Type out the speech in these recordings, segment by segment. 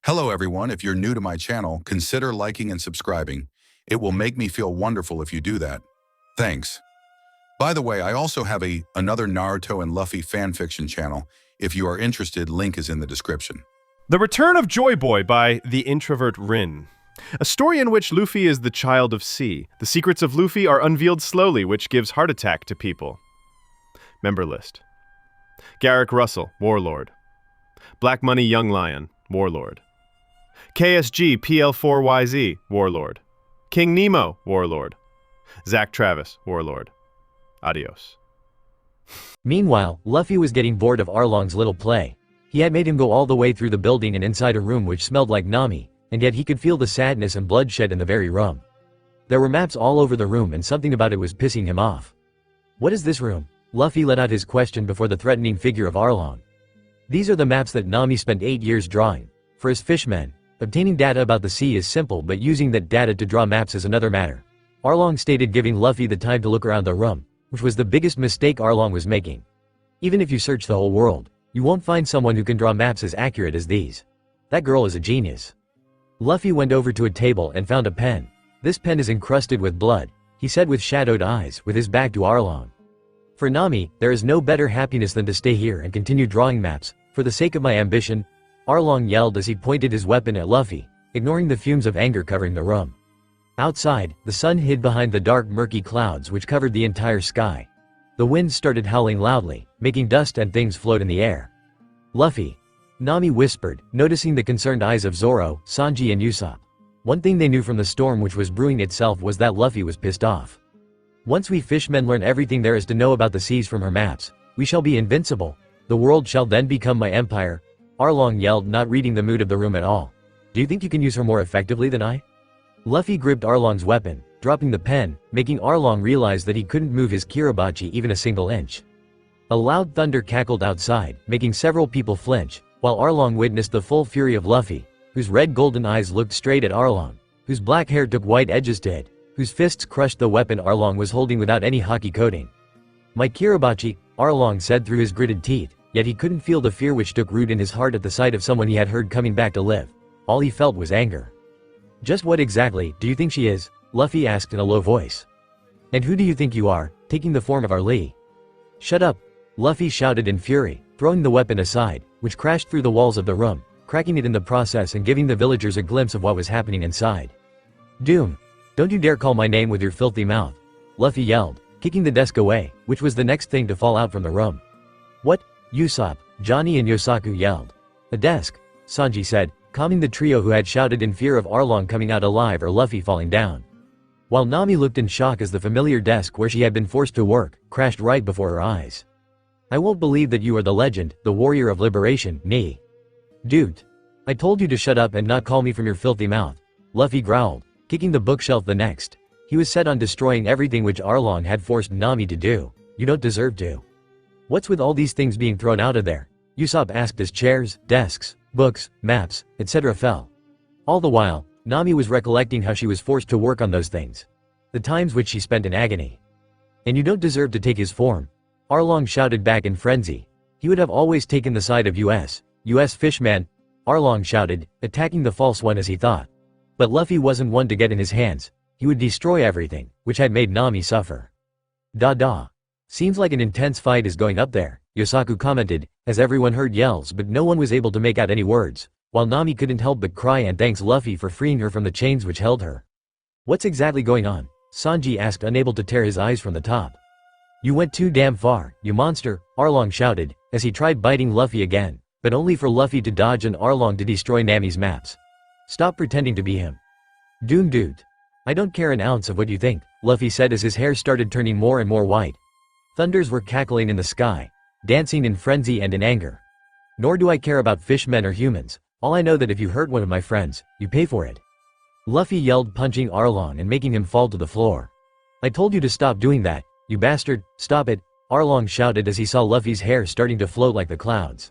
Hello everyone, if you're new to my channel, consider liking and subscribing. It will make me feel wonderful if you do that. Thanks. By the way, I also have another Naruto and Luffy fanfiction channel. If you are interested, link is in the description. The Return of Joyboy by TheIntrovertRin. A story in which Luffy is the child of sea. The secrets of Luffy are unveiled slowly, which gives heart attack to people. Member list. Garrick Russell, Warlord. Black Money Young Lion, Warlord. KSG PL4YZ, Warlord. King Nemo, Warlord. Zach Travis, Warlord. Adios. Meanwhile, Luffy was getting bored of Arlong's little play. He had made him go all the way through the building and inside a room which smelled like Nami, and yet he could feel the sadness and bloodshed in the very room. There were maps all over the room and something about it was pissing him off. What is this room? Luffy let out his question before the threatening figure of Arlong. These are the maps that Nami spent 8 years drawing. For his fishmen, obtaining data about the sea is simple, but using that data to draw maps is another matter. Arlong stated giving Luffy the time to look around the room, which was the biggest mistake Arlong was making. Even if you search the whole world, you won't find someone who can draw maps as accurate as these. That girl is a genius. Luffy went over to a table and found a pen. This pen is encrusted with blood, he said with shadowed eyes, with his back to Arlong. For Nami, there is no better happiness than to stay here and continue drawing maps. For the sake of my ambition, Arlong yelled as he pointed his weapon at Luffy, ignoring the fumes of anger covering the room. Outside, the sun hid behind the dark murky clouds which covered the entire sky. The wind started howling loudly, making dust and things float in the air. Luffy, Nami whispered, noticing the concerned eyes of Zoro, Sanji and Usopp. One thing they knew from the storm which was brewing itself was that Luffy was pissed off. Once we fishmen learn everything there is to know about the seas from her maps, we shall be invincible. The world shall then become my empire. Arlong yelled, not reading the mood of the room at all. Do you think you can use her more effectively than I? Luffy gripped Arlong's weapon, dropping the pen, making Arlong realize that he couldn't move his Kiribachi even a single inch. A loud thunder cackled outside, making several people flinch, while Arlong witnessed the full fury of Luffy, whose red golden eyes looked straight at Arlong, whose black hair took white edges did, whose fists crushed the weapon Arlong was holding without any Haki coating. My Kiribachi, Arlong said through his gritted teeth, yet he couldn't feel the fear which took root in his heart at the sight of someone he had heard coming back to live. All he felt was anger. Just what exactly do you think she is? Luffy asked in a low voice. And who do you think you are, taking the form of our Lee? Shut up, Luffy shouted in fury, throwing the weapon aside, which crashed through the walls of the room, cracking it in the process and giving the villagers a glimpse of what was happening inside. Doom! Don't you dare call my name with your filthy mouth, Luffy yelled, kicking the desk away, which was the next thing to fall out from the room. What? Usopp, Johnny and Yosaku yelled. A desk, Sanji said, calming the trio who had shouted in fear of Arlong coming out alive or Luffy falling down. While Nami looked in shock as the familiar desk where she had been forced to work, crashed right before her eyes. I won't believe that you are the legend, the warrior of liberation, me. Dude. I told you to shut up and not call me from your filthy mouth, Luffy growled, kicking the bookshelf the next. He was set on destroying everything which Arlong had forced Nami to do. You don't deserve to. What's with all these things being thrown out of there? Usopp asked as chairs, desks, books, maps, etc. fell. All the while, Nami was recollecting how she was forced to work on those things. The times which she spent in agony. And you don't deserve to take his form, Arlong shouted back in frenzy. He would have always taken the side of US fishman, Arlong shouted, attacking the false one as he thought. But Luffy wasn't one to get in his hands. He would destroy everything, which had made Nami suffer. Da. Seems like an intense fight is going up there, Yosaku commented, as everyone heard yells but no one was able to make out any words, while Nami couldn't help but cry and thanks Luffy for freeing her from the chains which held her. What's exactly going on? Sanji asked, unable to tear his eyes from the top. You went too damn far, you monster, Arlong shouted, as he tried biting Luffy again, but only for Luffy to dodge and Arlong to destroy Nami's maps. Stop pretending to be him. Doom dude. I don't care an ounce of what you think, Luffy said as his hair started turning more and more white. Thunders were cackling in the sky, dancing in frenzy and in anger. Nor do I care about fishmen or humans, all I know that if you hurt one of my friends, you pay for it. Luffy yelled, punching Arlong and making him fall to the floor. I told you to stop doing that, you bastard, stop it, Arlong shouted as he saw Luffy's hair starting to float like the clouds.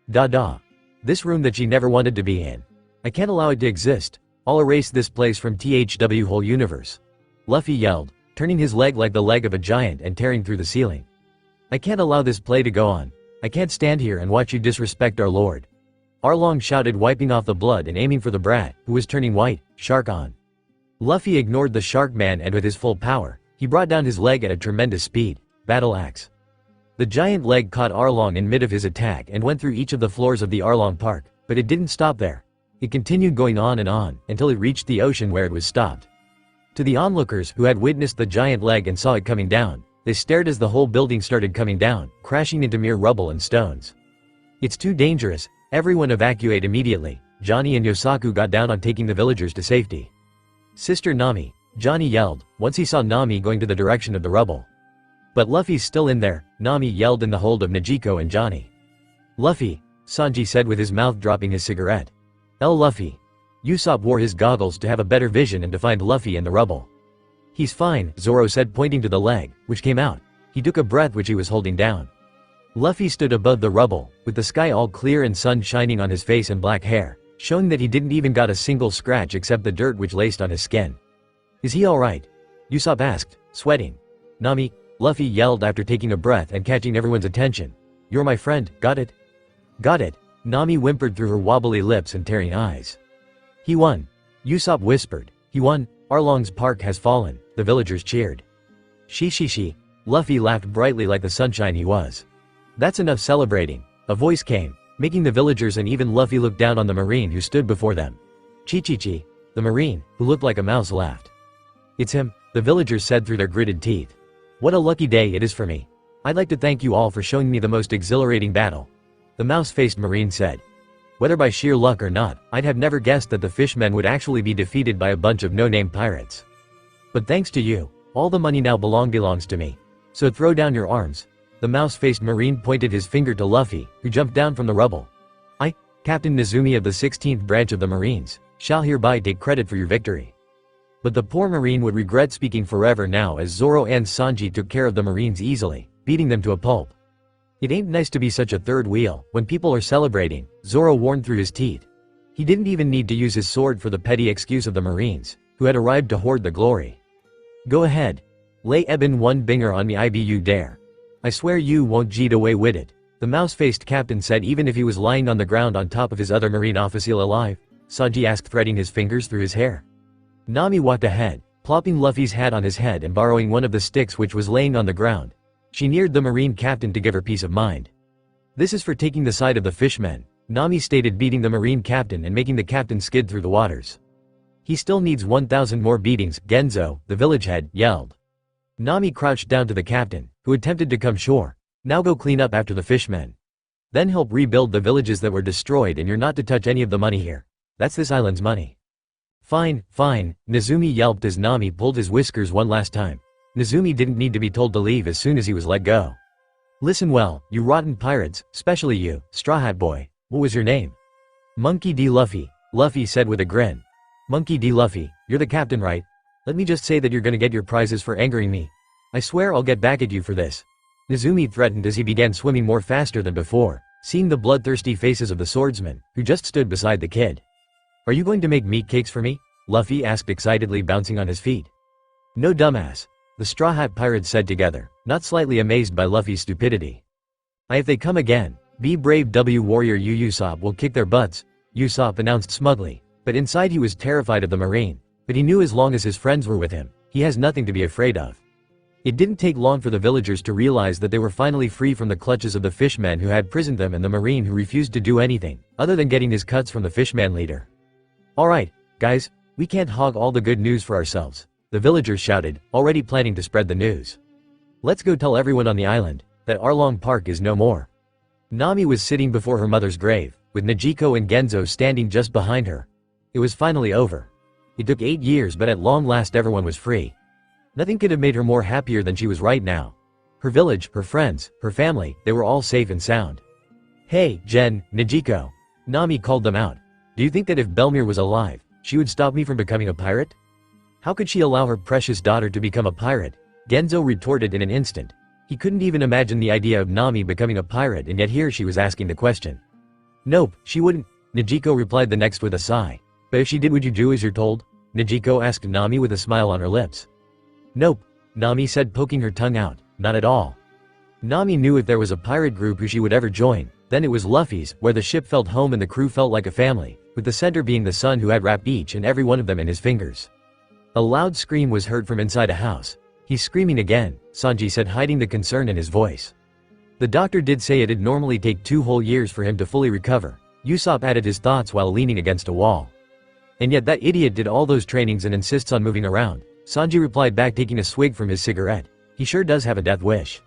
Da. This room that she never wanted to be in. I can't allow it to exist. I'll erase this place from THW whole universe. Luffy yelled, turning his leg like the leg of a giant and tearing through the ceiling. I can't allow this play to go on. I can't stand here and watch you disrespect our lord. Arlong shouted, wiping off the blood and aiming for the brat, who was turning white. Shark on. Luffy ignored the shark man and with his full power, he brought down his leg at a tremendous speed. Battle axe. The giant leg caught Arlong in mid of his attack and went through each of the floors of the Arlong Park, but it didn't stop there. It continued going on and on, until it reached the ocean where it was stopped. To the onlookers who had witnessed the giant leg and saw it coming down, they stared as the whole building started coming down, crashing into mere rubble and stones. It's too dangerous, everyone evacuate immediately. Johnny and Yosaku got down on taking the villagers to safety. Sister Nami, Johnny yelled, once he saw Nami going to the direction of the rubble. But Luffy's still in there, Nami yelled in the hold of Negico and Johnny. Luffy, Sanji said with his mouth dropping his cigarette. Luffy. Usopp wore his goggles to have a better vision and to find Luffy in the rubble. He's fine, Zoro said pointing to the leg, which came out. He took a breath which he was holding down. Luffy stood above the rubble, with the sky all clear and sun shining on his face and black hair, showing that he didn't even got a single scratch except the dirt which laced on his skin. Is he alright? Usopp asked, sweating. Nami, Luffy yelled after taking a breath and catching everyone's attention. You're my friend, got it? Got it, Nami whimpered through her wobbly lips and tearing eyes. He won. Usopp whispered. He won, Arlong's park has fallen, the villagers cheered. She. Luffy laughed brightly like the sunshine he was. That's enough celebrating, a voice came, making the villagers and even Luffy look down on the marine who stood before them. Chi, the marine, who looked like a mouse, laughed. It's him, the villagers said through their gritted teeth. What a lucky day it is for me. I'd like to thank you all for showing me the most exhilarating battle. The mouse-faced marine said. Whether by sheer luck or not, I'd have never guessed that the fishmen would actually be defeated by a bunch of no-name pirates. But thanks to you, all the money now belongs to me. So throw down your arms. The mouse-faced marine pointed his finger to Luffy, who jumped down from the rubble. I, Captain Nezumi of the 16th branch of the Marines, shall hereby take credit for your victory. But the poor marine would regret speaking forever now as Zoro and Sanji took care of the Marines easily, beating them to a pulp. It ain't nice to be such a third wheel when people are celebrating, Zoro warned through his teeth. He didn't even need to use his sword for the petty excuse of the Marines, who had arrived to hoard the glory. Go ahead. Lay eben one binger on me ibu dare. I swear you won't cheat away with it, the mouse-faced captain said even if he was lying on the ground on top of his other marine officer alive. Sanji asked, threading his fingers through his hair. Nami walked ahead, plopping Luffy's hat on his head and borrowing one of the sticks which was laying on the ground. She neared the marine captain to give her peace of mind. This is for taking the side of the fishmen, Nami stated, beating the marine captain and making the captain skid through the waters. He still needs 1,000 more beatings, Genzo, the village head, yelled. Nami crouched down to the captain, who attempted to come shore. Now go clean up after the fishmen. Then help rebuild the villages that were destroyed, and you're not to touch any of the money here. That's this island's money. Fine, Nezumi yelped as Nami pulled his whiskers one last time. Nezumi didn't need to be told to leave as soon as he was let go. Listen well, you rotten pirates, especially you, Straw Hat Boy. What was your name? Monkey D. Luffy, Luffy said with a grin. Monkey D. Luffy, you're the captain, right? Let me just say that you're gonna get your prizes for angering me. I swear I'll get back at you for this. Nezumi threatened as he began swimming more faster than before, seeing the bloodthirsty faces of the swordsman, who just stood beside the kid. Are you going to make meat cakes for me? Luffy asked excitedly, bouncing on his feet. No, dumbass, the Straw Hat pirates said together, not slightly amazed by Luffy's stupidity. If they come again, be brave, warrior Usopp will kick their butts, Usopp announced smugly, but inside he was terrified of the marine, but he knew as long as his friends were with him, he has nothing to be afraid of. It didn't take long for the villagers to realize that they were finally free from the clutches of the fishmen who had prisoned them and the marine who refused to do anything, other than getting his cuts from the fishman leader. Alright, guys, we can't hog all the good news for ourselves, the villagers shouted, already planning to spread the news. Let's go tell everyone on the island that Arlong Park is no more. Nami was sitting before her mother's grave, with Negico and Genzo standing just behind her. It was finally over. It took 8 years, but at long last everyone was free. Nothing could have made her more happier than she was right now. Her village, her friends, her family, they were all safe and sound. Hey, Jen, Negico. Nami called them out. Do you think that if Belmere was alive, she would stop me from becoming a pirate? How could she allow her precious daughter to become a pirate? Genzo retorted in an instant. He couldn't even imagine the idea of Nami becoming a pirate, and yet here she was asking the question. Nope, she wouldn't, Negico replied the next with a sigh. But if she did, would you do as you're told? Negico asked Nami with a smile on her lips. Nope, Nami said, poking her tongue out, not at all. Nami knew if there was a pirate group who she would ever join, Then it was Luffy's, where the ship felt home and the crew felt like a family, with the center being the sun who had wrapped each and every one of them in his fingers. A loud scream was heard from inside a house. "He's screaming again," Sanji said, hiding the concern in his voice. The doctor did say it'd normally take 2 whole years for him to fully recover. Usopp added his thoughts while leaning against a wall. "And yet that idiot did all those trainings and insists on moving around," Sanji replied back, taking a swig from his cigarette. "He sure does have a death wish."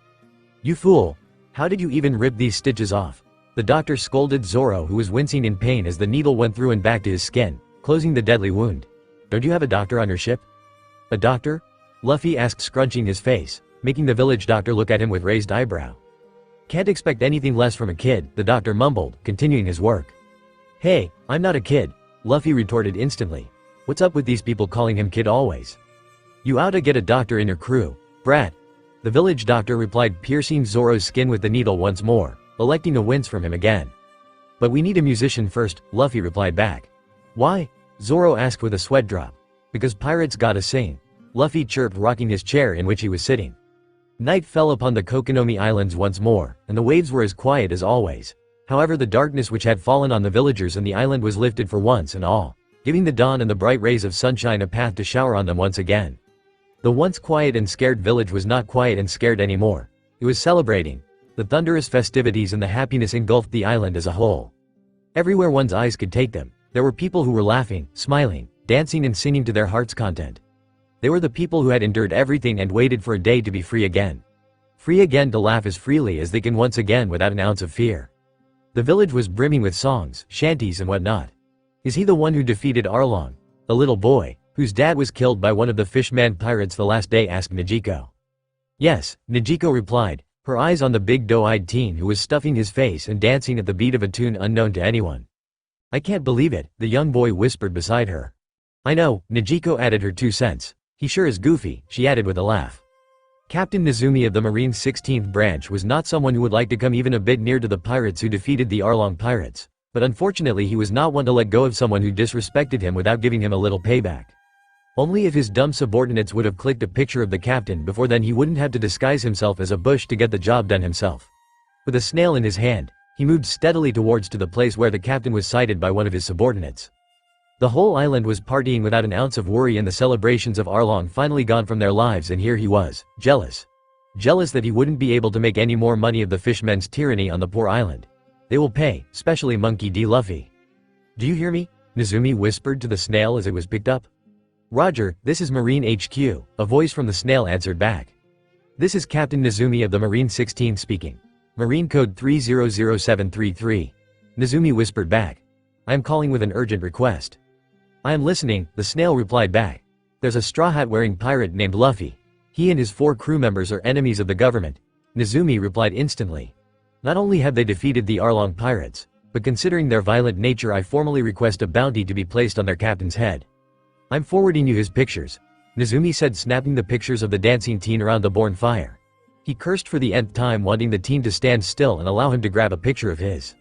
"You fool! How did you even rip these stitches off?" The doctor scolded Zoro, who was wincing in pain as the needle went through and back to his skin, closing the deadly wound. "Don't you have a doctor on your ship?" "A doctor?" Luffy asked, scrunching his face, making the village doctor look at him with raised eyebrow. "Can't expect anything less from a kid," the doctor mumbled, continuing his work. "Hey, I'm not a kid," Luffy retorted instantly. "What's up with these people calling him kid always? You oughta get a doctor in your crew, brat." The village doctor replied, piercing Zoro's skin with the needle once more, electing to wince from him again. "But we need a musician first," Luffy replied back. "Why?" Zoro asked with a sweat drop. "Because pirates gotta sing," Luffy chirped, rocking his chair in which he was sitting. Night fell upon the Kokonomi Islands once more, and the waves were as quiet as always. However, the darkness which had fallen on the villagers and the island was lifted for once and all, giving the dawn and the bright rays of sunshine a path to shower on them once again. The once quiet and scared village was not quiet and scared anymore. It was celebrating. The thunderous festivities and the happiness engulfed the island as a whole. Everywhere one's eyes could take them, there were people who were laughing, smiling, dancing and singing to their heart's content. They were the people who had endured everything and waited for a day to be free again. Free again to laugh as freely as they can once again without an ounce of fear. The village was brimming with songs, shanties and whatnot. "Is he the one who defeated Arlong, the little boy, whose dad was killed by one of the fishman pirates the last day?" asked Nijiko. "Yes," Nijiko replied, her eyes on the big doe-eyed teen who was stuffing his face and dancing at the beat of a tune unknown to anyone. "I can't believe it," the young boy whispered beside her. "I know," Nijiko added her 2 cents. "He sure is goofy," she added with a laugh. Captain Nezumi of the Marine's 16th branch was not someone who would like to come even a bit near to the pirates who defeated the Arlong pirates, but unfortunately he was not one to let go of someone who disrespected him without giving him a little payback. Only if his dumb subordinates would have clicked a picture of the captain before then he wouldn't have to disguise himself as a bush to get the job done himself. With a snail in his hand, he moved steadily towards to the place where the captain was sighted by one of his subordinates. The whole island was partying without an ounce of worry, and the celebrations of Arlong finally gone from their lives, and here he was, jealous. Jealous that he wouldn't be able to make any more money of the fishmen's tyranny on the poor island. "They will pay, especially Monkey D. Luffy." "Do you hear me?" Nezumi whispered to the snail as it was picked up. "Roger, this is Marine HQ, a voice from the snail answered back. "This is Captain Nezumi of the Marine 16 speaking. Marine code 300733. Nezumi whispered back. "I am calling with an urgent request." "I am listening," the snail replied back. "There's a straw hat wearing pirate named Luffy. He and his 4 crew members are enemies of the government." Nezumi replied instantly. "Not only have they defeated the Arlong pirates, but considering their violent nature I formally request a bounty to be placed on their captain's head. I'm forwarding you his pictures," Nezumi said, snapping the pictures of the dancing teen around the bonfire. He cursed for the nth time, wanting the teen to stand still and allow him to grab a picture of his.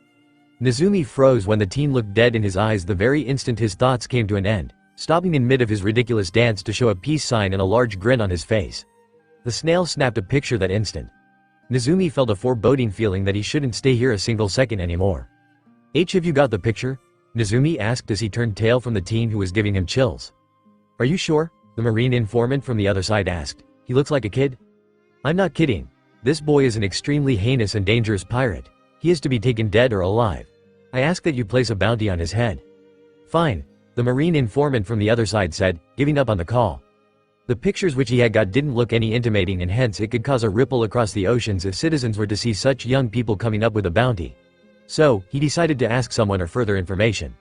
Nezumi froze when the teen looked dead in his eyes the very instant his thoughts came to an end, stopping in mid of his ridiculous dance to show a peace sign and a large grin on his face. The snail snapped a picture that instant. Nezumi felt a foreboding feeling that he shouldn't stay here a single second anymore. "Have you got the picture?" Nezumi asked as he turned tail from the teen who was giving him chills. "Are you sure?" the marine informant from the other side asked. "He looks like a kid." "I'm not kidding. This boy is an extremely heinous and dangerous pirate. He is to be taken dead or alive. I ask that you place a bounty on his head." "Fine," the marine informant from the other side said, giving up on the call. The pictures which he had got didn't look any intimating, and hence it could cause a ripple across the oceans if citizens were to see such young people coming up with a bounty. So, he decided to ask someone for further information.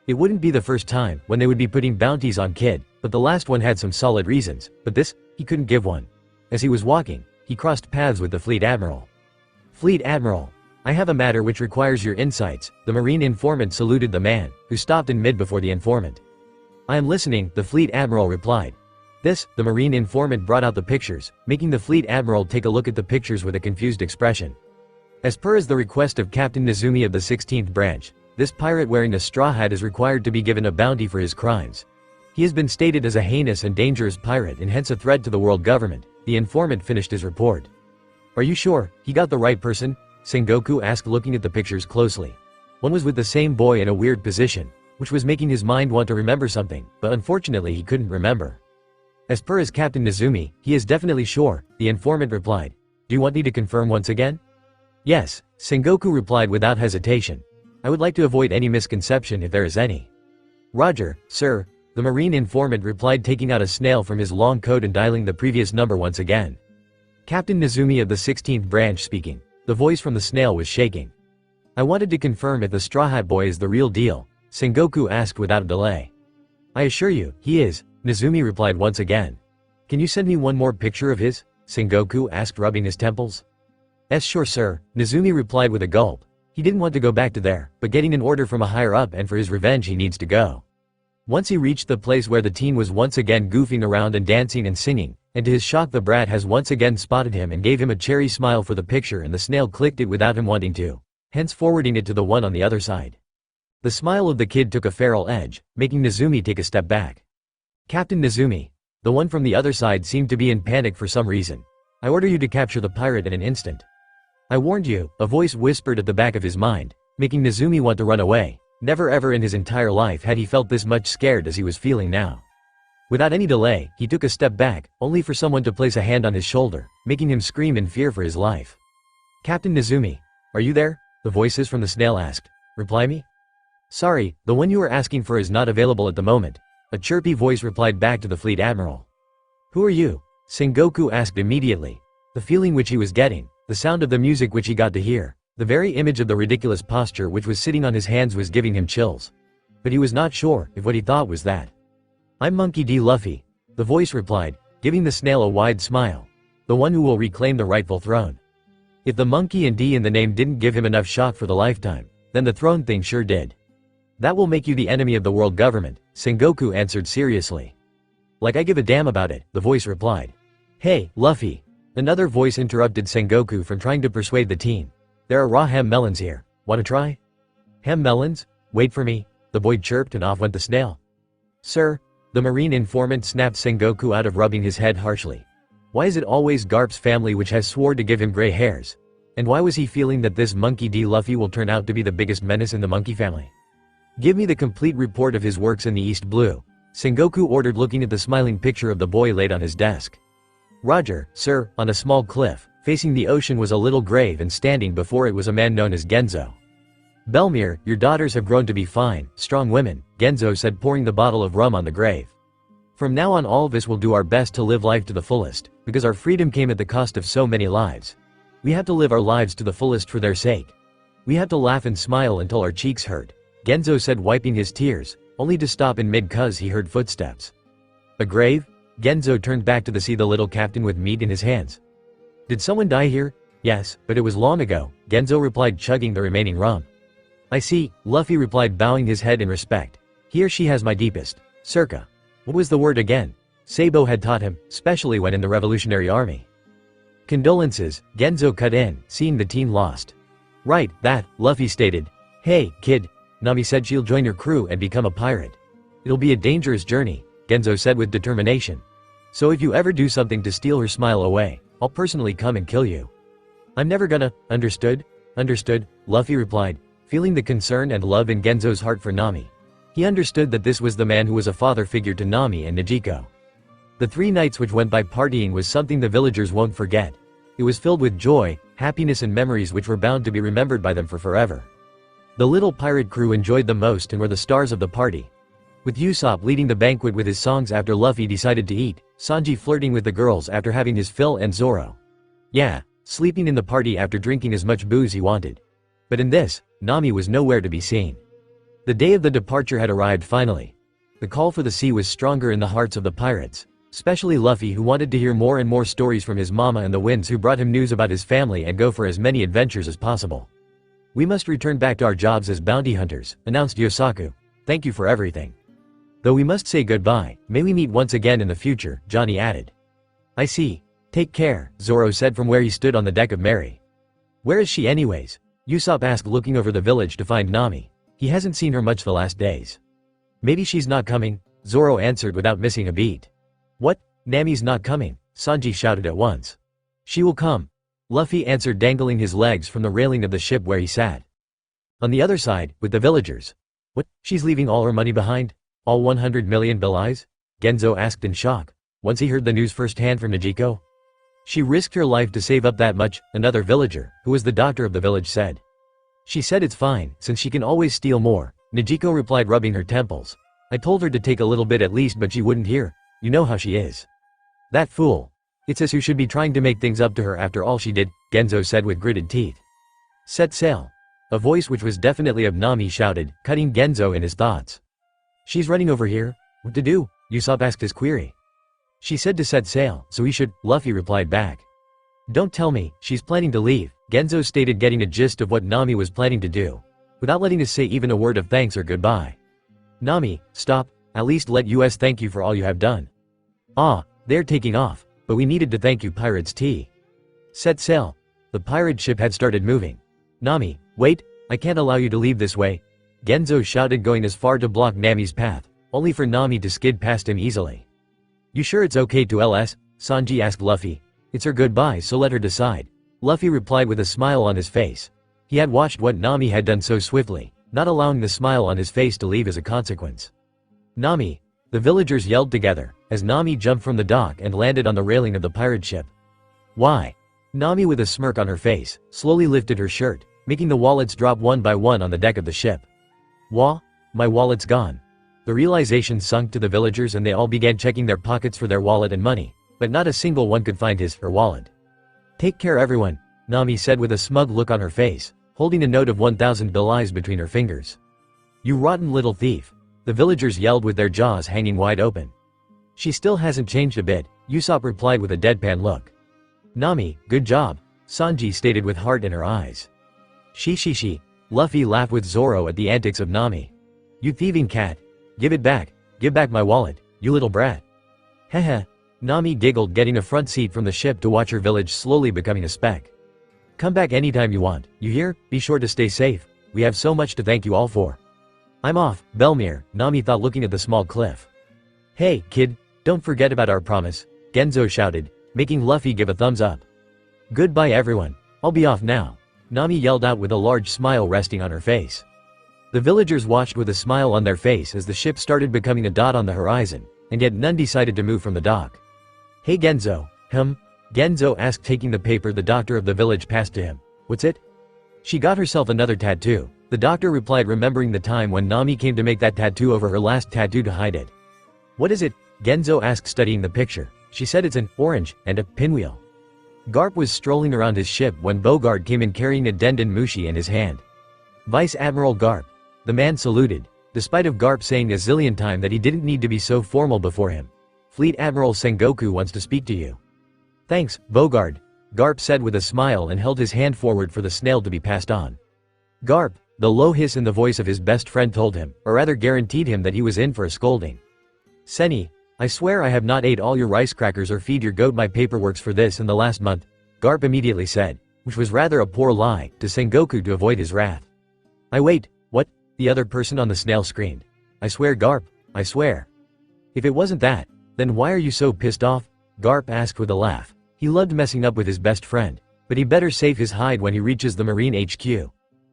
It wouldn't be the first time when they would be putting bounties on kid, but the last one had some solid reasons, but this, he couldn't give one. As he was walking, he crossed paths with the Fleet Admiral. "Fleet Admiral, I have a matter which requires your insights," the marine informant saluted the man, who stopped in mid before the informant. "I am listening," the Fleet Admiral replied. The marine informant brought out the pictures, making the Fleet Admiral take a look at the pictures with a confused expression. As per the request of Captain Nezumi of the 16th branch, this pirate wearing a straw hat is required to be given a bounty for his crimes. He has been stated as a heinous and dangerous pirate and hence a threat to the world government, the informant finished his report. "Are you sure he got the right person?" Sengoku asked, looking at the pictures closely. One was with the same boy in a weird position, which was making his mind want to remember something, but unfortunately he couldn't remember. As per his Captain Nezumi, he is definitely sure, the informant replied. Do you want me to confirm once again? Yes, Sengoku replied without hesitation. I would like to avoid any misconception if there is any. Roger, sir, the marine informant replied, taking out a snail from his long coat and dialing the previous number once again. Captain Nezumi of the 16th branch speaking. The voice from the snail was shaking. I wanted to confirm if the Straw Hat Boy is the real deal, Sengoku asked without a delay. I assure you, he is, Nezumi replied once again. Can you send me one more picture of his? Sengoku asked, rubbing his temples. Sure sir, Nezumi replied with a gulp. He didn't want to go back to there, but getting an order from a higher up, and for his revenge he needs to go. Once he reached the place where the teen was once again goofing around and dancing and singing, and to his shock the brat has once again spotted him and gave him a cherry smile for the picture, and the snail clicked it without him wanting to, hence forwarding it to the one on the other side. The smile of the kid took a feral edge, making Nezumi take a step back. Captain Nezumi. The one from the other side seemed to be in panic for some reason. I order you to capture the pirate in an instant. I warned you, a voice whispered at the back of his mind, making Nezumi want to run away. Never ever in his entire life had he felt this much scared as he was feeling now. Without any delay, he took a step back, only for someone to place a hand on his shoulder, making him scream in fear for his life. Captain Nezumi. Are you there? The voices from the snail asked. Reply me? Sorry, the one you were asking for is not available at the moment. A chirpy voice replied back to the fleet admiral. Who are you? Sengoku asked immediately. The feeling which he was getting, the sound of the music which he got to hear, the very image of the ridiculous posture which was sitting on his hands was giving him chills. But he was not sure if what he thought was that. I'm Monkey D. Luffy. The voice replied, giving the snail a wide smile. The one who will reclaim the rightful throne. If the monkey and D in the name didn't give him enough shock for the lifetime, then the throne thing sure did. That will make you the enemy of the world government, Sengoku answered seriously. Like I give a damn about it, the voice replied. Hey, Luffy. Another voice interrupted Sengoku from trying to persuade the teen. There are raw ham melons here. Want to try? Ham melons? Wait for me, the boy chirped, and off went the snail. Sir, the marine informant snapped Sengoku out of rubbing his head harshly. Why is it always Garp's family which has swore to give him gray hairs? And why was he feeling that this Monkey D. Luffy will turn out to be the biggest menace in the monkey family? Give me the complete report of his works in the East Blue, Sengoku ordered, looking at the smiling picture of the boy laid on his desk. Roger, sir. On a small cliff, facing the ocean, was a little grave, and standing before it was a man known as Genzo. Belmere, your daughters have grown to be fine, strong women, Genzo said, pouring the bottle of rum on the grave. From now on all of us will do our best to live life to the fullest, because our freedom came at the cost of so many lives. We have to live our lives to the fullest for their sake. We have to laugh and smile until our cheeks hurt, Genzo said, wiping his tears, only to stop in mid cause he heard footsteps. A grave? Genzo turned back to see the little captain with meat in his hands. Did someone die here? Yes, but it was long ago, Genzo replied, chugging the remaining rum. I see, Luffy replied, bowing his head in respect. He or she has my deepest. Circa. What was the word again? Sabo had taught him, especially when in the Revolutionary Army. Condolences, Genzo cut in, seeing the teen lost. Right, that, Luffy stated. Hey, kid. Nami said she'll join your crew and become a pirate. It'll be a dangerous journey, Genzo said with determination. So if you ever do something to steal her smile away, I'll personally come and kill you. I'm never gonna, understood? Understood, Luffy replied, feeling the concern and love in Genzo's heart for Nami. He understood that this was the man who was a father figure to Nami and Nijiko. The 3 nights which went by partying was something the villagers won't forget. It was filled with joy, happiness and memories which were bound to be remembered by them for forever. The little pirate crew enjoyed the most and were the stars of the party. With Usopp leading the banquet with his songs after Luffy decided to eat, Sanji flirting with the girls after having his fill, and Zoro. Yeah, sleeping in the party after drinking as much booze he wanted. But in this, Nami was nowhere to be seen. The day of the departure had arrived finally. The call for the sea was stronger in the hearts of the pirates, especially Luffy, who wanted to hear more and more stories from his mama, and the winds, who brought him news about his family and go for as many adventures as possible. We must return back to our jobs as bounty hunters, announced Yosaku. Thank you for everything. Though we must say goodbye, may we meet once again in the future, Johnny added. I see. Take care, Zoro said from where he stood on the deck of Mary. Where is she anyways? Usopp asked, looking over the village to find Nami. He hasn't seen her much the last days. Maybe she's not coming, Zoro answered without missing a beat. What? Nami's not coming, Sanji shouted at once. She will come. Luffy answered, dangling his legs from the railing of the ship where he sat. On the other side, with the villagers. What, she's leaving all her money behind? All 100 million rallies? Genzo asked in shock, once he heard the news firsthand from Nijiko. She risked her life to save up that much, another villager, who was the doctor of the village, said. She said it's fine, since she can always steal more, Nijiko replied, rubbing her temples. I told her to take a little bit at least, but she wouldn't hear. You know how she is. That fool. It's us who should be trying to make things up to her after all she did, Genzo said with gritted teeth. Set sail. A voice which was definitely of Nami shouted, cutting Genzo in his thoughts. She's running over here? What to do? Usopp asked his query. She said to set sail, so we should, Luffy replied back. Don't tell me, she's planning to leave, Genzo stated, getting a gist of what Nami was planning to do, without letting us say even a word of thanks or goodbye. Nami, stop, at least let us thank you for all you have done. Ah, they're taking off, but we needed to thank you, Pirates T. Set sail. The pirate ship had started moving. Nami, wait, I can't allow you to leave this way, Genzo shouted, going as far to block Nami's path, only for Nami to skid past him easily. You sure it's okay to LS? Sanji asked Luffy. It's her goodbye, so let her decide, Luffy replied with a smile on his face. He had watched what Nami had done so swiftly, not allowing the smile on his face to leave as a consequence. Nami, the villagers yelled together, as Nami jumped from the dock and landed on the railing of the pirate ship. Why? Nami, with a smirk on her face, slowly lifted her shirt, making the wallets drop one by one on the deck of the ship. Wah? My wallet's gone. The realization sunk to the villagers and they all began checking their pockets for their wallet and money, but not a single one could find his/her wallet. Take care everyone, Nami said with a smug look on her face, holding a note of 1,000 rallies between her fingers. You rotten little thief, the villagers yelled with their jaws hanging wide open. She still hasn't changed a bit, Usopp replied with a deadpan look. Nami, good job, Sanji stated with heart in her eyes. She, Luffy laughed with Zoro at the antics of Nami. You thieving cat. Give it back, give back my wallet, you little brat. Heh. Nami giggled, getting a front seat from the ship to watch her village slowly becoming a speck. Come back anytime you want, you hear? Be sure to stay safe, we have so much to thank you all for. I'm off, Belmere, Nami thought, looking at the small cliff. Hey, kid, don't forget about our promise, Genzo shouted, making Luffy give a thumbs up. Goodbye everyone, I'll be off now, Nami yelled out with a large smile resting on her face. The villagers watched with a smile on their face as the ship started becoming a dot on the horizon, and yet none decided to move from the dock. Hey Genzo, Genzo asked, taking the paper the doctor of the village passed to him. What's it? She got herself another tattoo, the doctor replied, remembering the time when Nami came to make that tattoo over her last tattoo to hide it. What is it? Genzo asked, studying the picture. She said it's an orange and a pinwheel. Garp was strolling around his ship when Bogard came in carrying a Denden Mushi in his hand. Vice Admiral Garp. The man saluted, despite of Garp saying a zillion times that he didn't need to be so formal before him. Fleet Admiral Sengoku wants to speak to you. Thanks, Bogard, Garp said with a smile and held his hand forward for the snail to be passed on. Garp, the low hiss in the voice of his best friend told him, or rather guaranteed him, that he was in for a scolding. Senny, I swear I have not ate all your rice crackers or feed your goat my paperworks for this in the last month, Garp immediately said, which was rather a poor lie, to Sengoku to avoid his wrath. Wait, what? The other person on the snail screamed. I swear Garp, I swear. If it wasn't that, then why are you so pissed off? Garp asked with a laugh. He loved messing up with his best friend, but he better save his hide when he reaches the Marine HQ.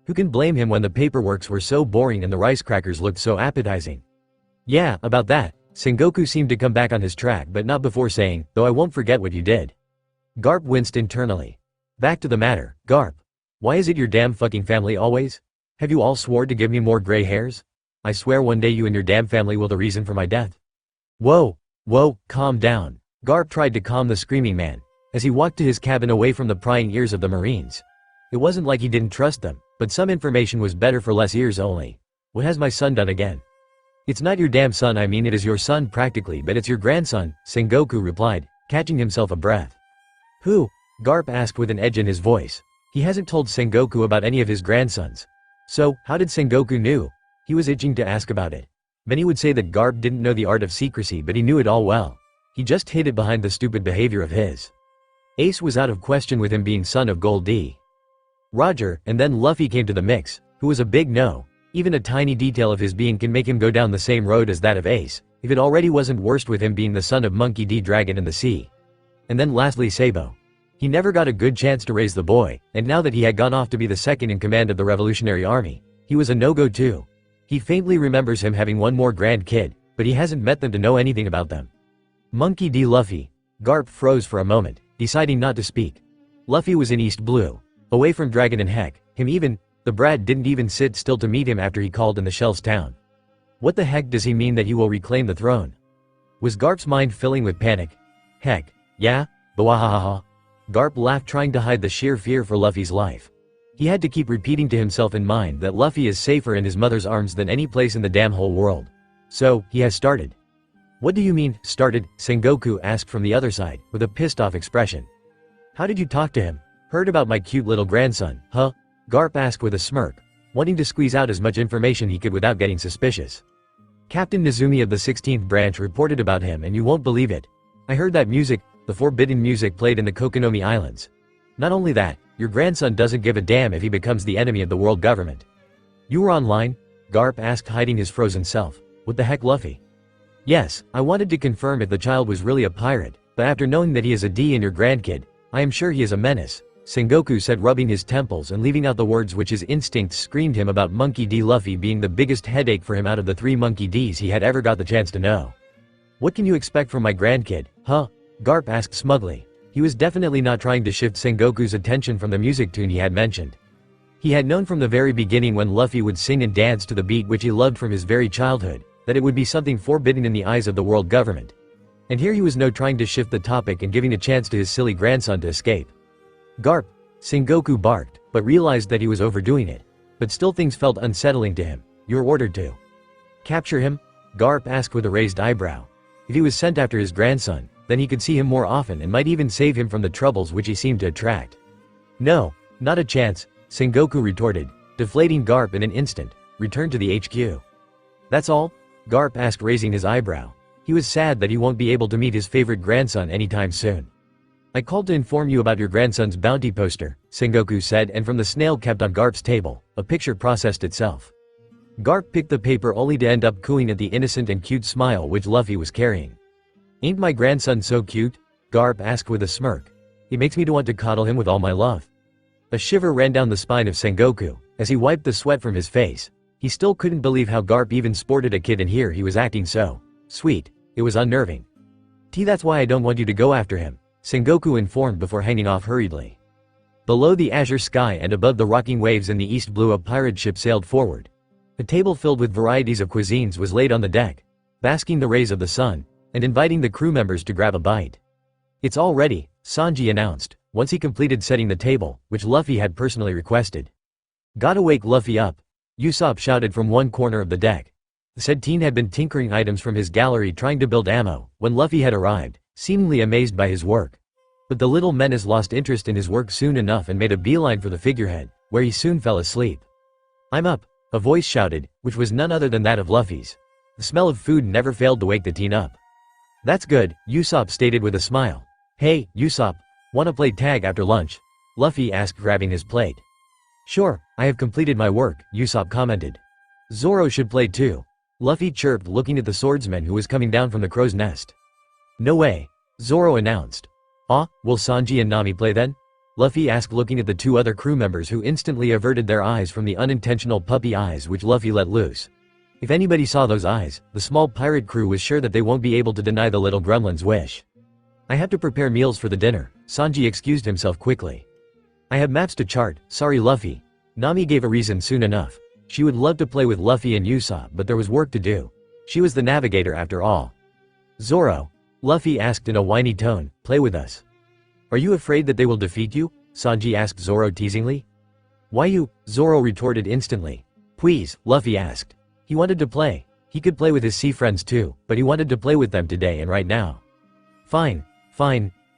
Who can blame him when the paperworks were so boring and the rice crackers looked so appetizing? Yeah, about that, Sengoku seemed to come back on his track, but not before saying, though I won't forget what you did. Garp winced internally. Back to the matter, Garp. Why is it your damn fucking family always? Have you all swore to give me more gray hairs? I swear one day you and your damn family will the reason for my death. Whoa, calm down. Garp tried to calm the screaming man, as he walked to his cabin away from the prying ears of the Marines. It wasn't like he didn't trust them, but some information was better for less ears only. What has my son done again? It's not your damn son, I mean it is your son practically, but it's your grandson, Sengoku replied, catching himself a breath. Who? Garp asked with an edge in his voice. He hasn't told Sengoku about any of his grandsons. So, how did Sengoku knew? He was itching to ask about it. Many would say that Garp didn't know the art of secrecy, but he knew it all well. He just hid it behind the stupid behavior of his. Ace was out of question with him being son of Gold D. Roger, and then Luffy came to the mix, who was a big no. Even a tiny detail of his being can make him go down the same road as that of Ace, if it already wasn't worst with him being the son of Monkey D. Dragon in the sea. And then lastly Sabo. He never got a good chance to raise the boy, and now that he had gone off to be the second in command of the Revolutionary Army, he was a no-go too. He faintly remembers him having one more grand kid, but he hasn't met them to know anything about them. Monkey D. Luffy. Garp froze for a moment, deciding not to speak. Luffy was in East Blue, away from Dragon and Heck, the brat didn't even sit still to meet him after he called in the Shell's town. What the heck does he mean that he will reclaim the throne? Was Garp's mind filling with panic? Heck, yeah, bawahahaha. Garp laughed, trying to hide the sheer fear for Luffy's life. He had to keep repeating to himself in mind that Luffy is safer in his mother's arms than any place in the damn whole world. So, he has started. What do you mean, started? Sengoku asked from the other side, with a pissed-off expression. How did you talk to him? Heard about my cute little grandson, huh? Garp asked with a smirk, wanting to squeeze out as much information he could without getting suspicious. Captain Nezumi of the 16th branch reported about him, and you won't believe it. I heard that music, the forbidden music played in the Kokonomi Islands. Not only that, your grandson doesn't give a damn if he becomes the enemy of the world government. You were online? Garp asked, hiding his frozen self. What the heck, Luffy? Yes, I wanted to confirm if the child was really a pirate, but after knowing that he is a D and your grandkid, I am sure he is a menace, Sengoku said, rubbing his temples and leaving out the words which his instincts screamed him about Monkey D. Luffy being the biggest headache for him out of the 3 Monkey Ds he had ever got the chance to know. What can you expect from my grandkid, huh? Garp asked smugly. He was definitely not trying to shift Sengoku's attention from the music tune he had mentioned. He had known from the very beginning, when Luffy would sing and dance to the beat which he loved from his very childhood, that it would be something forbidden in the eyes of the world government. And here he was trying to shift the topic and giving a chance to his silly grandson to escape. Garp, Sengoku barked, but realized that he was overdoing it. But still things felt unsettling to him. You're ordered to capture him? Garp asked with a raised eyebrow. If he was sent after his grandson, then he could see him more often and might even save him from the troubles which he seemed to attract. No, not a chance, Sengoku retorted, deflating Garp in an instant. Return to the HQ. That's all? Garp asked, raising his eyebrow. He was sad that he won't be able to meet his favorite grandson anytime soon. I called to inform you about your grandson's bounty poster, Sengoku said, and from the snail kept on Garp's table, a picture processed itself. Garp picked the paper only to end up cooing at the innocent and cute smile which Luffy was carrying. Ain't my grandson so cute? Garp asked with a smirk. He makes me want to cuddle him with all my love. A shiver ran down the spine of Sengoku, as he wiped the sweat from his face. He still couldn't believe how Garp even sported a kid, and here he was acting so sweet. It was unnerving. That's why I don't want you to go after him, Sengoku informed before hanging off hurriedly. Below the azure sky and above the rocking waves in the east blue, a pirate ship sailed forward. A table filled with varieties of cuisines was laid on the deck, basking the rays of the sun, and inviting the crew members to grab a bite. It's all ready, Sanji announced, once he completed setting the table, which Luffy had personally requested. Gotta wake Luffy up, Usopp shouted from one corner of the deck. The said teen had been tinkering items from his gallery trying to build ammo, when Luffy had arrived, seemingly amazed by his work. But the little menace lost interest in his work soon enough and made a beeline for the figurehead, where he soon fell asleep. I'm up, a voice shouted, which was none other than that of Luffy's. The smell of food never failed to wake the teen up. That's good, Usopp stated with a smile. Hey, Usopp, wanna play tag after lunch? Luffy asked, grabbing his plate. Sure, I have completed my work, Usopp commented. Zoro should play too, Luffy chirped, looking at the swordsman who was coming down from the crow's nest. No way, Zoro announced. Will Sanji and Nami play then? Luffy asked, looking at the 2 other crew members who instantly averted their eyes from the unintentional puppy eyes which Luffy let loose. If anybody saw those eyes, the small pirate crew was sure that they won't be able to deny the little gremlin's wish. I have to prepare meals for the dinner, Sanji excused himself quickly. I have maps to chart, sorry Luffy. Nami gave a reason soon enough. She would love to play with Luffy and Usopp, but there was work to do. She was the navigator after all. Zoro, Luffy asked in a whiny tone, play with us. Are you afraid that they will defeat you? Sanji asked Zoro teasingly. Why you? Zoro retorted instantly. Please, Luffy asked. He wanted to play. He could play with his sea friends too, but he wanted to play with them today and right now. Fine,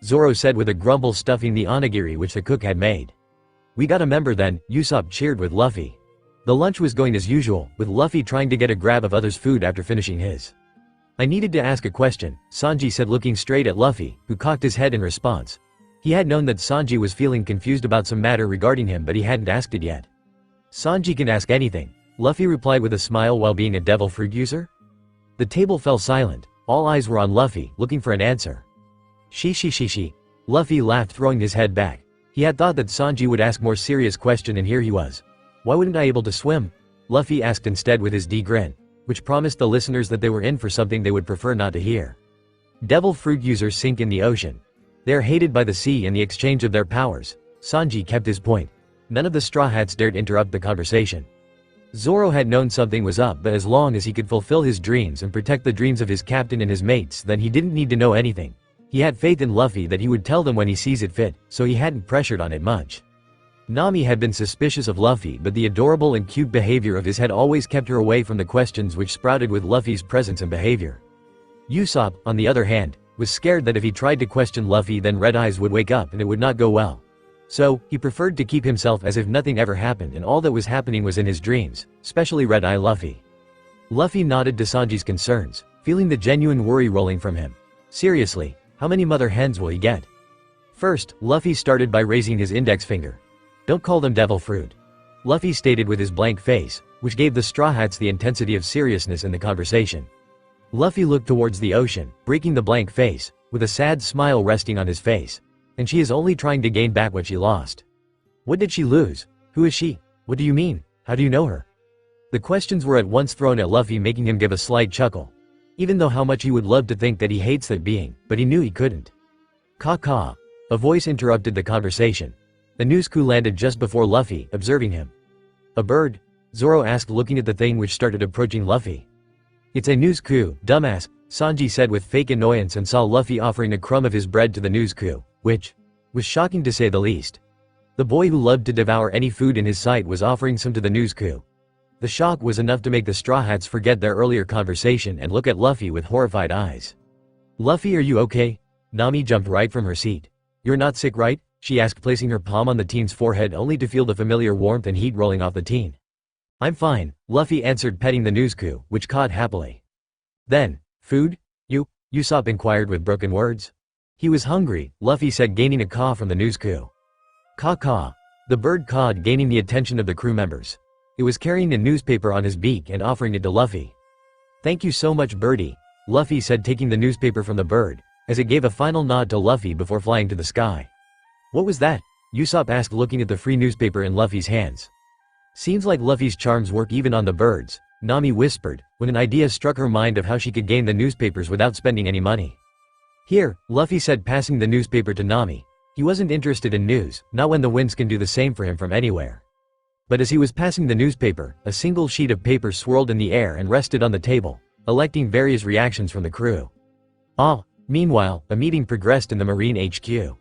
Zoro said with a grumble, stuffing the onigiri which the cook had made. We got a member then, Usopp cheered with Luffy. The lunch was going as usual, with Luffy trying to get a grab of others' food after finishing his. I needed to ask a question, Sanji said, looking straight at Luffy, who cocked his head in response. He had known that Sanji was feeling confused about some matter regarding him, but he hadn't asked it yet. Sanji can ask anything, Luffy replied with a smile while being a devil fruit user. The table fell silent. All eyes were on Luffy, looking for an answer. She. Luffy laughed, throwing his head back. He had thought that Sanji would ask more serious question, and here he was. Why wouldn't I able to swim? Luffy asked instead with his grin, which promised the listeners that they were in for something they would prefer not to hear. Devil fruit users sink in the ocean. They are hated by the sea in the exchange of their powers. Sanji kept his point. None of the Straw Hats dared interrupt the conversation. Zoro had known something was up, but as long as he could fulfill his dreams and protect the dreams of his captain and his mates, then he didn't need to know anything. He had faith in Luffy that he would tell them when he sees it fit, so he hadn't pressured on it much. Nami had been suspicious of Luffy, but the adorable and cute behavior of his had always kept her away from the questions which sprouted with Luffy's presence and behavior. Usopp, on the other hand, was scared that if he tried to question Luffy, then Red Eyes would wake up and it would not go well. So, he preferred to keep himself as if nothing ever happened and all that was happening was in his dreams, especially Red Eye Luffy. Luffy nodded to Sanji's concerns, feeling the genuine worry rolling from him. Seriously, how many mother hens will he get? First, Luffy started by raising his index finger. Don't call them devil fruit. Luffy stated with his blank face, which gave the Straw Hats the intensity of seriousness in the conversation. Luffy looked towards the ocean, breaking the blank face, with a sad smile resting on his face. And she is only trying to gain back what she lost. What did she lose? Who is she? What do you mean? How do you know her? The questions were at once thrown at Luffy, making him give a slight chuckle. Even though how much he would love to think that he hates that being, but he knew he couldn't. Caw. A voice interrupted the conversation. The Newsku landed just before Luffy, observing him. A bird? Zoro asked, looking at the thing which started approaching Luffy. It's a Newsku, dumbass, Sanji said with fake annoyance and saw Luffy offering a crumb of his bread to the Newsku, which was shocking to say the least. The boy who loved to devour any food in his sight was offering some to the Newsku. The shock was enough to make the Straw Hats forget their earlier conversation and look at Luffy with horrified eyes. Luffy, are you okay? Nami jumped right from her seat. You're not sick, right? She asked, placing her palm on the teen's forehead only to feel the familiar warmth and heat rolling off the teen. I'm fine, Luffy answered, petting the Newsku, which cawed happily. Then, food? Usopp inquired with broken words. He was hungry, Luffy said, gaining a caw from the Newsku. Caw. The bird cawed, gaining the attention of the crew members. It was carrying a newspaper on his beak and offering it to Luffy. Thank you so much, birdie, Luffy said, taking the newspaper from the bird, as it gave a final nod to Luffy before flying to the sky. What was that? Usopp asked, looking at the free newspaper in Luffy's hands. Seems like Luffy's charms work even on the birds, Nami whispered, when an idea struck her mind of how she could gain the newspapers without spending any money. Here, Luffy said, passing the newspaper to Nami. He wasn't interested in news, not when the winds can do the same for him from anywhere. But as he was passing the newspaper, a single sheet of paper swirled in the air and rested on the table, electing various reactions from the crew. Meanwhile, a meeting progressed in the Marine HQ.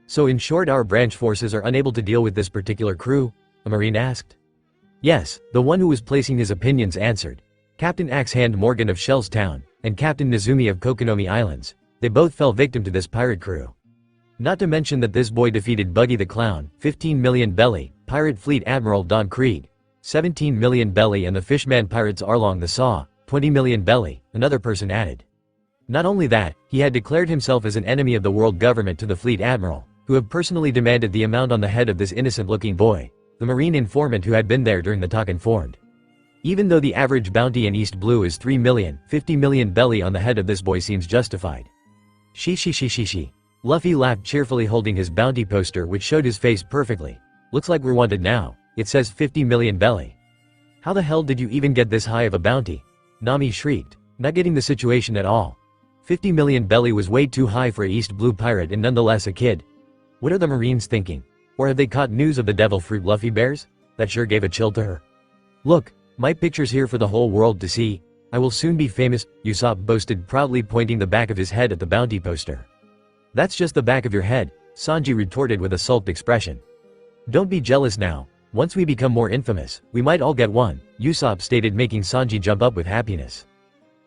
So in short, our branch forces are unable to deal with this particular crew? A Marine asked. Yes, the one who was placing his opinions answered. Captain Axehand Morgan of Shell's Town, and Captain Nezumi of Kokonomi Islands. They both fell victim to this pirate crew. Not to mention that this boy defeated Buggy the Clown, 15 million belly, Pirate Fleet Admiral Don Krieg, 17 million belly, and the Fishman pirates Arlong the Saw, 20 million belly, another person added. Not only that, he had declared himself as an enemy of the world government to the Fleet Admiral, who have personally demanded the amount on the head of this innocent-looking boy. The Marine informant who had been there during the talk informed. Even though the average bounty in East Blue is 3 million, 50 million belly on the head of this boy seems justified. She. Luffy laughed cheerfully, holding his bounty poster, which showed his face perfectly. Looks like we're wanted now. It says 50 million belly. How the hell did you even get this high of a bounty? Nami shrieked, not getting the situation at all. 50 million belly was way too high for a East Blue pirate and nonetheless a kid. What are the Marines thinking? Or have they caught news of the devil fruit Luffy bears? That sure gave a chill to her. Look, my picture's here for the whole world to see. I will soon be famous, Usopp boasted, proudly pointing the back of his head at the bounty poster. That's just the back of your head, Sanji retorted with a sulked expression. Don't be jealous now. Once we become more infamous, we might all get one, Usopp stated, making Sanji jump up with happiness.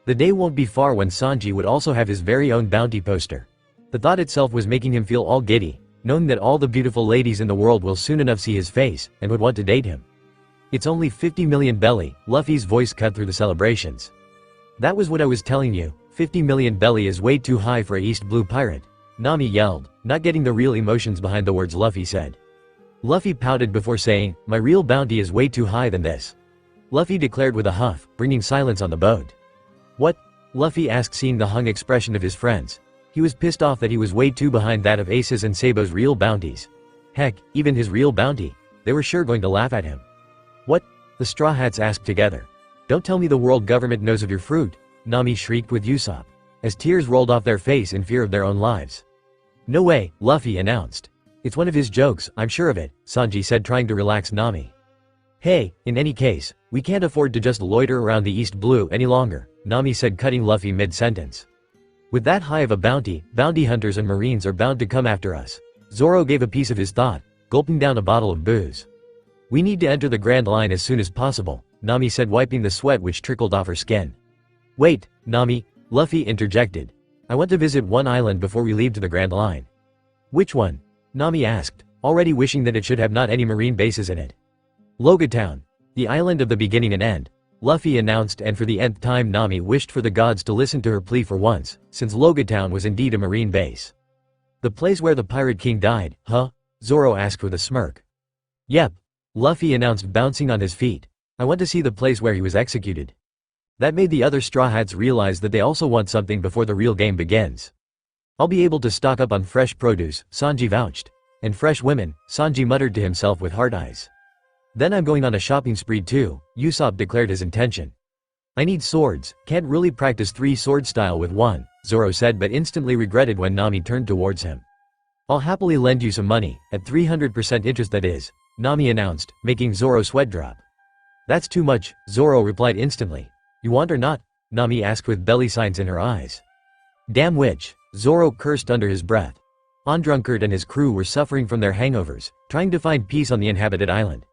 The day won't be far when Sanji would also have his very own bounty poster. The thought itself was making him feel all giddy, knowing that all the beautiful ladies in the world will soon enough see his face, and would want to date him. It's only 50 million belly, Luffy's voice cut through the celebrations. That was what I was telling you, 50 million belly is way too high for a East Blue pirate, Nami yelled, not getting the real emotions behind the words Luffy said. Luffy pouted before saying, my real bounty is way too high than this, Luffy declared with a huff, bringing silence on the boat. What? Luffy asked, seeing the hung expression of his friends. He was pissed off that he was way too behind that of Ace's and Sabo's real bounties. Heck, even his real bounty. They were sure going to laugh at him. What? The Straw Hats asked together. Don't tell me the world government knows of your fruit, Nami shrieked with Usopp, as tears rolled off their face in fear of their own lives. No way, Luffy announced. It's one of his jokes, I'm sure of it, Sanji said, trying to relax Nami. Hey, in any case, we can't afford to just loiter around the East Blue any longer, Nami said, cutting Luffy mid-sentence. With that high of a bounty, bounty hunters and marines are bound to come after us. Zoro gave a piece of his thought, gulping down a bottle of booze. We need to enter the Grand Line as soon as possible, Nami said, wiping the sweat which trickled off her skin. Wait, Nami, Luffy interjected. I want to visit one island before we leave to the Grand Line. Which one? Nami asked, already wishing that it should have not any marine bases in it. Loguetown, the island of the beginning and end, Luffy announced, and for the nth time Nami wished for the gods to listen to her plea for once, since Loguetown was indeed a marine base. The place where the Pirate King died, huh? Zoro asked with a smirk. Yep. Luffy announced, bouncing on his feet. I want to see the place where he was executed. That made the other Straw Hats realize that they also want something before the real game begins. I'll be able to stock up on fresh produce, Sanji vouched. And fresh women, Sanji muttered to himself with hard eyes. Then I'm going on a shopping spree too, Usopp declared his intention. I need swords, can't really practice 3 sword style with one, Zoro said, but instantly regretted when Nami turned towards him. I'll happily lend you some money, at 300% interest that is, Nami announced, making Zoro sweat drop. That's too much, Zoro replied instantly. You want or not? Nami asked with belly signs in her eyes. Damn witch, Zoro cursed under his breath. Ondrunkard and his crew were suffering from their hangovers, trying to find peace on the inhabited island.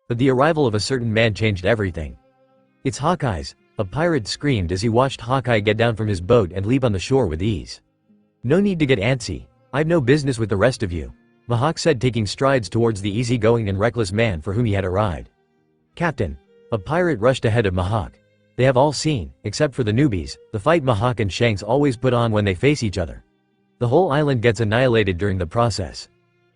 But the arrival of a certain man changed everything. It's Hawkeye's, a pirate screamed as he watched Hawkeye get down from his boat and leap on the shore with ease. No need to get antsy, I've no business with the rest of you, Mihawk said, taking strides towards the easygoing and reckless man for whom he had arrived. Captain, a pirate rushed ahead of Mihawk. They have all seen, except for the newbies, the fight Mihawk and Shanks always put on when they face each other. The whole island gets annihilated during the process.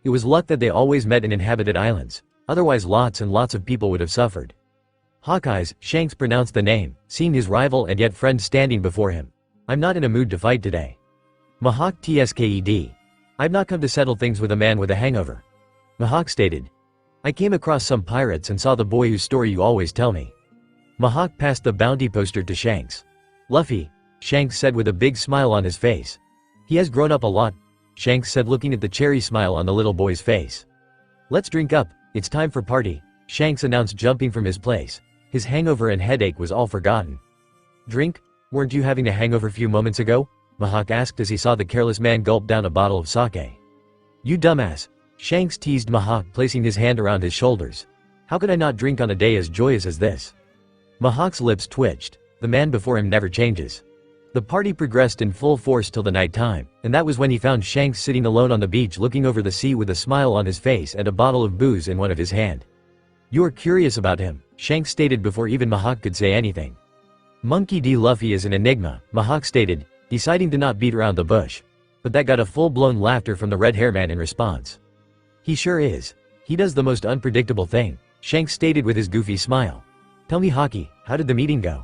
It was luck that they always met in inhabited islands. Otherwise lots and lots of people would have suffered. Hawkeye's, Shanks pronounced the name, seeing his rival and yet friend standing before him. I'm not in a mood to fight today. Mihawk tsked. I've not come to settle things with a man with a hangover. Mihawk stated. I came across some pirates and saw the boy whose story you always tell me. Mihawk passed the bounty poster to Shanks. Luffy, Shanks said with a big smile on his face. He has grown up a lot, Shanks said, looking at the cherry smile on the little boy's face. Let's drink up. It's time for party, Shanks announced, jumping from his place. His hangover and headache was all forgotten. Drink? Weren't you having a hangover a few moments ago? Mihawk asked as he saw the careless man gulp down a bottle of sake. You dumbass, Shanks teased Mihawk, placing his hand around his shoulders. How could I not drink on a day as joyous as this? Mihawk's lips twitched. The man before him never changes. The party progressed in full force till the night time, and that was when he found Shanks sitting alone on the beach looking over the sea with a smile on his face and a bottle of booze in one of his hand. You're curious about him, Shanks stated before even Mihawk could say anything. Monkey D. Luffy is an enigma, Mihawk stated, deciding to not beat around the bush. But that got a full-blown laughter from the red hair man in response. He sure is. He does the most unpredictable thing, Shanks stated with his goofy smile. Tell me, Haki, how did the meeting go?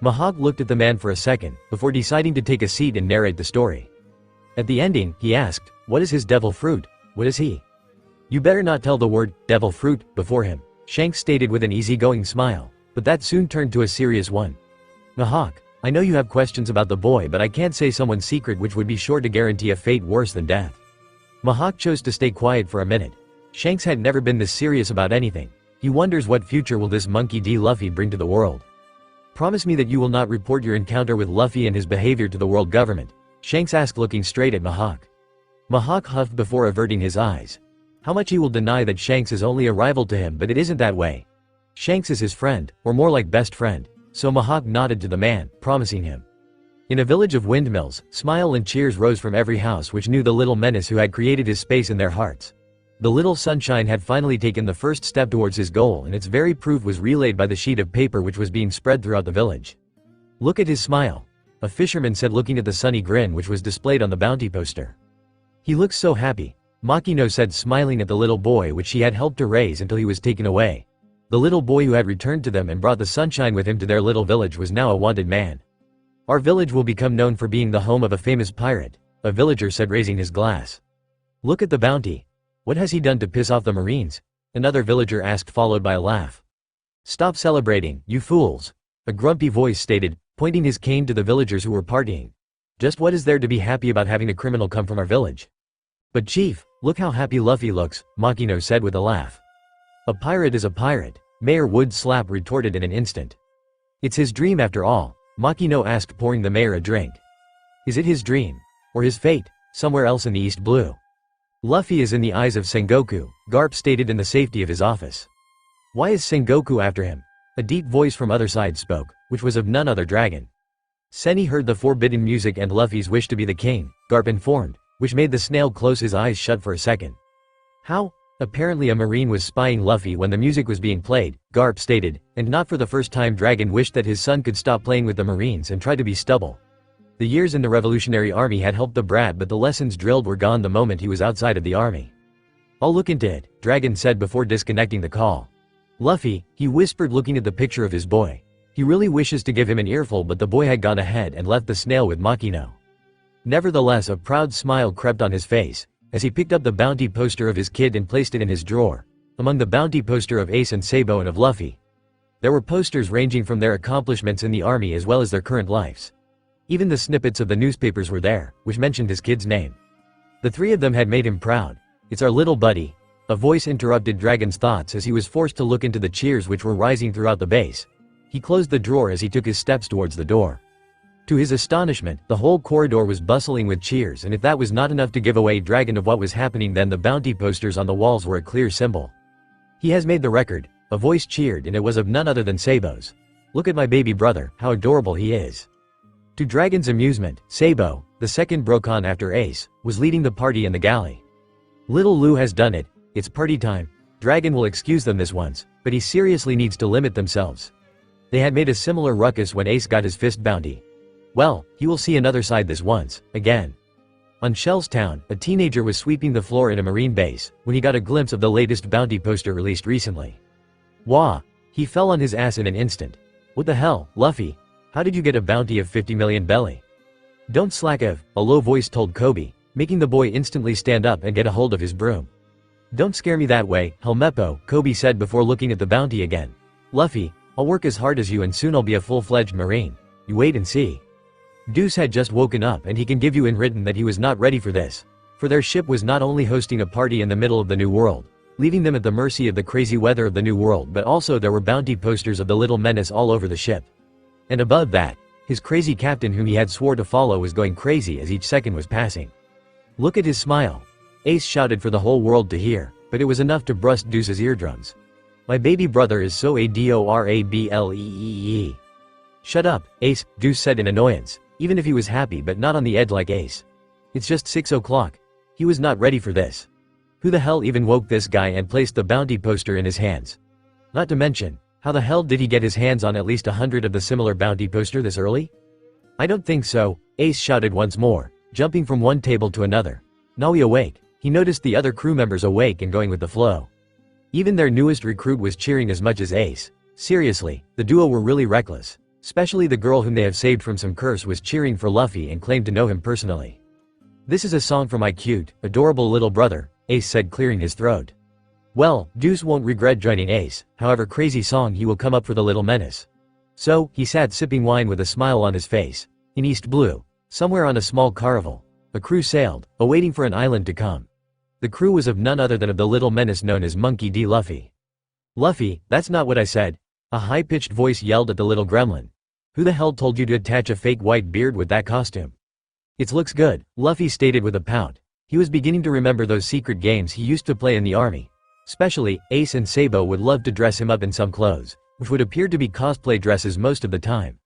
Mihawk looked at the man for a second, before deciding to take a seat and narrate the story. At the ending, he asked, what is his devil fruit? What is he? You better not tell the word, devil fruit, before him, Shanks stated with an easygoing smile, but that soon turned to a serious one. Mihawk, I know you have questions about the boy, but I can't say someone's secret which would be sure to guarantee a fate worse than death. Mihawk chose to stay quiet for a minute. Shanks had never been this serious about anything. He wonders what future will this Monkey D. Luffy bring to the world. Promise me that you will not report your encounter with Luffy and his behavior to the world government, Shanks asked, looking straight at Mihawk. Mihawk huffed before averting his eyes. How much he will deny that Shanks is only a rival to him, but it isn't that way. Shanks is his friend, or more like best friend, so Mihawk nodded to the man, promising him. In a village of windmills, smile and cheers rose from every house which knew the little menace who had created his space in their hearts. The little sunshine had finally taken the first step towards his goal, and its very proof was relayed by the sheet of paper which was being spread throughout the village. Look at his smile, a fisherman said, looking at the sunny grin which was displayed on the bounty poster. He looks so happy, Makino said, smiling at the little boy which she had helped to raise until he was taken away. The little boy who had returned to them and brought the sunshine with him to their little village was now a wanted man. Our village will become known for being the home of a famous pirate, a villager said raising his glass. Look at the bounty. What has he done to piss off the Marines? Another villager asked, followed by a laugh. Stop celebrating, you fools, a grumpy voice stated, pointing his cane to the villagers who were partying. Just what is there to be happy about having a criminal come from our village? But chief, look how happy Luffy looks, Makino said with a laugh. A pirate is a pirate, Mayor Woodslap retorted in an instant. It's his dream after all, Makino asked, pouring the mayor a drink. Is it his dream? Or his fate, somewhere else in the East Blue? Luffy is in the eyes of Sengoku, Garp stated in the safety of his office. Why is Sengoku after him? A deep voice from other side spoke, which was of none other dragon. Senny heard the forbidden music and Luffy's wish to be the king, Garp informed, which made the snail close his eyes shut for a second. How? Apparently a marine was spying Luffy when the music was being played, Garp stated, and not for the first time Dragon wished that his son could stop playing with the marines and try to be stubble. The years in the Revolutionary Army had helped the brat, but the lessons drilled were gone the moment he was outside of the army. I'll look into it, Dragon said before disconnecting the call. Luffy, he whispered looking at the picture of his boy. He really wishes to give him an earful, but the boy had gone ahead and left the snail with Makino. Nevertheless, a proud smile crept on his face, as he picked up the bounty poster of his kid and placed it in his drawer, among the bounty poster of Ace and Sabo and of Luffy. There were posters ranging from their accomplishments in the army as well as their current lives. Even the snippets of the newspapers were there, which mentioned his kid's name. The three of them had made him proud. It's our little buddy. A voice interrupted Dragon's thoughts as he was forced to look into the cheers which were rising throughout the base. He closed the drawer as he took his steps towards the door. To his astonishment, the whole corridor was bustling with cheers, and if that was not enough to give away Dragon of what was happening, then the bounty posters on the walls were a clear symbol. He has made the record, a voice cheered, and it was of none other than Sabo's. Look at my baby brother, how adorable he is. To Dragon's amusement, Sabo, the second Brokon after Ace, was leading the party in the galley. Little Lou has done it, it's party time. Dragon will excuse them this once, but he seriously needs to limit themselves. They had made a similar ruckus when Ace got his fist bounty. Well, he will see another side this once, again. On Shellstown, a teenager was sweeping the floor in a marine base, when he got a glimpse of the latest bounty poster released recently. Wah! He fell on his ass in an instant. What the hell, Luffy? How did you get a bounty of 50 million belly? Don't slack a low voice told Koby, making the boy instantly stand up and get a hold of his broom. Don't scare me that way, Helmeppo, Koby said before looking at the bounty again. Luffy, I'll work as hard as you and soon I'll be a full-fledged marine. You wait and see. Deuce had just woken up and he can give you in written that he was not ready for this. For their ship was not only hosting a party in the middle of the New World, leaving them at the mercy of the crazy weather of the New World, but also there were bounty posters of the little menace all over the ship. And above that, his crazy captain whom he had swore to follow was going crazy as each second was passing. Look at his smile. Ace shouted for the whole world to hear, but it was enough to burst Deuce's eardrums. My baby brother is so adorable. Shut up, Ace, Deuce said in annoyance, even if he was happy but not on the edge like Ace. It's just 6 o'clock. He was not ready for this. Who the hell even woke this guy and placed the bounty poster in his hands? Not to mention, how the hell did he get his hands on at least 100 of the similar bounty poster this early? I don't think so, Ace shouted once more, jumping from one table to another. Nami awake. He noticed the other crew members awake and going with the flow. Even their newest recruit was cheering as much as Ace. Seriously, the duo were really reckless. Especially the girl whom they have saved from some curse was cheering for Luffy and claimed to know him personally. This is a song for my cute, adorable little brother, Ace said, clearing his throat. Well, Deuce won't regret joining Ace, however crazy song he will come up for the little menace. So, he sat sipping wine with a smile on his face. In East Blue, somewhere on a small caravel, a crew sailed, awaiting for an island to come. The crew was of none other than of the little menace known as Monkey D. Luffy. Luffy, that's not what I said. A high-pitched voice yelled at the little gremlin. Who the hell told you to attach a fake white beard with that costume? It looks good, Luffy stated with a pout. He was beginning to remember those secret games he used to play in the army. Especially, Ace and Sabo would love to dress him up in some clothes, which would appear to be cosplay dresses most of the time.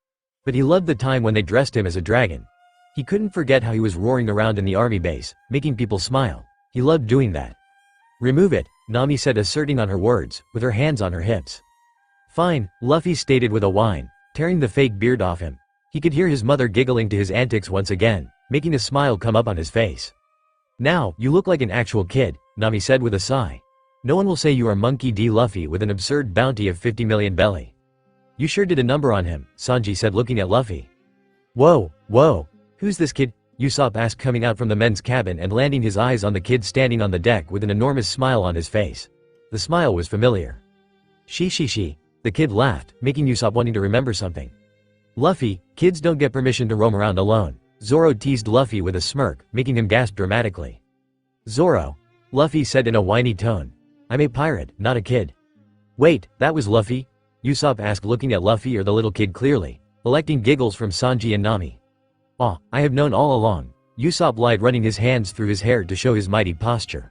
But he loved the time when they dressed him as a dragon. He couldn't forget how he was roaring around in the army base, making people smile. He loved doing that. Remove it, Nami said, asserting on her words, with her hands on her hips. Fine, Luffy stated with a whine, tearing the fake beard off him. He could hear his mother giggling to his antics once again, making a smile come up on his face. Now, you look like an actual kid, Nami said with a sigh. No one will say you are Monkey D. Luffy with an absurd bounty of 50 million belly. You sure did a number on him, Sanji said looking at Luffy. Whoa, whoa, who's this kid? Usopp asked, coming out from the men's cabin and landing his eyes on the kid standing on the deck with an enormous smile on his face. The smile was familiar. She. The kid laughed, making Usopp wanting to remember something. Luffy, kids don't get permission to roam around alone. Zoro teased Luffy with a smirk, making him gasp dramatically. Zoro. Luffy said in a whiny tone. I'm a pirate, not a kid. Wait, that was Luffy? Usopp asked, looking at Luffy or the little kid clearly, electing giggles from Sanji and Nami. Ah, I have known all along. Usopp lied, running his hands through his hair to show his mighty posture.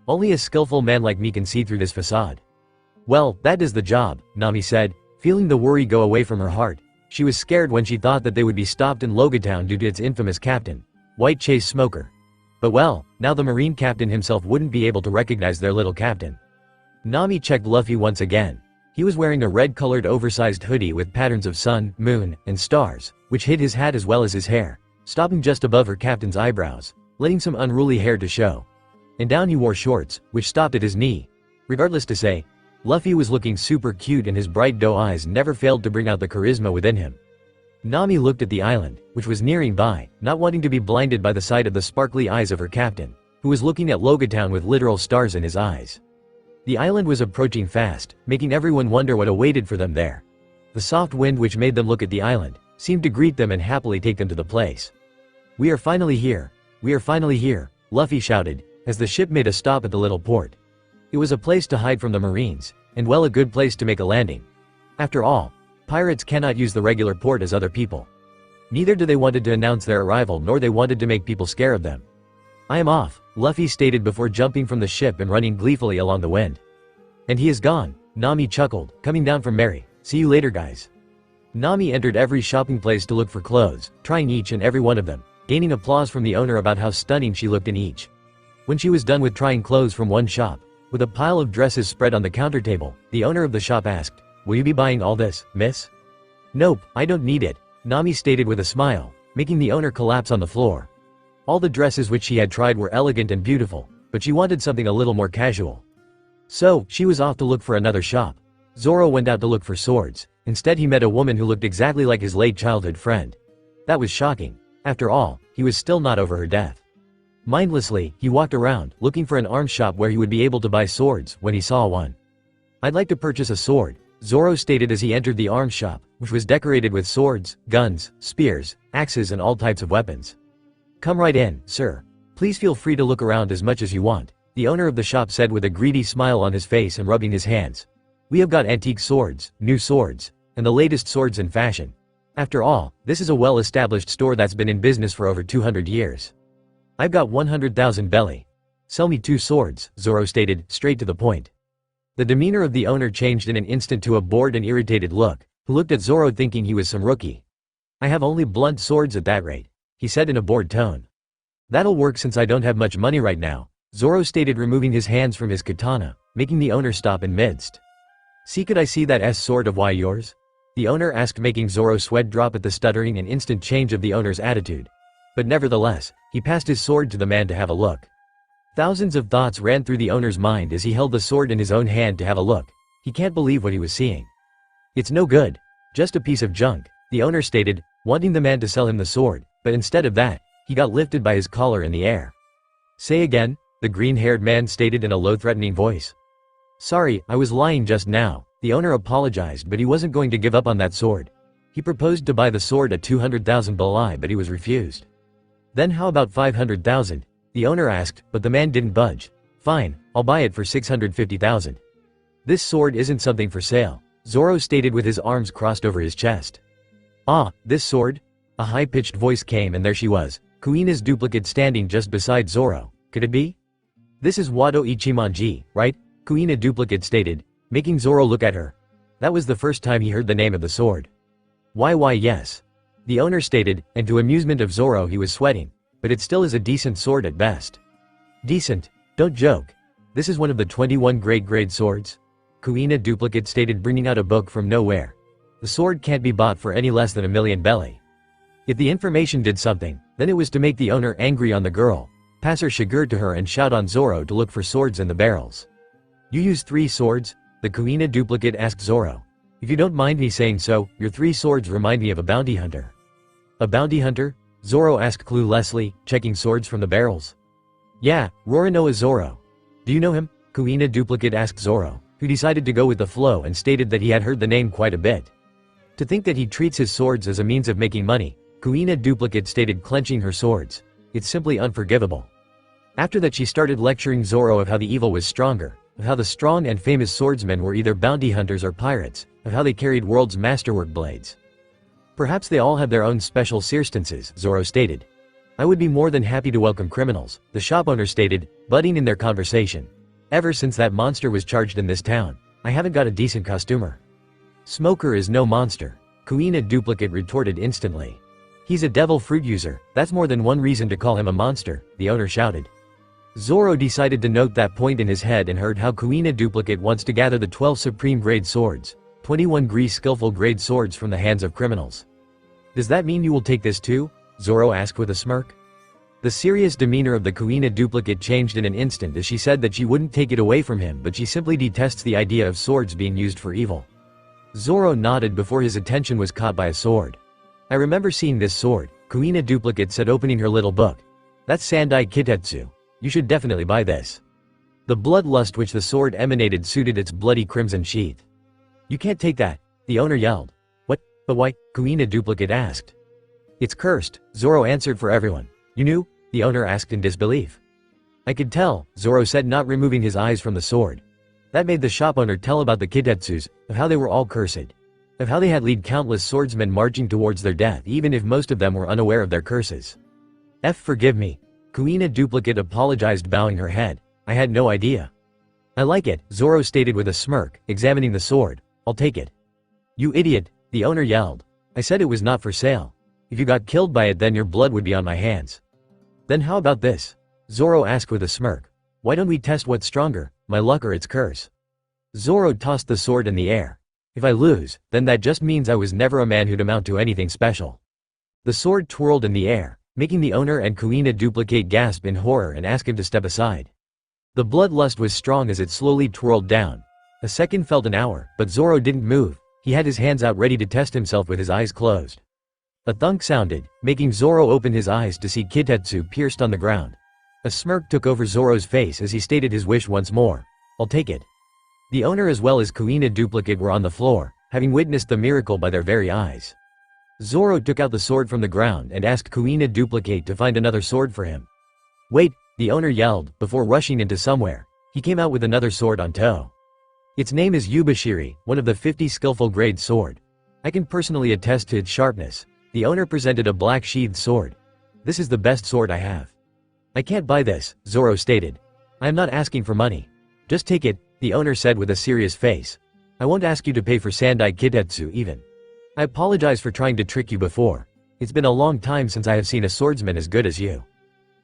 Only a skillful man like me can see through this facade. Well, that is the job, Nami said, feeling the worry go away from her heart. She was scared when she thought that they would be stopped in Loguetown due to its infamous captain, White Chase Smoker. But well, now the Marine captain himself wouldn't be able to recognize their little captain. Nami checked Luffy once again. He was wearing a red-colored oversized hoodie with patterns of sun, moon, and stars, which hid his hat as well as his hair, stopping just above her captain's eyebrows, letting some unruly hair to show. And down he wore shorts, which stopped at his knee. Regardless to say, Luffy was looking super cute and his bright doe eyes never failed to bring out the charisma within him. Nami looked at the island, which was nearing by, not wanting to be blinded by the sight of the sparkly eyes of her captain, who was looking at Loguetown with literal stars in his eyes. The island was approaching fast, making everyone wonder what awaited for them there. The soft wind which made them look at the island, seemed to greet them and happily take them to the place. We are finally here. We are finally here, Luffy shouted, as the ship made a stop at the little port. It was a place to hide from the Marines, and well, a good place to make a landing. After all, pirates cannot use the regular port as other people. Neither do they wanted to announce their arrival, nor they wanted to make people scared of them. I am off, Luffy stated before jumping from the ship and running gleefully along the wind. And he is gone, Nami chuckled, coming down from Mary. See you later, guys. Nami entered every shopping place to look for clothes, trying each and every one of them, gaining applause from the owner about how stunning she looked in each. When she was done with trying clothes from one shop, with a pile of dresses spread on the counter table, the owner of the shop asked, "Will you be buying all this, miss?" "Nope, I don't need it," Nami stated with a smile, making the owner collapse on the floor. All the dresses which she had tried were elegant and beautiful, but she wanted something a little more casual. So, she was off to look for another shop. Zoro went out to look for swords. Instead he met a woman who looked exactly like his late childhood friend. That was shocking. After all, he was still not over her death. Mindlessly, he walked around, looking for an arms shop where he would be able to buy swords, when he saw one. "I'd like to purchase a sword," Zoro stated as he entered the arms shop, which was decorated with swords, guns, spears, axes and all types of weapons. "Come right in, sir. Please feel free to look around as much as you want," the owner of the shop said with a greedy smile on his face and rubbing his hands. "We have got antique swords, new swords, and the latest swords in fashion. After all, this is a well-established store that's been in business for over 200 years. I've got 100,000 belly. Sell me 2 swords, Zoro stated, straight to the point. The demeanor of the owner changed in an instant to a bored and irritated look, who looked at Zoro thinking he was some rookie. "I have only blunt swords at that rate," he said in a bored tone. "That'll work since I don't have much money right now," Zoro stated, removing his hands from his katana, making the owner stop in midst. "See, could I see that sword of why yours?" the owner asked, making Zoro sweat drop at the stuttering and instant change of the owner's attitude. But nevertheless, he passed his sword to the man to have a look. Thousands of thoughts ran through the owner's mind as he held the sword in his own hand to have a look. He can't believe what he was seeing. "It's no good. Just a piece of junk," the owner stated, wanting the man to sell him the sword, but instead of that, he got lifted by his collar in the air. "Say again," the green-haired man stated in a low, threatening voice. "Sorry, I was lying just now," the owner apologized, but he wasn't going to give up on that sword. He proposed to buy the sword at 200,000 belai, but he was refused. "Then how about 500,000? the owner asked, but the man didn't budge. "Fine, I'll buy it for 650,000. "This sword isn't something for sale," Zoro stated with his arms crossed over his chest. "Ah, this sword?" A high-pitched voice came, and there she was, Kuina's duplicate, standing just beside Zoro. Could it be? "This is Wado Ichimonji, right?" Kuina duplicate stated, making Zoro look at her. That was the first time he heard the name of the sword. Why yes," the owner stated, and to amusement of Zoro he was sweating. "But it still is a decent sword at best." "Decent? Don't joke. This is one of the 21 grade swords," Kuina duplicate stated, bringing out a book from nowhere. "The sword can't be bought for any less than 1,000,000 belly." If the information did something, then it was to make the owner angry on the girl, pass her shigure to her and shout on Zoro to look for swords in the barrels. "You use 3 swords?" the Kuina duplicate asked Zoro. "If you don't mind me saying so, your 3 swords remind me of a bounty hunter." "A bounty hunter?" Zoro asked cluelessly, checking swords from the barrels. Yeah, Roronoa Zoro. Do you know him? Kuina Duplicate asked Zoro, who decided to go with the flow and stated that he had heard the name quite a bit. To think that he treats his swords as a means of making money, Kuina Duplicate stated, clenching her swords. It's simply unforgivable. After that she started lecturing Zoro of how the evil was stronger, of how the strong and famous swordsmen were either bounty hunters or pirates, of how they carried world's masterwork blades. Perhaps they all have their own special circumstances, Zoro stated. I would be more than happy to welcome criminals, the shop owner stated, butting in their conversation. Ever since that monster was charged in this town, I haven't got a decent customer. Smoker is no monster, Kuina Duplicate retorted instantly. He's a devil fruit user, that's more than one reason to call him a monster, the owner shouted. Zoro decided to note that point in his head and heard how Kuina Duplicate wants to gather the 12 supreme grade swords, 21 skillful grade swords from the hands of criminals. Does that mean you will take this too? Zoro asked with a smirk. The serious demeanor of the Kuina Duplicate changed in an instant as she said that she wouldn't take it away from him, but she simply detests the idea of swords being used for evil. Zoro nodded before his attention was caught by a sword. I remember seeing this sword, Kuina Duplicate said, opening her little book. That's Sandai Kitetsu. You should definitely buy this. The bloodlust which the sword emanated suited its bloody crimson sheath. You can't take that, the owner yelled. What? But why? Kuina Duplicate asked. It's cursed, Zoro answered for everyone. You knew? The owner asked in disbelief. I could tell, Zoro said, not removing his eyes from the sword. That made the shop owner tell about the Kitetsus, of how they were all cursed. Of how they had led countless swordsmen marching towards their death even if most of them were unaware of their curses. Forgive me. Kuina Duplicate apologized, bowing her head. I had no idea. I like it, Zoro stated with a smirk, examining the sword. I'll take it. You idiot, the owner yelled. I said it was not for sale. If you got killed by it then your blood would be on my hands. Then how about this? Zoro asked with a smirk. Why don't we test what's stronger, my luck or its curse? Zoro tossed the sword in the air. If I lose, then that just means I was never a man who'd amount to anything special. The sword twirled in the air, making the owner and Kuina Duplicate gasp in horror and ask him to step aside. The bloodlust was strong as it slowly twirled down. A second felt an hour, but Zoro didn't move. He had his hands out ready to test himself with his eyes closed. A thunk sounded, making Zoro open his eyes to see Kitetsu pierced on the ground. A smirk took over Zoro's face as he stated his wish once more. I'll take it. The owner as well as Kuina Duplicate were on the floor, having witnessed the miracle by their very eyes. Zoro took out the sword from the ground and asked Kuina Duplicate to find another sword for him. Wait, the owner yelled, before rushing into somewhere. He came out with another sword on tow. Its name is Yubashiri, one of the 50 skillful grade sword. I can personally attest to its sharpness. The owner presented a black sheathed sword. This is the best sword I have. I can't buy this, Zoro stated. I am not asking for money. Just take it, the owner said with a serious face. I won't ask you to pay for Sandai Kitetsu even. I apologize for trying to trick you before. It's been a long time since I have seen a swordsman as good as you.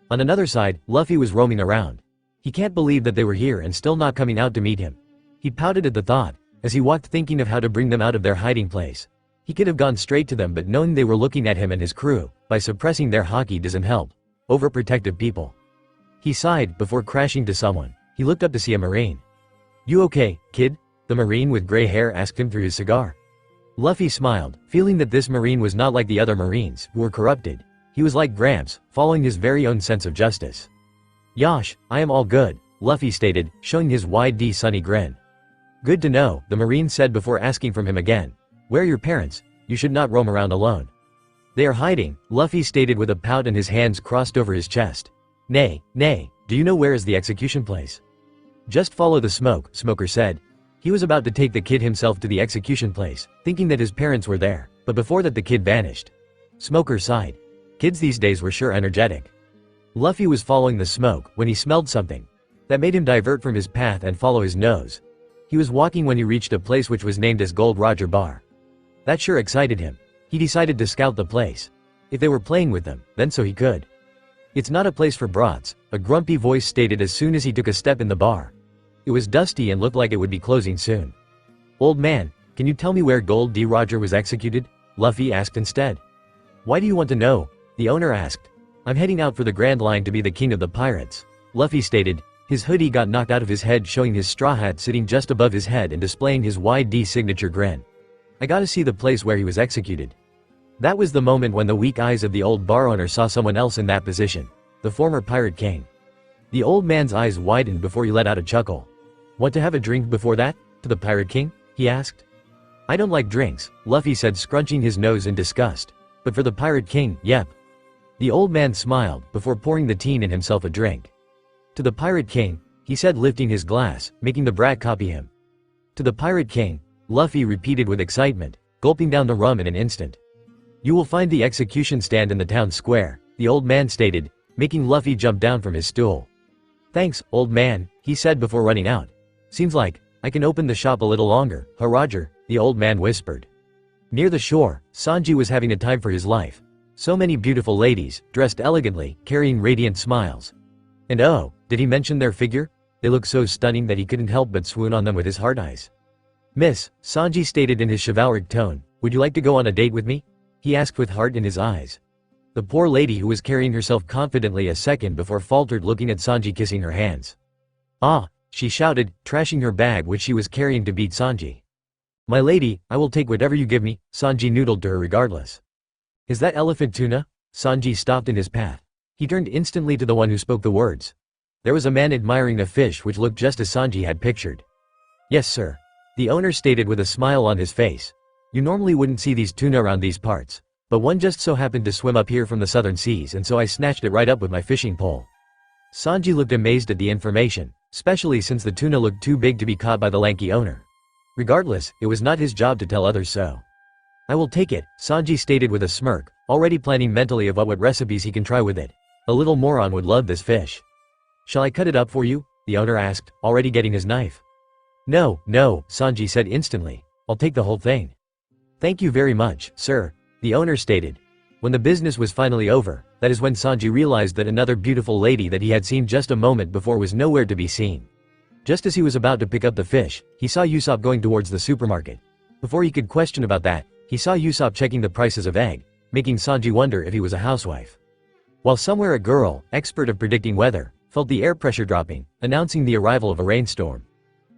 On another side, Luffy was roaming around. He can't believe that they were here and still not coming out to meet him. He pouted at the thought, as he walked thinking of how to bring them out of their hiding place. He could have gone straight to them, but knowing they were looking at him and his crew, by suppressing their Haki doesn't help. Overprotective people. He sighed before crashing to someone. He looked up to see a Marine. You okay, kid? The Marine with gray hair asked him through his cigar. Luffy smiled, feeling that this Marine was not like the other Marines, who were corrupted. He was like Gramps, following his very own sense of justice. Yosh, I am all good, Luffy stated, showing his wide sunny grin. Good to know, the Marine said before asking from him again. Where are your parents? You should not roam around alone. They are hiding, Luffy stated with a pout and his hands crossed over his chest. Nay, do you know where is the execution place? Just follow the smoke, Smoker said. He was about to take the kid himself to the execution place, thinking that his parents were there, but before that the kid vanished. Smoker sighed. Kids these days were sure energetic. Luffy was following the smoke when he smelled something. That made him divert from his path and follow his nose. He was walking when he reached a place which was named as Gold Roger Bar. That sure excited him. He decided to scout the place. If they were playing with them, then so he could. It's not a place for brats, a grumpy voice stated as soon as he took a step in the bar. It was dusty and looked like it would be closing soon. Old man, can you tell me where Gold D. Roger was executed? Luffy asked instead. Why do you want to know? The owner asked. I'm heading out for the Grand Line to be the king of the pirates. Luffy stated. His hoodie got knocked out of his head, showing his straw hat sitting just above his head and displaying his wide D signature grin. I gotta see the place where he was executed. That was the moment when the weak eyes of the old bar owner saw someone else in that position. The former Pirate King. The old man's eyes widened before he let out a chuckle. "Want to have a drink before that? To the Pirate King?" he asked. "I don't like drinks," Luffy said, scrunching his nose in disgust. "But for the Pirate King, yep." The old man smiled before pouring the teen and himself a drink. "To the Pirate King," he said, lifting his glass, making the brat copy him. "To the Pirate King," Luffy repeated with excitement, gulping down the rum in an instant. "You will find the execution stand in the town square," the old man stated, making Luffy jump down from his stool. "Thanks, old man," he said before running out. "Seems like I can open the shop a little longer, huh, Roger?" the old man whispered. Near the shore, Sanji was having a time for his life. So many beautiful ladies, dressed elegantly, carrying radiant smiles. And oh, did he mention their figure? They looked so stunning that he couldn't help but swoon on them with his hard eyes. "Miss," Sanji stated in his chivalric tone, "would you like to go on a date with me?" he asked with heart in his eyes. The poor lady, who was carrying herself confidently, a second before faltered, looking at Sanji kissing her hands. "Ah," she shouted, trashing her bag which she was carrying to beat Sanji. "My lady, I will take whatever you give me," Sanji noodled to her regardless. "Is that elephant tuna?" Sanji stopped in his path. He turned instantly to the one who spoke the words. There was a man admiring the fish which looked just as Sanji had pictured. "Yes, sir," the owner stated with a smile on his face. "You normally wouldn't see these tuna around these parts, but one just so happened to swim up here from the southern seas, and so I snatched it right up with my fishing pole." Sanji looked amazed at the information, especially since the tuna looked too big to be caught by the lanky owner. Regardless, it was not his job to tell others so. "I will take it," Sanji stated with a smirk, already planning mentally of what recipes he can try with it. A little moron would love this fish. "Shall I cut it up for you?" the owner asked, already getting his knife. No, Sanji said instantly. "I'll take the whole thing." "Thank you very much, sir," the owner stated. When the business was finally over, that is when Sanji realized that another beautiful lady that he had seen just a moment before was nowhere to be seen. Just as he was about to pick up the fish, he saw Usopp going towards the supermarket. Before he could question about that, he saw Usopp checking the prices of egg, making Sanji wonder if he was a housewife. While somewhere a girl, expert of predicting weather, felt the air pressure dropping, announcing the arrival of a rainstorm.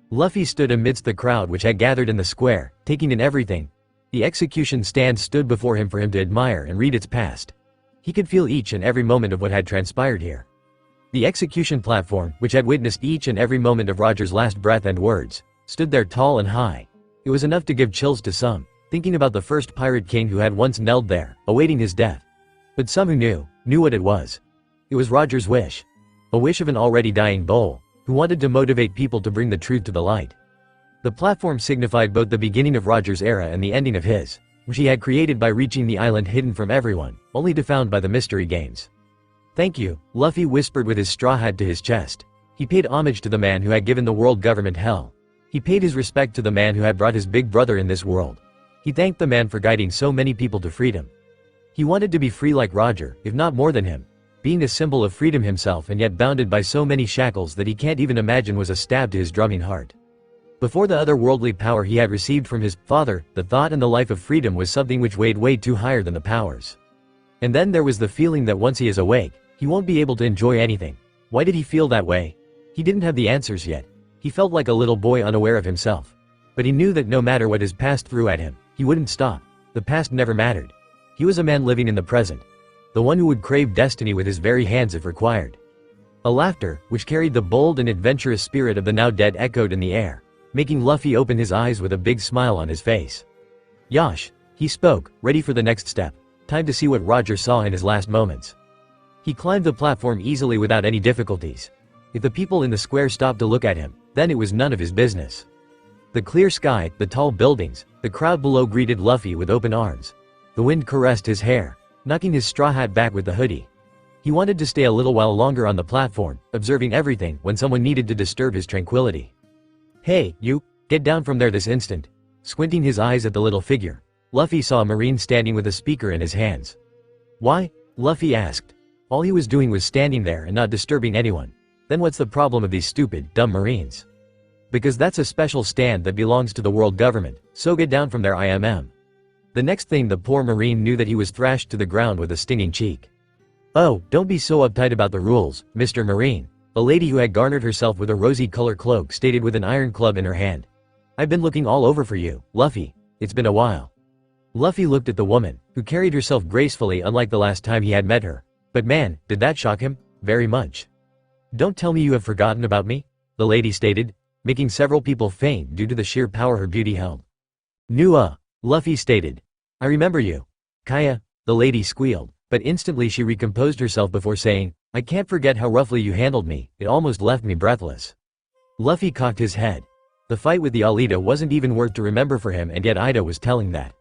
Luffy stood amidst the crowd which had gathered in the square, taking in everything. The execution stand stood before him for him to admire and read its past. He could feel each and every moment of what had transpired here. The execution platform, which had witnessed each and every moment of Roger's last breath and words, stood there tall and high. It was enough to give chills to some, thinking about the first Pirate King who had once knelt there, awaiting his death. But some who knew what it was. It was Roger's wish. A wish of an already dying bull, who wanted to motivate people to bring the truth to the light. The platform signified both the beginning of Roger's era and the ending of his, which he had created by reaching the island hidden from everyone, only to found by the mystery games. "Thank you," Luffy whispered with his straw hat to his chest. He paid homage to the man who had given the world government hell. He paid his respect to the man who had brought his big brother in this world. He thanked the man for guiding so many people to freedom. He wanted to be free like Roger, if not more than him. Being a symbol of freedom himself and yet bounded by so many shackles that he can't even imagine was a stab to his drumming heart. Before the otherworldly power he had received from his father, the thought and the life of freedom was something which weighed way too higher than the powers. And then there was the feeling that once he is awake, he won't be able to enjoy anything. Why did he feel that way? He didn't have the answers yet. He felt like a little boy unaware of himself. But he knew that no matter what his past threw at him, he wouldn't stop. The past never mattered. He was a man living in the present. The one who would crave destiny with his very hands if required. A laughter, which carried the bold and adventurous spirit of the now dead, echoed in the air, making Luffy open his eyes with a big smile on his face. "Yosh," he spoke, ready for the next step. Time to see what Roger saw in his last moments. He climbed the platform easily without any difficulties. If the people in the square stopped to look at him, then it was none of his business. The clear sky, the tall buildings, the crowd below greeted Luffy with open arms. The wind caressed his hair, knocking his straw hat back with the hoodie. He wanted to stay a little while longer on the platform, observing everything when someone needed to disturb his tranquility. "Hey, you, get down from there this instant." Squinting his eyes at the little figure, Luffy saw a marine standing with a speaker in his hands. "Why?" Luffy asked. All he was doing was standing there and not disturbing anyone. Then what's the problem of these stupid, dumb marines? "Because that's a special stand that belongs to the world government, so get down from there IMM. The next thing the poor marine knew that he was thrashed to the ground with a stinging cheek. "Oh, don't be so uptight about the rules, Mr. Marine," a lady who had garnered herself with a rosy color cloak stated with an iron club in her hand. "I've been looking all over for you, Luffy. It's been a while." Luffy looked at the woman, who carried herself gracefully unlike the last time he had met her. But man, did that shock him? Very much. "Don't tell me you have forgotten about me," the lady stated, making several people faint due to the sheer power her beauty held. Luffy stated. "I remember you. Kaya," the lady squealed, but instantly she recomposed herself before saying, "I can't forget how roughly you handled me, it almost left me breathless." Luffy cocked his head. The fight with the Alita wasn't even worth to remember for him, and yet Ida was telling that.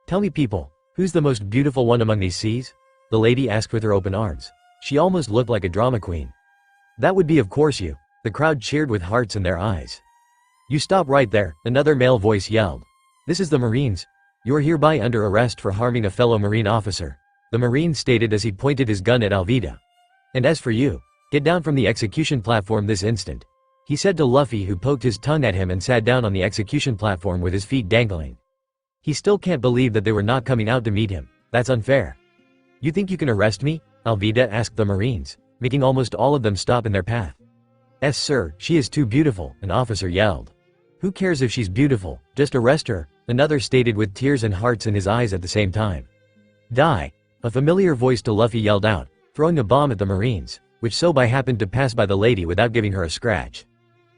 "Tell me people, who's the most beautiful one among these seas?" the lady asked with her open arms. She almost looked like a drama queen. "That would be of course you." The crowd cheered with hearts in their eyes. "You stop right there," another male voice yelled. "This is the Marines. You are hereby under arrest for harming a fellow Marine officer," the Marine stated as he pointed his gun at Alvida. "And as for you, get down from the execution platform this instant," he said to Luffy, who poked his tongue at him and sat down on the execution platform with his feet dangling. He still can't believe that they were not coming out to meet him. That's unfair. "You think you can arrest me?" Alvida asked the Marines, making almost all of them stop in their path. "Yes sir, she is too beautiful," an officer yelled. "Who cares if she's beautiful, just arrest her," another stated with tears and hearts in his eyes at the same time. "Die," a familiar voice to Luffy yelled out, throwing a bomb at the Marines, which so by happened to pass by the lady without giving her a scratch.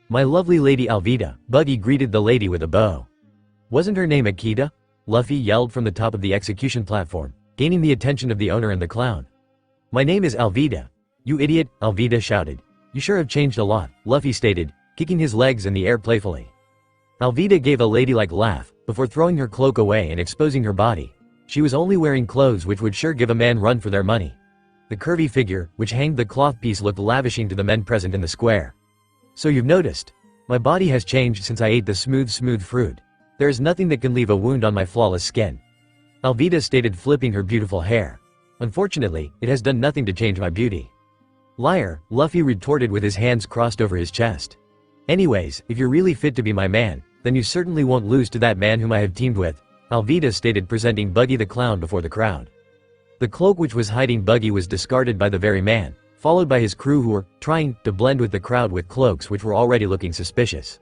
"My lovely lady Alvida," Buggy greeted the lady with a bow. "Wasn't her name Akita?" Luffy yelled from the top of the execution platform, gaining the attention of the owner and the clown. "My name is Alvida." "You idiot," Alvida shouted. "You sure have changed a lot," Luffy stated, kicking his legs in the air playfully. Alvida gave a ladylike laugh, before throwing her cloak away and exposing her body. She was only wearing clothes which would sure give a man run for their money. The curvy figure, which hanged the cloth piece, looked lavishing to the men present in the square. "So you've noticed? My body has changed since I ate the smooth fruit. There is nothing that can leave a wound on my flawless skin," Alvida stated, flipping her beautiful hair. "Unfortunately, it has done nothing to change my beauty." "Liar," Luffy retorted with his hands crossed over his chest. "Anyways, if you're really fit to be my man, then you certainly won't lose to that man whom I have teamed with," Alvida stated, presenting Buggy the Clown before the crowd. The cloak which was hiding Buggy was discarded by the very man, followed by his crew who were trying to blend with the crowd with cloaks which were already looking suspicious.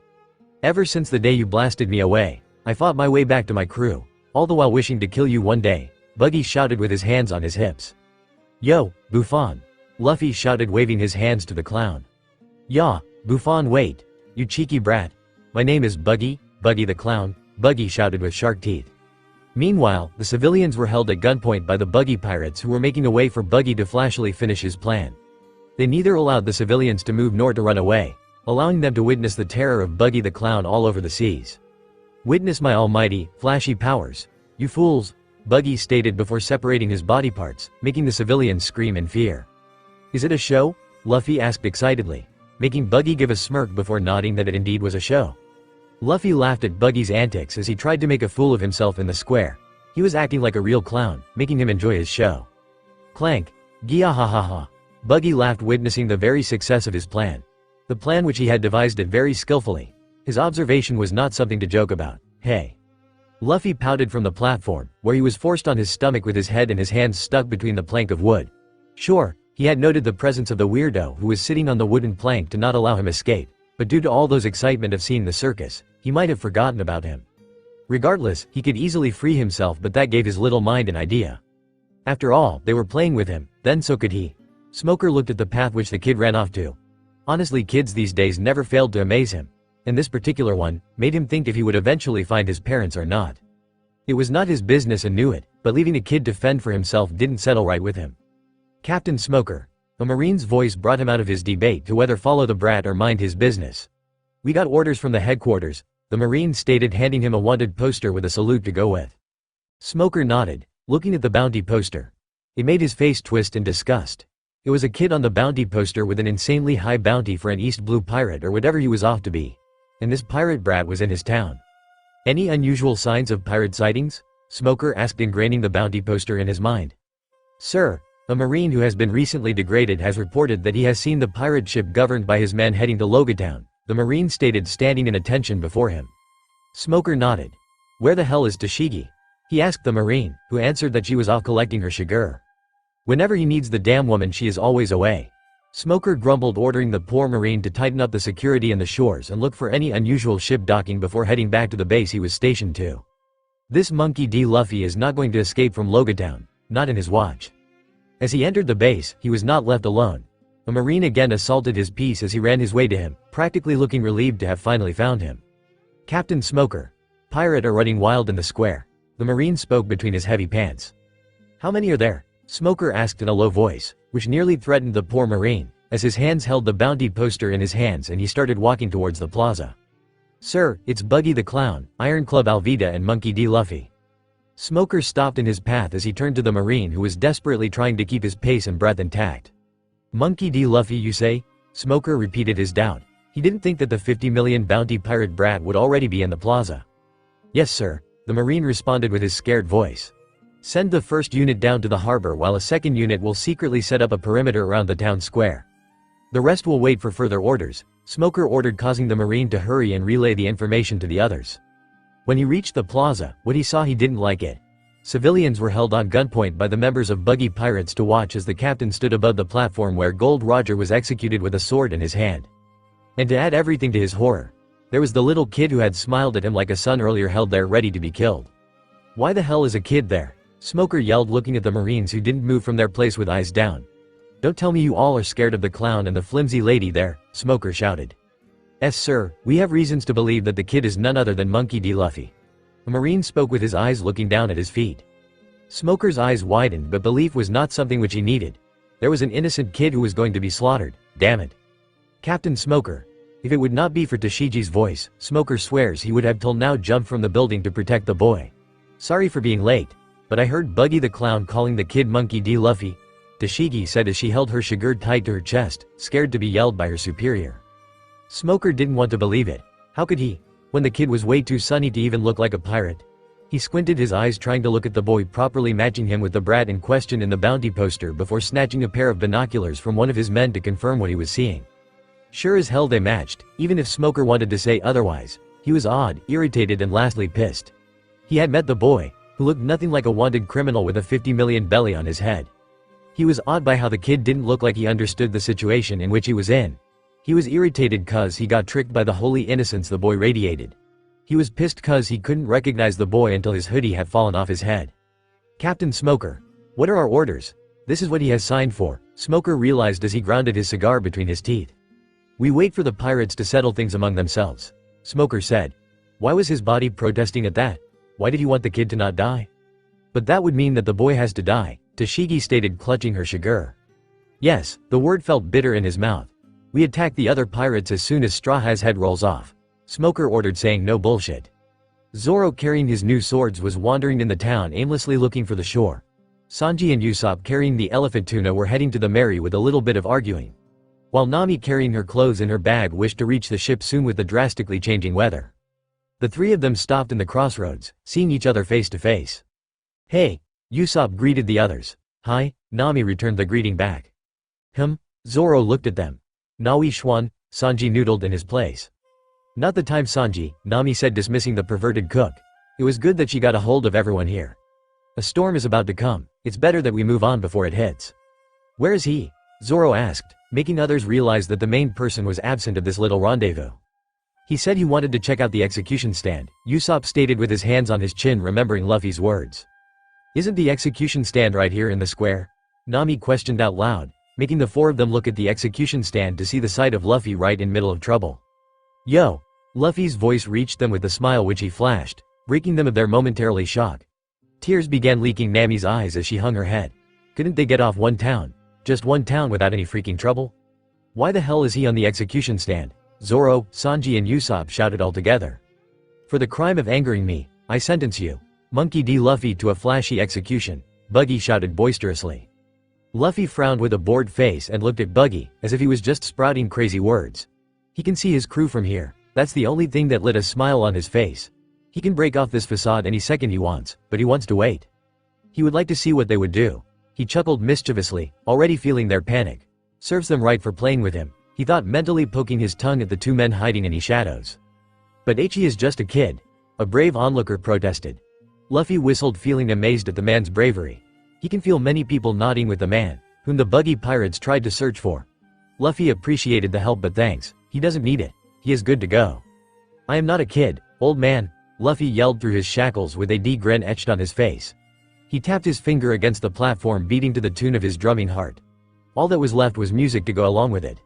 "Ever since the day you blasted me away, I fought my way back to my crew, all the while wishing to kill you one day," Buggy shouted with his hands on his hips. "Yo, Buffon," Luffy shouted, waving his hands to the clown. "Ya, Buffon, wait, you cheeky brat. My name is Buggy the Clown," Buggy shouted with shark teeth. Meanwhile, the civilians were held at gunpoint by the Buggy pirates, who were making a way for Buggy to flashily finish his plan. They neither allowed the civilians to move nor to run away, allowing them to witness the terror of Buggy the Clown all over the seas. "Witness my almighty, flashy powers, you fools," Buggy stated before separating his body parts, making the civilians scream in fear. "Is it a show?" Luffy asked excitedly, making Buggy give a smirk before nodding that it indeed was a show. Luffy laughed at Buggy's antics as he tried to make a fool of himself in the square. He was acting like a real clown, making him enjoy his show. Clank, gia ha ha ha. Buggy laughed, witnessing the very success of his plan. The plan which he had devised it very skillfully. His observation was not something to joke about. "Hey." Luffy pouted from the platform, where he was forced on his stomach with his head and his hands stuck between the plank of wood. Sure, he had noted the presence of the weirdo who was sitting on the wooden plank to not allow him escape, but due to all those excitement of seeing the circus, he might have forgotten about him. Regardless, he could easily free himself, but that gave his little mind an idea. After all, they were playing with him, then so could he. Smoker looked at the path which the kid ran off to. Honestly, kids these days never failed to amaze him, and this particular one made him think if he would eventually find his parents or not. It was not his business and knew it, but leaving a kid to fend for himself didn't settle right with him. "Captain Smoker," a Marine's voice brought him out of his debate to whether follow the brat or mind his business. "We got orders from the headquarters," the Marine stated, handing him a wanted poster with a salute to go with. Smoker nodded, looking at the bounty poster. It made his face twist in disgust. It was a kid on the bounty poster with an insanely high bounty for an East Blue pirate or whatever he was off to be. And this pirate brat was in his town. "Any unusual signs of pirate sightings?" Smoker asked, ingraining the bounty poster in his mind. "Sir, a Marine who has been recently degraded has reported that he has seen the pirate ship governed by his men heading to Loguetown," the Marine stated, standing in attention before him. Smoker nodded. "Where the hell is Tashigi?" he asked the Marine, who answered that she was off collecting her sugar. "Whenever he needs the damn woman, she is always away." Smoker grumbled, ordering the poor Marine to tighten up the security in the shores and look for any unusual ship docking before heading back to the base he was stationed to. This monkey D. Luffy is not going to escape from Loguetown, not in his watch. As he entered the base, he was not left alone. A marine again assaulted his piece as he ran his way to him, practically looking relieved to have finally found him. Captain Smoker. Pirate are running wild in the square. The marine spoke between his heavy pants. How many are there? Smoker asked in a low voice, which nearly threatened the poor marine, as his hands held the bounty poster in his hands and he started walking towards the plaza. Sir, it's Buggy the Clown, Iron Club Alvida and Monkey D. Luffy. Smoker stopped in his path as he turned to the marine who was desperately trying to keep his pace and breath intact. Monkey D. Luffy, you say? Smoker repeated his doubt. He didn't think that the 50 million bounty pirate brat would already be in the plaza. Yes sir, the marine responded with his scared voice. Send the first unit down to the harbor while a second unit will secretly set up a perimeter around the town square. The rest will wait for further orders, Smoker ordered, causing the marine to hurry and relay the information to the others. When he reached the plaza, what he saw, he didn't like it. Civilians were held on gunpoint by the members of Buggy Pirates to watch as the captain stood above the platform where Gold Roger was executed with a sword in his hand. And to add everything to his horror, there was the little kid who had smiled at him like a son earlier held there ready to be killed. Why the hell is a kid there? Smoker yelled, looking at the marines who didn't move from their place with eyes down. Don't tell me you all are scared of the clown and the flimsy lady there, Smoker shouted. Yes sir, we have reasons to believe that the kid is none other than Monkey D. Luffy. The marine spoke with his eyes looking down at his feet. Smoker's eyes widened, but belief was not something which he needed. There was an innocent kid who was going to be slaughtered, damn it. Captain Smoker. If it would not be for Tashigi's voice, Smoker swears he would have till now jumped from the building to protect the boy. Sorry for being late, but I heard Buggy the Clown calling the kid Monkey D. Luffy, Tashigi said as she held her shigur tight to her chest, scared to be yelled by her superior. Smoker didn't want to believe it. How could he, when the kid was way too sunny to even look like a pirate? He squinted his eyes trying to look at the boy, properly matching him with the brat in question in the bounty poster before snatching a pair of binoculars from one of his men to confirm what he was seeing. Sure as hell they matched, even if Smoker wanted to say otherwise. He was awed, irritated and lastly pissed. He had met the boy, who looked nothing like a wanted criminal with a 50 million belly on his head. He was awed by how the kid didn't look like he understood the situation in which he was in. He was irritated cause he got tricked by the holy innocence the boy radiated. He was pissed cause he couldn't recognize the boy until his hoodie had fallen off his head. Captain Smoker. What are our orders? This is what he has signed for, Smoker realized as he grounded his cigar between his teeth. We wait for the pirates to settle things among themselves, Smoker said. Why was his body protesting at that? Why did he want the kid to not die? But that would mean that the boy has to die, Tashigi stated, clutching her shigur. Yes, the word felt bitter in his mouth. We attack the other pirates as soon as Straw Hat's head rolls off, Smoker ordered, saying no bullshit. Zoro, carrying his new swords, was wandering in the town aimlessly looking for the shore. Sanji and Usopp, carrying the elephant tuna, were heading to the Mary with a little bit of arguing. While Nami, carrying her clothes in her bag, wished to reach the ship soon with the drastically changing weather. The three of them stopped in the crossroads, seeing each other face to face. Hey, Usopp greeted the others. Hi, Nami returned the greeting back. Zoro looked at them. Nawi Schwan, Sanji noodled in his place. Not the time, Sanji, Nami said, dismissing the perverted cook. It was good that she got a hold of everyone here. A storm is about to come, it's better that we move on before it hits. Where is he? Zoro asked, making others realize that the main person was absent of this little rendezvous. He said he wanted to check out the execution stand, Usopp stated with his hands on his chin, remembering Luffy's words. Isn't the execution stand right here in the square? Nami questioned out loud, making the four of them look at the execution stand to see the sight of Luffy right in middle of trouble. Yo! Luffy's voice reached them with a smile which he flashed, breaking them of their momentarily shock. Tears began leaking Nami's eyes as she hung her head. Couldn't they get off one town? Just one town without any freaking trouble? Why the hell is he on the execution stand? Zoro, Sanji and Usopp shouted all together. For the crime of angering me, I sentence you, Monkey D. Luffy, to a flashy execution, Buggy shouted boisterously. Luffy frowned with a bored face and looked at Buggy, as if he was just sprouting crazy words. He can see his crew from here, that's the only thing that lit a smile on his face. He can break off this facade any second he wants, but he wants to wait. He would like to see what they would do. He chuckled mischievously, already feeling their panic. Serves them right for playing with him, he thought, mentally poking his tongue at the two men hiding in the shadows. But Ichi is just a kid. A brave onlooker protested. Luffy whistled, feeling amazed at the man's bravery. He can feel many people nodding with the man, whom the Buggy Pirates tried to search for. Luffy appreciated the help, but thanks, he doesn't need it, he is good to go. I am not a kid, old man, Luffy yelled through his shackles with a grin etched on his face. He tapped his finger against the platform, beating to the tune of his drumming heart. All that was left was music to go along with it.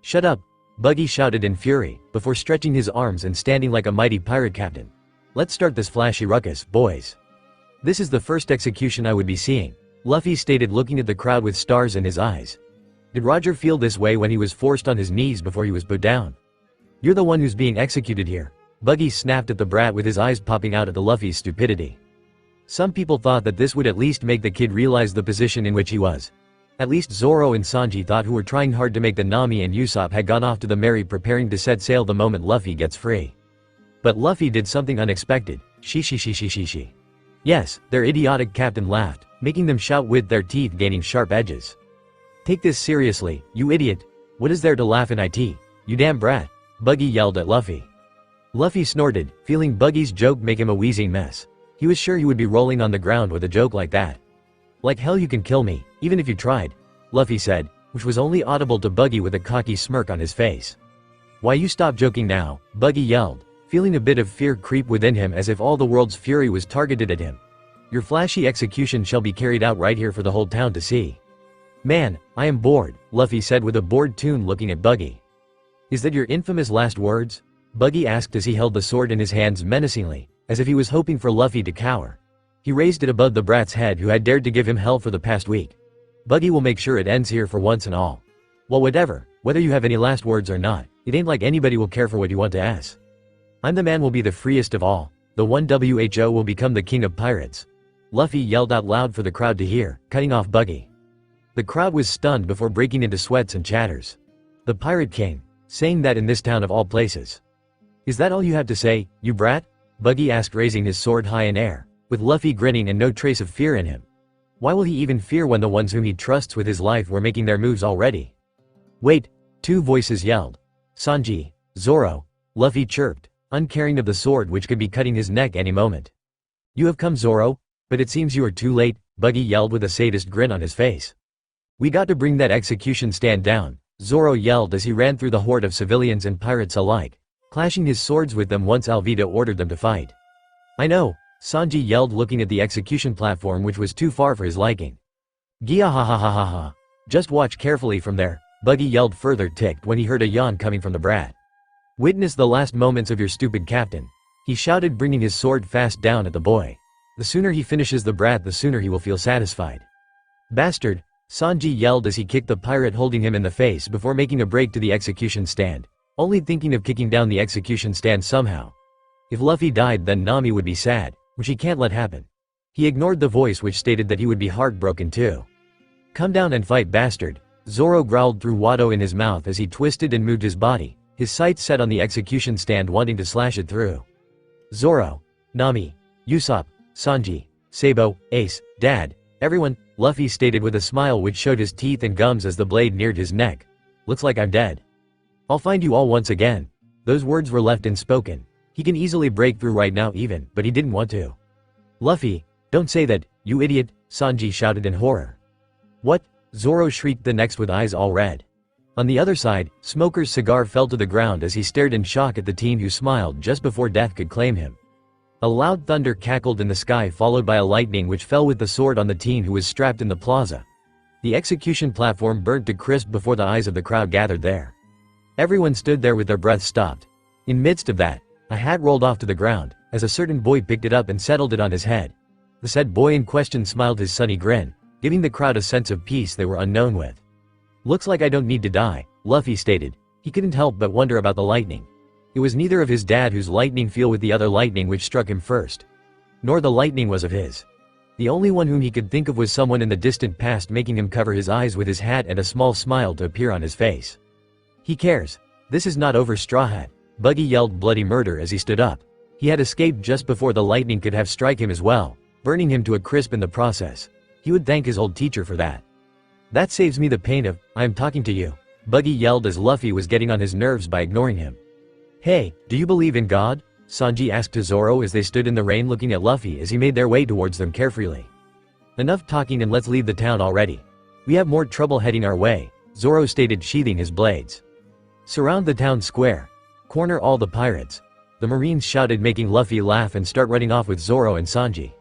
"Shut up," Buggy shouted in fury, before stretching his arms and standing like a mighty pirate captain. "Let's start this flashy ruckus, boys. This is the first execution I would be seeing," Luffy stated, looking at the crowd with stars in his eyes. Did Roger feel this way when he was forced on his knees before he was put down? "You're the one who's being executed here," Buggy snapped at the brat with his eyes popping out at the Luffy's stupidity. Some people thought that this would at least make the kid realize the position in which he was. At least Zoro and Sanji thought, who were trying hard to make the Nami and Usopp had gone off to the Merry, preparing to set sail the moment Luffy gets free. But Luffy did something unexpected. She. Yes, their idiotic captain laughed, making them shout with their teeth gaining sharp edges. "Take this seriously, you idiot. What is there to laugh in it, you damn brat?" Buggy yelled at Luffy. Luffy snorted, feeling Buggy's joke make him a wheezing mess. He was sure he would be rolling on the ground with a joke like that. "Like hell you can kill me, even if you tried," Luffy said, which was only audible to Buggy with a cocky smirk on his face. "Why you stop joking now?" Buggy yelled, feeling a bit of fear creep within him, as if all the world's fury was targeted at him. "Your flashy execution shall be carried out right here for the whole town to see." "Man, I am bored," Luffy said with a bored tune, looking at Buggy. "Is that your infamous last words?" Buggy asked as he held the sword in his hands menacingly, as if he was hoping for Luffy to cower. He raised it above the brat's head who had dared to give him hell for the past week. "Buggy will make sure it ends here for once and all." "Well, whatever, whether you have any last words or not, it ain't like anybody will care for what you want to ask. I'm the man will be the freest of all, the one who will become the king of pirates." Luffy yelled out loud for the crowd to hear, cutting off Buggy. The crowd was stunned before breaking into sweats and chatters. "The Pirate King, saying that in this town of all places. Is that all you have to say, you brat?" Buggy asked, raising his sword high in air, with Luffy grinning and no trace of fear in him. Why will he even fear when the ones whom he trusts with his life were making their moves already? "Wait," two voices yelled. "Sanji, Zoro," Luffy chirped, uncaring of the sword which could be cutting his neck any moment. "You have come, Zoro, but it seems you are too late," Buggy yelled with a sadist grin on his face. "We got to bring that execution stand down," Zoro yelled as he ran through the horde of civilians and pirates alike, clashing his swords with them once Alvida ordered them to fight. "I know," Sanji yelled, looking at the execution platform which was too far for his liking. "Gia ha ha ha ha ha. Just watch carefully from there," Buggy yelled, further ticked when he heard a yawn coming from the brat. "Witness the last moments of your stupid captain," he shouted, bringing his sword fast down at the boy. "The sooner he finishes the brat, the sooner he will feel satisfied." "Bastard," Sanji yelled as he kicked the pirate holding him in the face before making a break to the execution stand, only thinking of kicking down the execution stand somehow. If Luffy died, then Nami would be sad, which he can't let happen. He ignored the voice which stated that he would be heartbroken too. "Come down and fight, bastard," Zoro growled through Watto in his mouth as he twisted and moved his body, his sights set on the execution stand, wanting to slash it through. "Zoro, Nami, Usopp, Sanji, Sabo, Ace, Dad, everyone," Luffy stated with a smile which showed his teeth and gums as the blade neared his neck. "Looks like I'm dead. I'll find you all once again." Those words were left unspoken. He can easily break through right now even, but he didn't want to. "Luffy, don't say that, you idiot," Sanji shouted in horror. "What?" Zoro shrieked the next with eyes all red. On the other side, Smoker's cigar fell to the ground as he stared in shock at the teen who smiled just before death could claim him. A loud thunder cackled in the sky, followed by a lightning which fell with the sword on the teen who was strapped in the plaza. The execution platform burnt to crisp before the eyes of the crowd gathered there. Everyone stood there with their breath stopped. In midst of that, a hat rolled off to the ground, as a certain boy picked it up and settled it on his head. The said boy in question smiled his sunny grin, giving the crowd a sense of peace they were unknown with. "Looks like I don't need to die," Luffy stated. He couldn't help but wonder about the lightning. It was neither of his dad whose lightning fell with the other lightning which struck him first. Nor the lightning was of his. The only one whom he could think of was someone in the distant past, making him cover his eyes with his hat and a small smile to appear on his face. "He cares. This is not over, Straw Hat," Buggy yelled bloody murder as he stood up. He had escaped just before the lightning could have struck him as well, burning him to a crisp in the process. He would thank his old teacher for that. "That saves me the pain of, I am talking to you," Buggy yelled as Luffy was getting on his nerves by ignoring him. "Hey, do you believe in God?" Sanji asked to Zoro as they stood in the rain looking at Luffy as he made their way towards them carefreely. "Enough talking and let's leave the town already. We have more trouble heading our way," Zoro stated, sheathing his blades. "Surround the town square. Corner all the pirates." the Marines shouted, making Luffy laugh and start running off with Zoro and Sanji.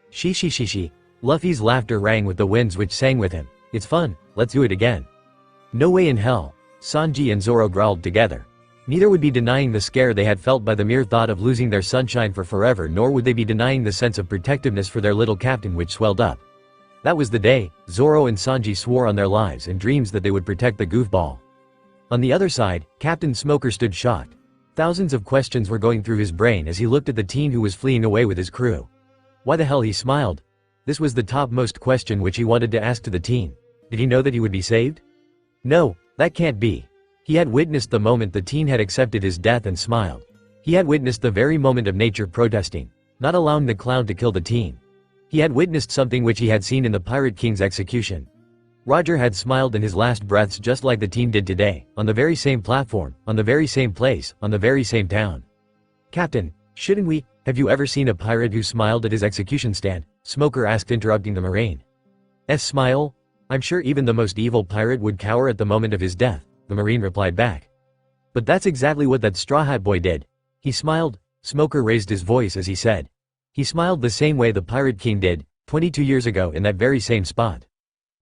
She. Luffy's laughter rang with the winds which sang with him. It's fun, let's do it again. No way in hell, Sanji and Zoro growled together. Neither would be denying the scare they had felt by the mere thought of losing their sunshine for forever, nor would they be denying the sense of protectiveness for their little captain which swelled up. That was the day, Zoro and Sanji swore on their lives and dreams that they would protect the goofball. On the other side, Captain Smoker stood shocked. Thousands of questions were going through his brain as he looked at the teen who was fleeing away with his crew. Why the hell, he smiled. This was the topmost question which he wanted to ask to the teen. Did he know that he would be saved? No, that can't be. He had witnessed the moment the teen had accepted his death and smiled. He had witnessed the very moment of nature protesting, not allowing the clown to kill the teen. He had witnessed something which he had seen in the Pirate King's execution. Roger had smiled in his last breaths just like the teen did today, on the very same platform, on the very same place, on the very same town. Captain, shouldn't we, have you ever seen a pirate who smiled at his execution stand? Smoker asked, interrupting the Marine. Smile? I'm sure even the most evil pirate would cower at the moment of his death, the Marine replied back. But that's exactly what that Straw Hat Boy did. He smiled. Smoker raised his voice as he said. He smiled the same way the Pirate King did, 22 years ago in that very same spot.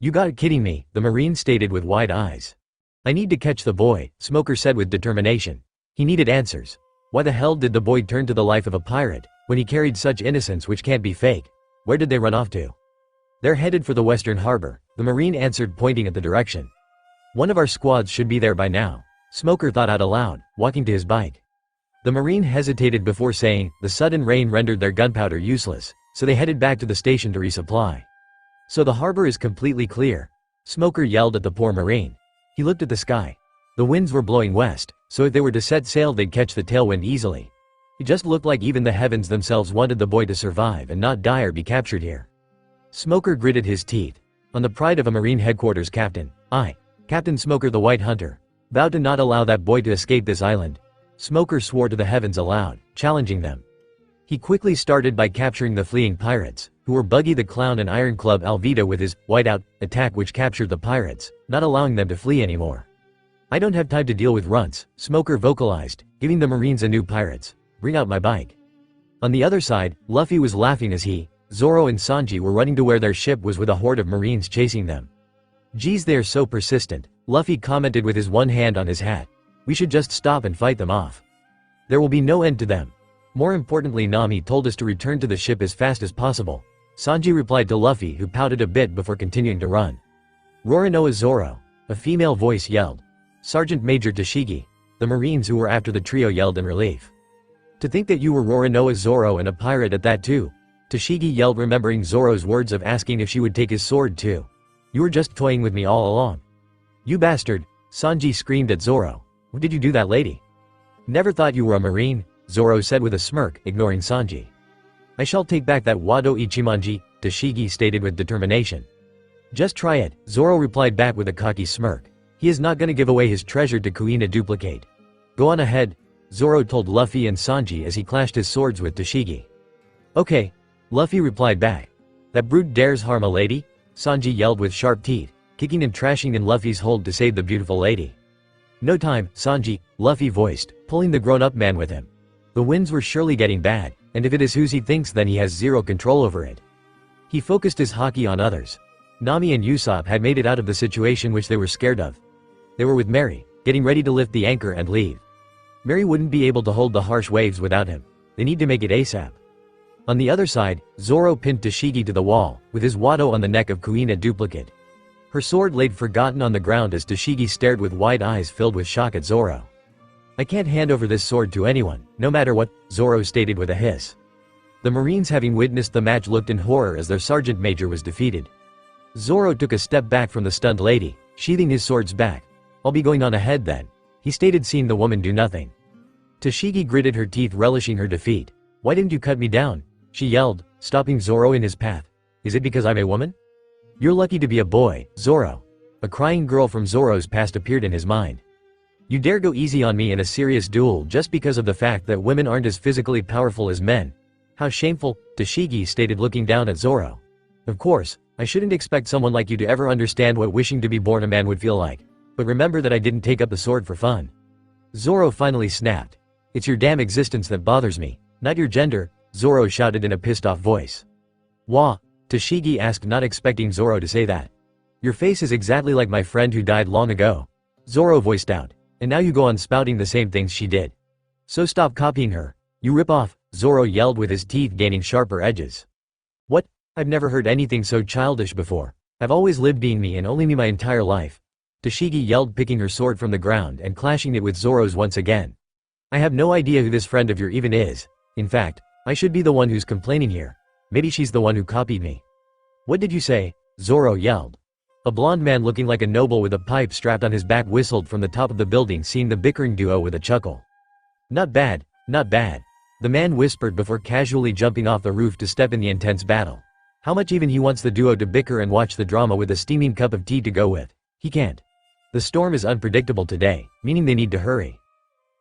You gotta kidding me, the Marine stated with wide eyes. I need to catch the boy, Smoker said with determination. He needed answers. Why the hell did the boy turn to the life of a pirate, when he carried such innocence which can't be fake? Where did they run off to? They're headed for the Western Harbor, the Marine answered, pointing at the direction. One of our squads should be there by now, Smoker thought out aloud, walking to his bike. The Marine hesitated before saying, the sudden rain rendered their gunpowder useless, so they headed back to the station to resupply. So the harbor is completely clear, Smoker yelled at the poor Marine. He looked at the sky. The winds were blowing west, so if they were to set sail they'd catch the tailwind easily. It just looked like even the heavens themselves wanted the boy to survive and not die or be captured here. Smoker gritted his teeth. On the pride of a Marine headquarters captain, I, Captain Smoker the White Hunter, vowed to not allow that boy to escape this island. Smoker swore to the heavens aloud, challenging them. He quickly started by capturing the fleeing pirates, who were Buggy the Clown and Iron Club Alvida with his whiteout attack which captured the pirates, not allowing them to flee anymore. I don't have time to deal with runts, Smoker vocalized, giving the Marines a new pirates. Bring out my bike. On the other side, Luffy was laughing as he, Zoro and Sanji were running to where their ship was with a horde of Marines chasing them. Geez, they're so persistent, Luffy commented with his one hand on his hat. We should just stop and fight them off. There will be no end to them. More importantly, Nami told us to return to the ship as fast as possible. Sanji replied to Luffy, who pouted a bit before continuing to run. Rorinoa Zoro, a female voice yelled. Sergeant Major Tashigi. The Marines who were after the trio yelled in relief. To think that you were Rorinoa Zoro and a pirate at that too. Tashigi yelled, remembering Zoro's words of asking if she would take his sword too. You were just toying with me all along. You bastard, Sanji screamed at Zoro. What did you do that lady? Never thought you were a Marine, Zoro said with a smirk, ignoring Sanji. I shall take back that Wado Ichimonji, Tashigi stated with determination. Just try it, Zoro replied back with a cocky smirk. He is not gonna give away his treasure to Kuina duplicate. Go on ahead, Zoro told Luffy and Sanji as he clashed his swords with Tashigi. Okay, Luffy replied back. That brute dares harm a lady? Sanji yelled with sharp teeth, kicking and trashing in Luffy's hold to save the beautiful lady. No time, Sanji, Luffy voiced, pulling the grown-up man with him. The winds were surely getting bad, and if it is whose he thinks, then he has zero control over it. He focused his haki on others. Nami and Usopp had made it out of the situation which they were scared of. They were with Mary, getting ready to lift the anchor and leave. Mary wouldn't be able to hold the harsh waves without him. They need to make it ASAP. On the other side, Zoro pinned Tashigi to the wall, with his Wado on the neck of Kuina duplicate. Her sword laid forgotten on the ground as Tashigi stared with wide eyes filled with shock at Zoro. I can't hand over this sword to anyone, no matter what, Zoro stated with a hiss. The Marines, having witnessed the match, looked in horror as their sergeant major was defeated. Zoro took a step back from the stunned lady, sheathing his swords back. I'll be going on ahead then, he stated, seeing the woman do nothing. Tashigi gritted her teeth, relishing her defeat. Why didn't you cut me down? She yelled, stopping Zoro in his path. Is it because I'm a woman? You're lucky to be a boy, Zoro. A crying girl from Zoro's past appeared in his mind. You dare go easy on me in a serious duel just because of the fact that women aren't as physically powerful as men. How shameful, Tashigi stated, looking down at Zoro. Of course, I shouldn't expect someone like you to ever understand what wishing to be born a man would feel like. But remember that I didn't take up the sword for fun. Zoro finally snapped. It's your damn existence that bothers me, not your gender, Zoro shouted in a pissed-off voice. Wah, Tashigi asked, not expecting Zoro to say that. Your face is exactly like my friend who died long ago, Zoro voiced out, and now you go on spouting the same things she did. So stop copying her, you rip-off, Zoro yelled with his teeth gaining sharper edges. What? I've never heard anything so childish before. I've always lived being me and only me my entire life. Tashigi yelled, picking her sword from the ground and clashing it with Zoro's once again. I have no idea who this friend of yours even is. In fact, I should be the one who's complaining here. Maybe she's the one who copied me. What did you say? Zoro yelled. A blonde man looking like a noble with a pipe strapped on his back whistled from the top of the building, seeing the bickering duo with a chuckle. Not bad, not bad. The man whispered before casually jumping off the roof to step in the intense battle. How much even he wants the duo to bicker and watch the drama with a steaming cup of tea to go with. He can't. The storm is unpredictable today, meaning they need to hurry.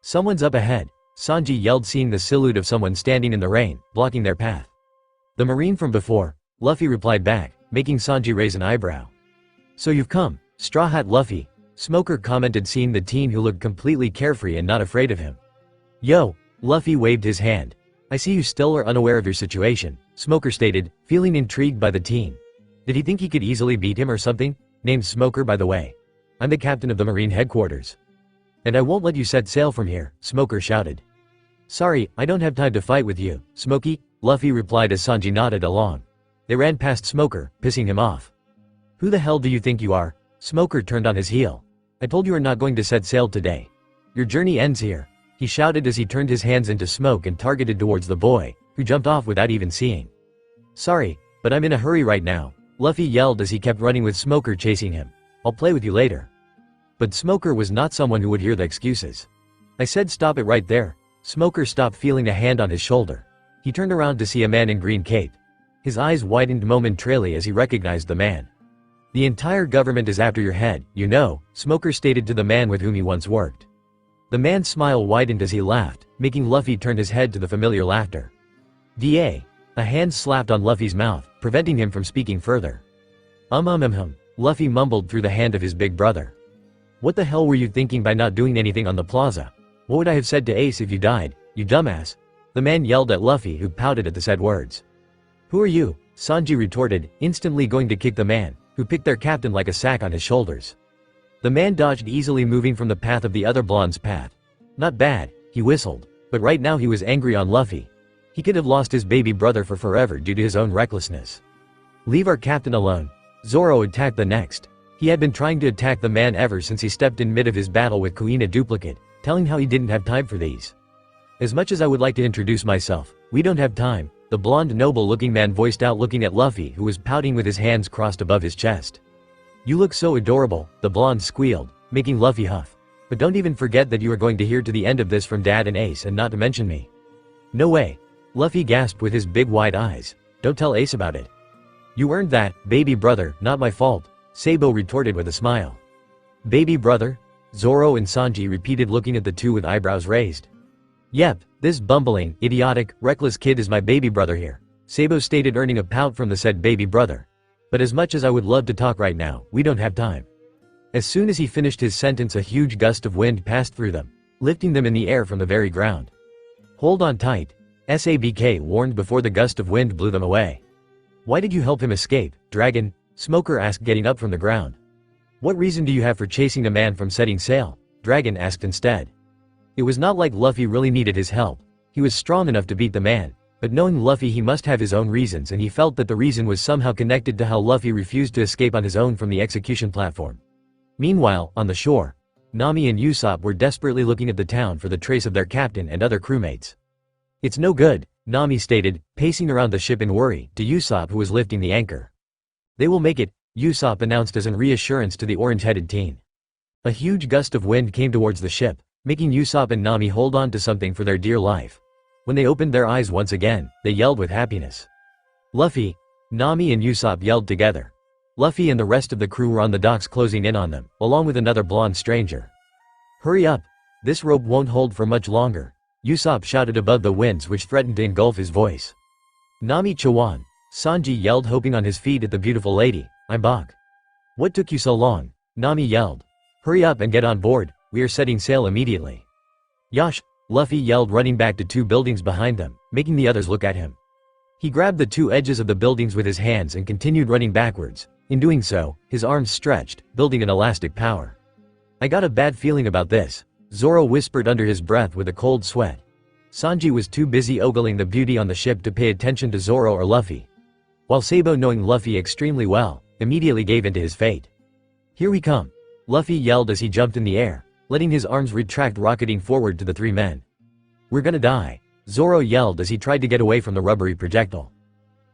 Someone's up ahead, Sanji yelled, seeing the silhouette of someone standing in the rain, blocking their path. The marine from before, Luffy replied back, making Sanji raise an eyebrow. So you've come, Straw Hat Luffy, Smoker commented, seeing the teen who looked completely carefree and not afraid of him. Yo, Luffy waved his hand. I see you still are unaware of your situation, Smoker stated, feeling intrigued by the teen. Did he think he could easily beat him or something? Name's Smoker, by the way. I'm the captain of the Marine headquarters. And I won't let you set sail from here, Smoker shouted. Sorry, I don't have time to fight with you, Smokey, Luffy replied as Sanji nodded along. They ran past Smoker, pissing him off. Who the hell do you think you are? Smoker turned on his heel. I told you we're not going to set sail today. Your journey ends here, he shouted as he turned his hands into smoke and targeted towards the boy, who jumped off without even seeing. Sorry, but I'm in a hurry right now, Luffy yelled as he kept running with Smoker chasing him. I'll play with you later. But Smoker was not someone who would hear the excuses. I said stop it right there. Smoker stopped, feeling a hand on his shoulder. He turned around to see a man in green cape. His eyes widened momentarily as he recognized the man. The entire government is after your head, you know, Smoker stated to the man with whom he once worked. The man's smile widened as he laughed, making Luffy turn his head to the familiar laughter. Da. A hand slapped on Luffy's mouth, preventing him from speaking further. Luffy mumbled through the hand of his big brother. What the hell were you thinking by not doing anything on the plaza? What would I have said to Ace if you died, you dumbass? The man yelled at Luffy, who pouted at the said words. Who are you? Sanji retorted, instantly going to kick the man, who picked their captain like a sack on his shoulders. The man dodged easily, moving from the path of the other blonde's path. Not bad, he whistled, but right now he was angry on Luffy. He could have lost his baby brother for forever due to his own recklessness. Leave our captain alone. Zoro attacked the next. He had been trying to attack the man ever since he stepped in mid of his battle with Kuina Duplicate, telling how he didn't have time for these. As much as I would like to introduce myself, we don't have time, the blonde noble-looking man voiced out, looking at Luffy, who was pouting with his hands crossed above his chest. You look so adorable, the blonde squealed, making Luffy huff. But don't even forget that you are going to hear to the end of this from Dad and Ace, and not to mention me. No way. Luffy gasped with his big wide eyes. Don't tell Ace about it. You earned that, baby brother, not my fault, Sabo retorted with a smile. Baby brother? Zoro and Sanji repeated, looking at the two with eyebrows raised. Yep, this bumbling, idiotic, reckless kid is my baby brother here, Sabo stated, earning a pout from the said baby brother. But as much as I would love to talk right now, we don't have time. As soon as he finished his sentence, a huge gust of wind passed through them, lifting them in the air from the very ground. Hold on tight, Sabk warned before the gust of wind blew them away. Why did you help him escape, Dragon? Smoker asked, getting up from the ground. What reason do you have for chasing a man from setting sail? Dragon asked instead. It was not like Luffy really needed his help. He was strong enough to beat the man, but knowing Luffy, he must have his own reasons, and he felt that the reason was somehow connected to how Luffy refused to escape on his own from the execution platform. Meanwhile, on the shore, Nami and Usopp were desperately looking at the town for the trace of their captain and other crewmates. It's no good, Nami stated, pacing around the ship in worry, to Usopp, who was lifting the anchor. They will make it, Usopp announced as an reassurance to the orange-headed teen. A huge gust of wind came towards the ship, making Usopp and Nami hold on to something for their dear life. When they opened their eyes once again, they yelled with happiness. Luffy! Nami and Usopp yelled together. Luffy and the rest of the crew were on the docks, closing in on them, along with another blonde stranger. Hurry up! This rope won't hold for much longer, Usopp shouted above the winds which threatened to engulf his voice. Nami Chawan! Sanji yelled, hoping on his feet at the beautiful lady. I'm back. What took you so long? Nami yelled. Hurry up and get on board, we are setting sail immediately. Yosh! Luffy yelled, running back to 2 buildings behind them, making the others look at him. He grabbed the 2 edges of the buildings with his hands and continued running backwards. In doing so, his arms stretched, building an elastic power. "I got a bad feeling about this," Zoro whispered under his breath with a cold sweat. Sanji was too busy ogling the beauty on the ship to pay attention to Zoro or Luffy. While Sabo, knowing Luffy extremely well, immediately gave in to his fate. "Here we come," Luffy yelled as he jumped in the air, letting his arms retract, rocketing forward to the 3 men. "We're gonna die," Zoro yelled as he tried to get away from the rubbery projectile.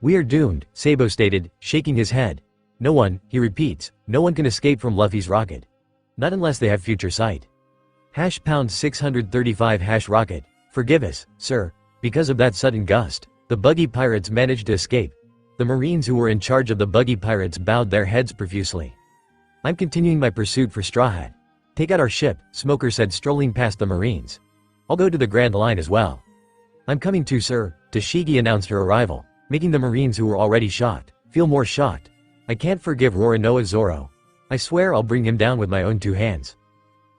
"We are doomed," Sabo stated, shaking his head. "No one," he repeats, "no one can escape from Luffy's rocket. Not unless they have future sight." #635 rocket. "Forgive us, sir. Because of that sudden gust, the buggy pirates managed to escape." The Marines who were in charge of the buggy pirates bowed their heads profusely. "I'm continuing my pursuit for Straw Hat." "Take out our ship," Smoker said, strolling past the Marines. "I'll go to the Grand Line as well." "I'm coming too, sir," Tashigi announced her arrival, making the Marines who were already shocked feel more shocked. "I can't forgive Roronoa Zoro. I swear I'll bring him down with my own 2 hands."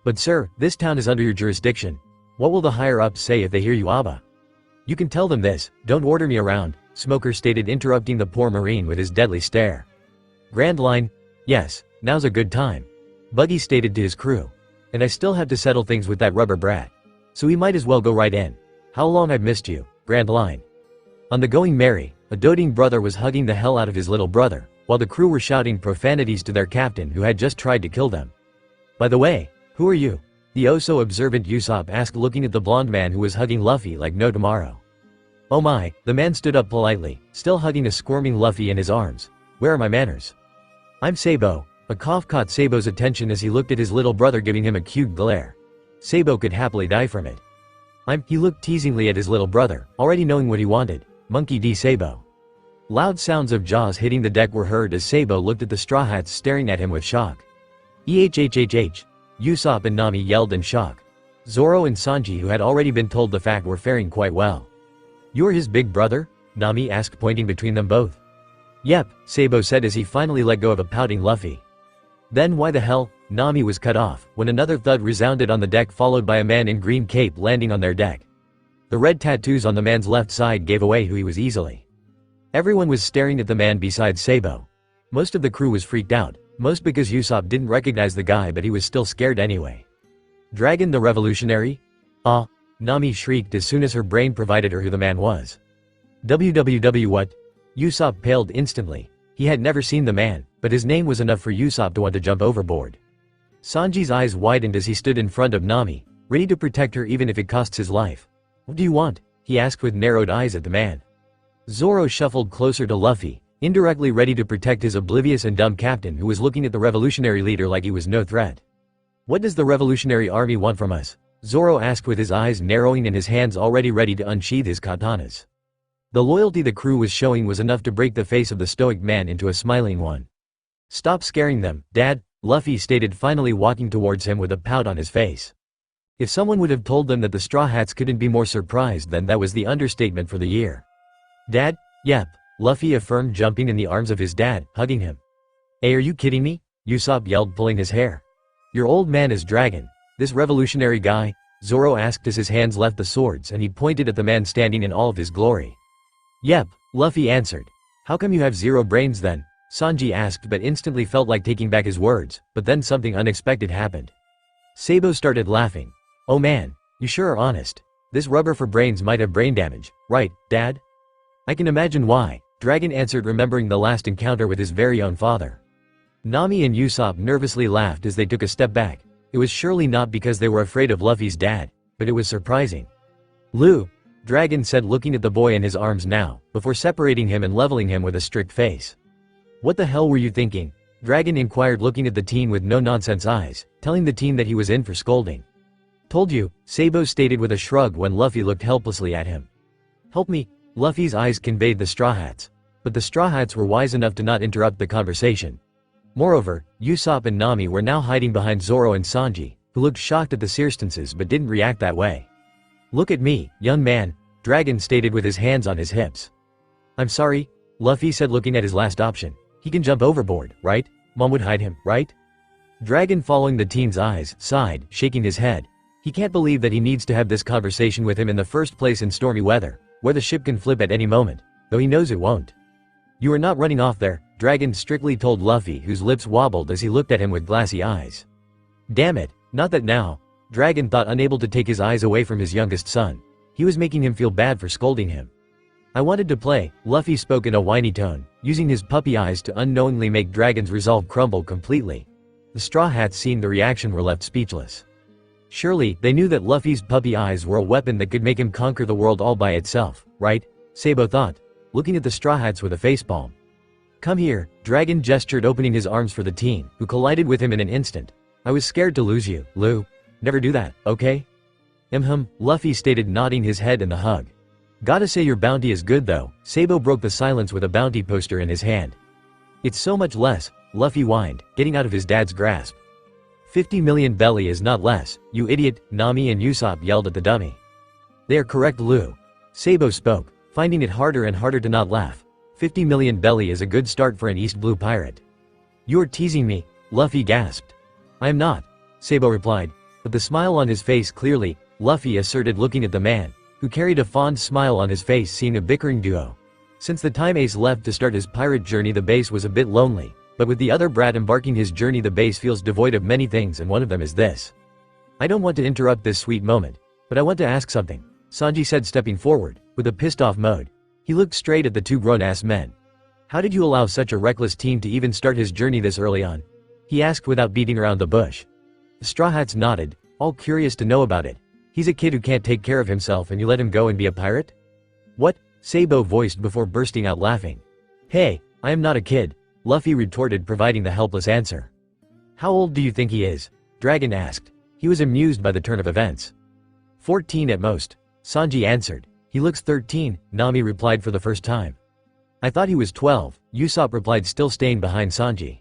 "But sir, this town is under your jurisdiction. What will the higher-ups say if they hear you, Abba?" "You can tell them this, don't order me around," Smoker stated, interrupting the poor Marine with his deadly stare. "Grand Line? Yes, now's a good time," Buggy stated to his crew. "And I still have to settle things with that rubber brat. So we might as well go right in. How long I've missed you, Grand Line." On the Going Merry, a doting brother was hugging the hell out of his little brother, while the crew were shouting profanities to their captain who had just tried to kill them. "By the way, who are you?" the oh-so-observant Usopp asked, looking at the blonde man who was hugging Luffy like no tomorrow. "Oh my," the man stood up politely, still hugging a squirming Luffy in his arms. "Where are my manners?" "I'm Sabo." A cough caught Sabo's attention as he looked at his little brother, giving him a cute glare. Sabo could happily die from it. He looked teasingly at his little brother, already knowing what he wanted. "Monkey D. Sabo." Loud sounds of jaws hitting the deck were heard as Sabo looked at the Straw Hats staring at him with shock. "EHHHH. Usopp and Nami yelled in shock. Zoro and Sanji, who had already been told the fact, were faring quite well. "You're his big brother?" Nami asked, pointing between them both. "Yep," Sabo said as he finally let go of a pouting Luffy. Then why the hell? Nami was cut off when another thud resounded on the deck, followed by a man in green cape landing on their deck. The red tattoos on the man's left side gave away who he was easily. Everyone was staring at the man beside Sabo. Most of the crew was freaked out, most because Usopp didn't recognize the guy, but he was still scared anyway. "Dragon the Revolutionary?" "Ah!" Nami shrieked as soon as her brain provided her who the man was. "What?" Usopp paled instantly. He had never seen the man, but his name was enough for Usopp to want to jump overboard. Sanji's eyes widened as he stood in front of Nami, ready to protect her even if it costs his life. "What do you want?" he asked with narrowed eyes at the man. Zoro shuffled closer to Luffy, indirectly ready to protect his oblivious and dumb captain, who was looking at the revolutionary leader like he was no threat. "What does the Revolutionary Army want from us?" Zoro asked with his eyes narrowing and his hands already ready to unsheath his katanas. The loyalty the crew was showing was enough to break the face of the stoic man into a smiling one. "Stop scaring them, Dad," Luffy stated, finally walking towards him with a pout on his face. If someone would have told them that the Straw Hats couldn't be more surprised, then that was the understatement for the year. "Dad?" "Yep," Luffy affirmed, jumping in the arms of his dad, hugging him. "Hey, are you kidding me?" Usopp yelled, pulling his hair. "Your old man is Dragon. This revolutionary guy?" Zoro asked as his hands left the swords and he pointed at the man standing in all of his glory. "Yep," Luffy answered. "How come you have 0 brains then?" Sanji asked, but instantly felt like taking back his words, but then something unexpected happened. Sabo started laughing. "Oh man, you sure are honest. This rubber for brains might have brain damage, right, Dad?" "I can imagine why," Dragon answered, remembering the last encounter with his very own father. Nami and Usopp nervously laughed as they took a step back. It was surely not because they were afraid of Luffy's dad, but it was surprising. "Lu," Dragon said, looking at the boy in his arms now, before separating him and leveling him with a strict face. "What the hell were you thinking?" Dragon inquired, looking at the teen with no-nonsense eyes, telling the teen that he was in for scolding. "Told you," Sabo stated with a shrug when Luffy looked helplessly at him. "Help me," Luffy's eyes conveyed the Straw Hats. But the Straw Hats were wise enough to not interrupt the conversation. Moreover, Usopp and Nami were now hiding behind Zoro and Sanji, who looked shocked at the circumstances but didn't react that way. "Look at me, young man," Dragon stated with his hands on his hips. "I'm sorry," Luffy said, looking at his last option. "He can jump overboard, right? Mom would hide him, right?" Dragon, following the teen's eyes, sighed, shaking his head. He can't believe that he needs to have this conversation with him in the first place in stormy weather, where the ship can flip at any moment, though he knows it won't. "You are not running off there," Dragon strictly told Luffy, whose lips wobbled as he looked at him with glassy eyes. Damn it, not that now. Dragon thought, unable to take his eyes away from his youngest son. He was making him feel bad for scolding him. "I wanted to play," Luffy spoke in a whiny tone, using his puppy eyes to unknowingly make Dragon's resolve crumble completely. The Straw Hats, seeing the reaction, were left speechless. Surely, they knew that Luffy's puppy eyes were a weapon that could make him conquer the world all by itself, right? Sabo thought, looking at the Straw Hats with a facepalm. "Come here," Dragon gestured, opening his arms for the teen, who collided with him in an instant. "I was scared to lose you, Lou. Never do that, okay?" Luffy stated, nodding his head in the hug. "Gotta say your bounty is good though." Sabo broke the silence with a bounty poster in his hand. "It's so much less," Luffy whined, getting out of his dad's grasp. 50 million belly is not less, you idiot, Nami and Usopp yelled at the dummy. "They are correct, Lou." Sabo spoke, finding it harder and harder to not laugh. 50 million belly is a good start for an East Blue pirate. "You're teasing me," Luffy gasped. "I am not," Sabo replied, but the smile on his face clearly, Luffy asserted, looking at the man, who carried a fond smile on his face seeing a bickering duo. Since the time Ace left to start his pirate journey, the base was a bit lonely, but with the other brat embarking his journey, the base feels devoid of many things, and one of them is this. "I don't want to interrupt this sweet moment, but I want to ask something," Sanji said, stepping forward, with a pissed-off mode. He looked straight at the two grown-ass men. "How did you allow such a reckless teen to even start his journey this early on?" he asked without beating around the bush. The Straw Hats nodded, all curious to know about it. "He's a kid who can't take care of himself and you let him go and be a pirate?" "What?" Sabo voiced before bursting out laughing. "Hey, I am not a kid," Luffy retorted, providing the helpless answer. "How old do you think he is?" Dragon asked. He was amused by the turn of events. 14 at most, Sanji answered. "He looks 13, Nami replied for the first time. "I thought he was 12, Usopp replied, still staying behind Sanji.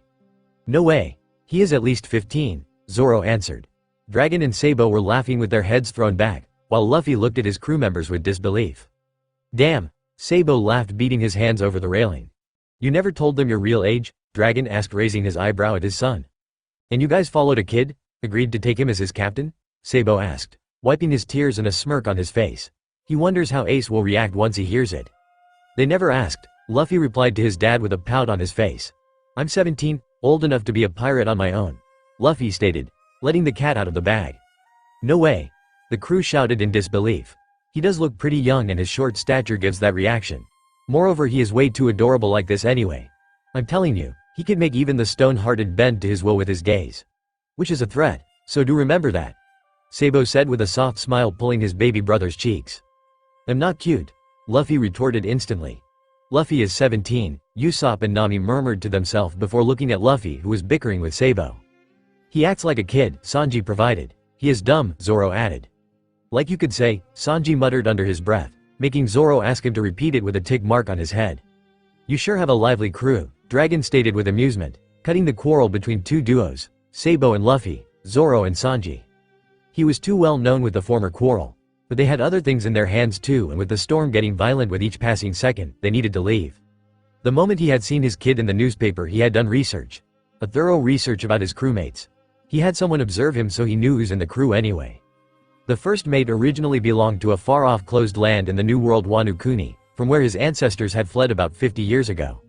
"No way. He is at least 15, Zoro answered. Dragon and Sabo were laughing with their heads thrown back, while Luffy looked at his crew members with disbelief. "Damn," Sabo laughed, beating his hands over the railing. "You never told them your real age?" Dragon asked, raising his eyebrow at his son. "And you guys followed a kid? Agreed to take him as his captain?" Sabo asked, wiping his tears and a smirk on his face. He wonders how Ace will react once he hears it. "They never asked," Luffy replied to his dad with a pout on his face. "I'm 17, old enough to be a pirate on my own," Luffy stated, letting the cat out of the bag. "No way," the crew shouted in disbelief. "He does look pretty young and his short stature gives that reaction. Moreover, he is way too adorable like this anyway. I'm telling you, he could make even the stone-hearted bend to his will with his gaze. Which is a threat, so do remember that," Sabo said with a soft smile, pulling his baby brother's cheeks. "I'm not cute," Luffy retorted instantly. "Luffy is 17, Usopp and Nami murmured to themselves before looking at Luffy, who was bickering with Sabo. "He acts like a kid," Sanji provided. "He is dumb," Zoro added. "Like you could say," Sanji muttered under his breath, making Zoro ask him to repeat it with a tick mark on his head. "You sure have a lively crew," Dragon stated with amusement, cutting the quarrel between two duos, Sabo and Luffy, Zoro and Sanji. He was too well known with the former quarrel, but they had other things in their hands too, and with the storm getting violent with each passing second, they needed to leave. The moment he had seen his kid in the newspaper, he had done research. A thorough research about his crewmates. He had someone observe him, so he knew who's in the crew anyway. The first mate originally belonged to a far-off closed land in the New World Wano Kuni, from where his ancestors had fled about 50 years ago.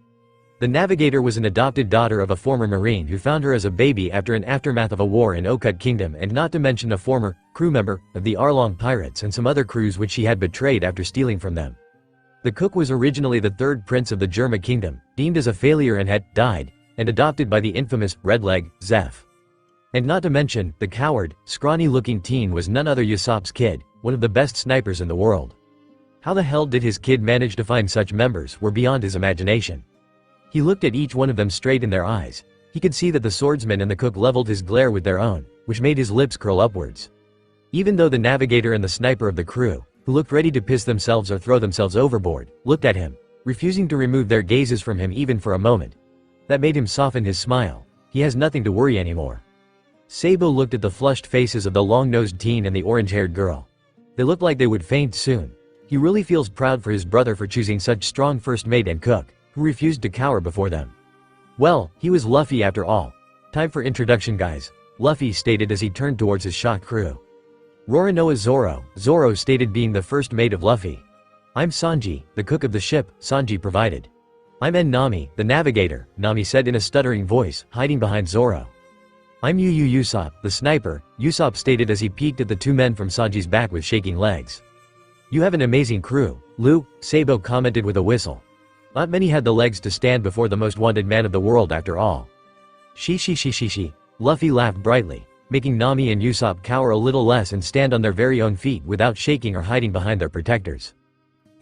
The navigator was an adopted daughter of a former marine who found her as a baby after an aftermath of a war in Okut Kingdom, and not to mention a former crew member of the Arlong pirates and some other crews which she had betrayed after stealing from them. The cook was originally the third prince of the Germa Kingdom, deemed as a failure and had died, and adopted by the infamous Redleg, Zeph. And not to mention, the coward, scrawny-looking teen was none other Usopp's kid, one of the best snipers in the world. How the hell did his kid manage to find such members were beyond his imagination. He looked at each one of them straight in their eyes. He could see that the swordsman and the cook leveled his glare with their own, which made his lips curl upwards. Even though the navigator and the sniper of the crew, who looked ready to piss themselves or throw themselves overboard, looked at him, refusing to remove their gazes from him even for a moment. That made him soften his smile. He has nothing to worry anymore. Sabo looked at the flushed faces of the long-nosed teen and the orange-haired girl. They looked like they would faint soon. He really feels proud for his brother for choosing such strong first mate and cook, who refused to cower before them. Well, he was Luffy after all. "Time for introduction, guys," Luffy stated as he turned towards his shocked crew. Rorinoa Zoro, Zoro stated, being the first mate of Luffy. I'm Sanji, the cook of the ship, Sanji provided. I'm Nami, the navigator, Nami said in a stuttering voice, hiding behind Zoro. I'm Usopp, the sniper, Usopp stated as he peeked at the two men from Sanji's back with shaking legs. You have an amazing crew, Lu, Sabo commented with a whistle. Not many had the legs to stand before the most wanted man of the world after all. She. Luffy laughed brightly, making Nami and Usopp cower a little less and stand on their very own feet without shaking or hiding behind their protectors.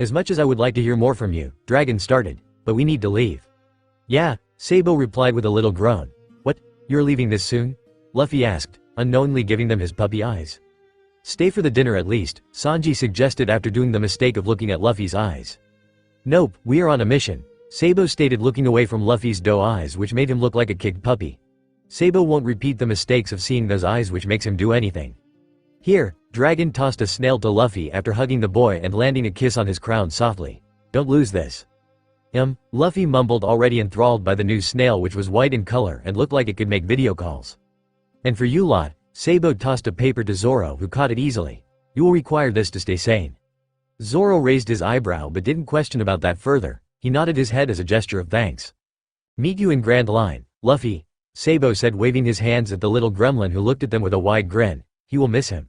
As much as I would like to hear more from you, Dragon started, but we need to leave. Yeah, Sabo replied with a little groan. What, you're leaving this soon? Luffy asked, unknowingly giving them his puppy eyes. Stay for the dinner at least, Sanji suggested after doing the mistake of looking at Luffy's eyes. Nope, we are on a mission, Sabo stated, looking away from Luffy's doe eyes, which made him look like a kicked puppy. Sabo won't repeat the mistakes of seeing those eyes, which makes him do anything. Here, Dragon tossed a snail to Luffy after hugging the boy and landing a kiss on his crown softly. Don't lose this. Luffy mumbled, already enthralled by the new snail, which was white in color and looked like it could make video calls. And for you lot, Sabo tossed a paper to Zoro, who caught it easily. You will require this to stay sane. Zoro raised his eyebrow but didn't question about that further. He nodded his head as a gesture of thanks. Meet you in Grand Line, Luffy, Sabo said, waving his hands at the little gremlin, who looked at them with a wide grin. He will miss him.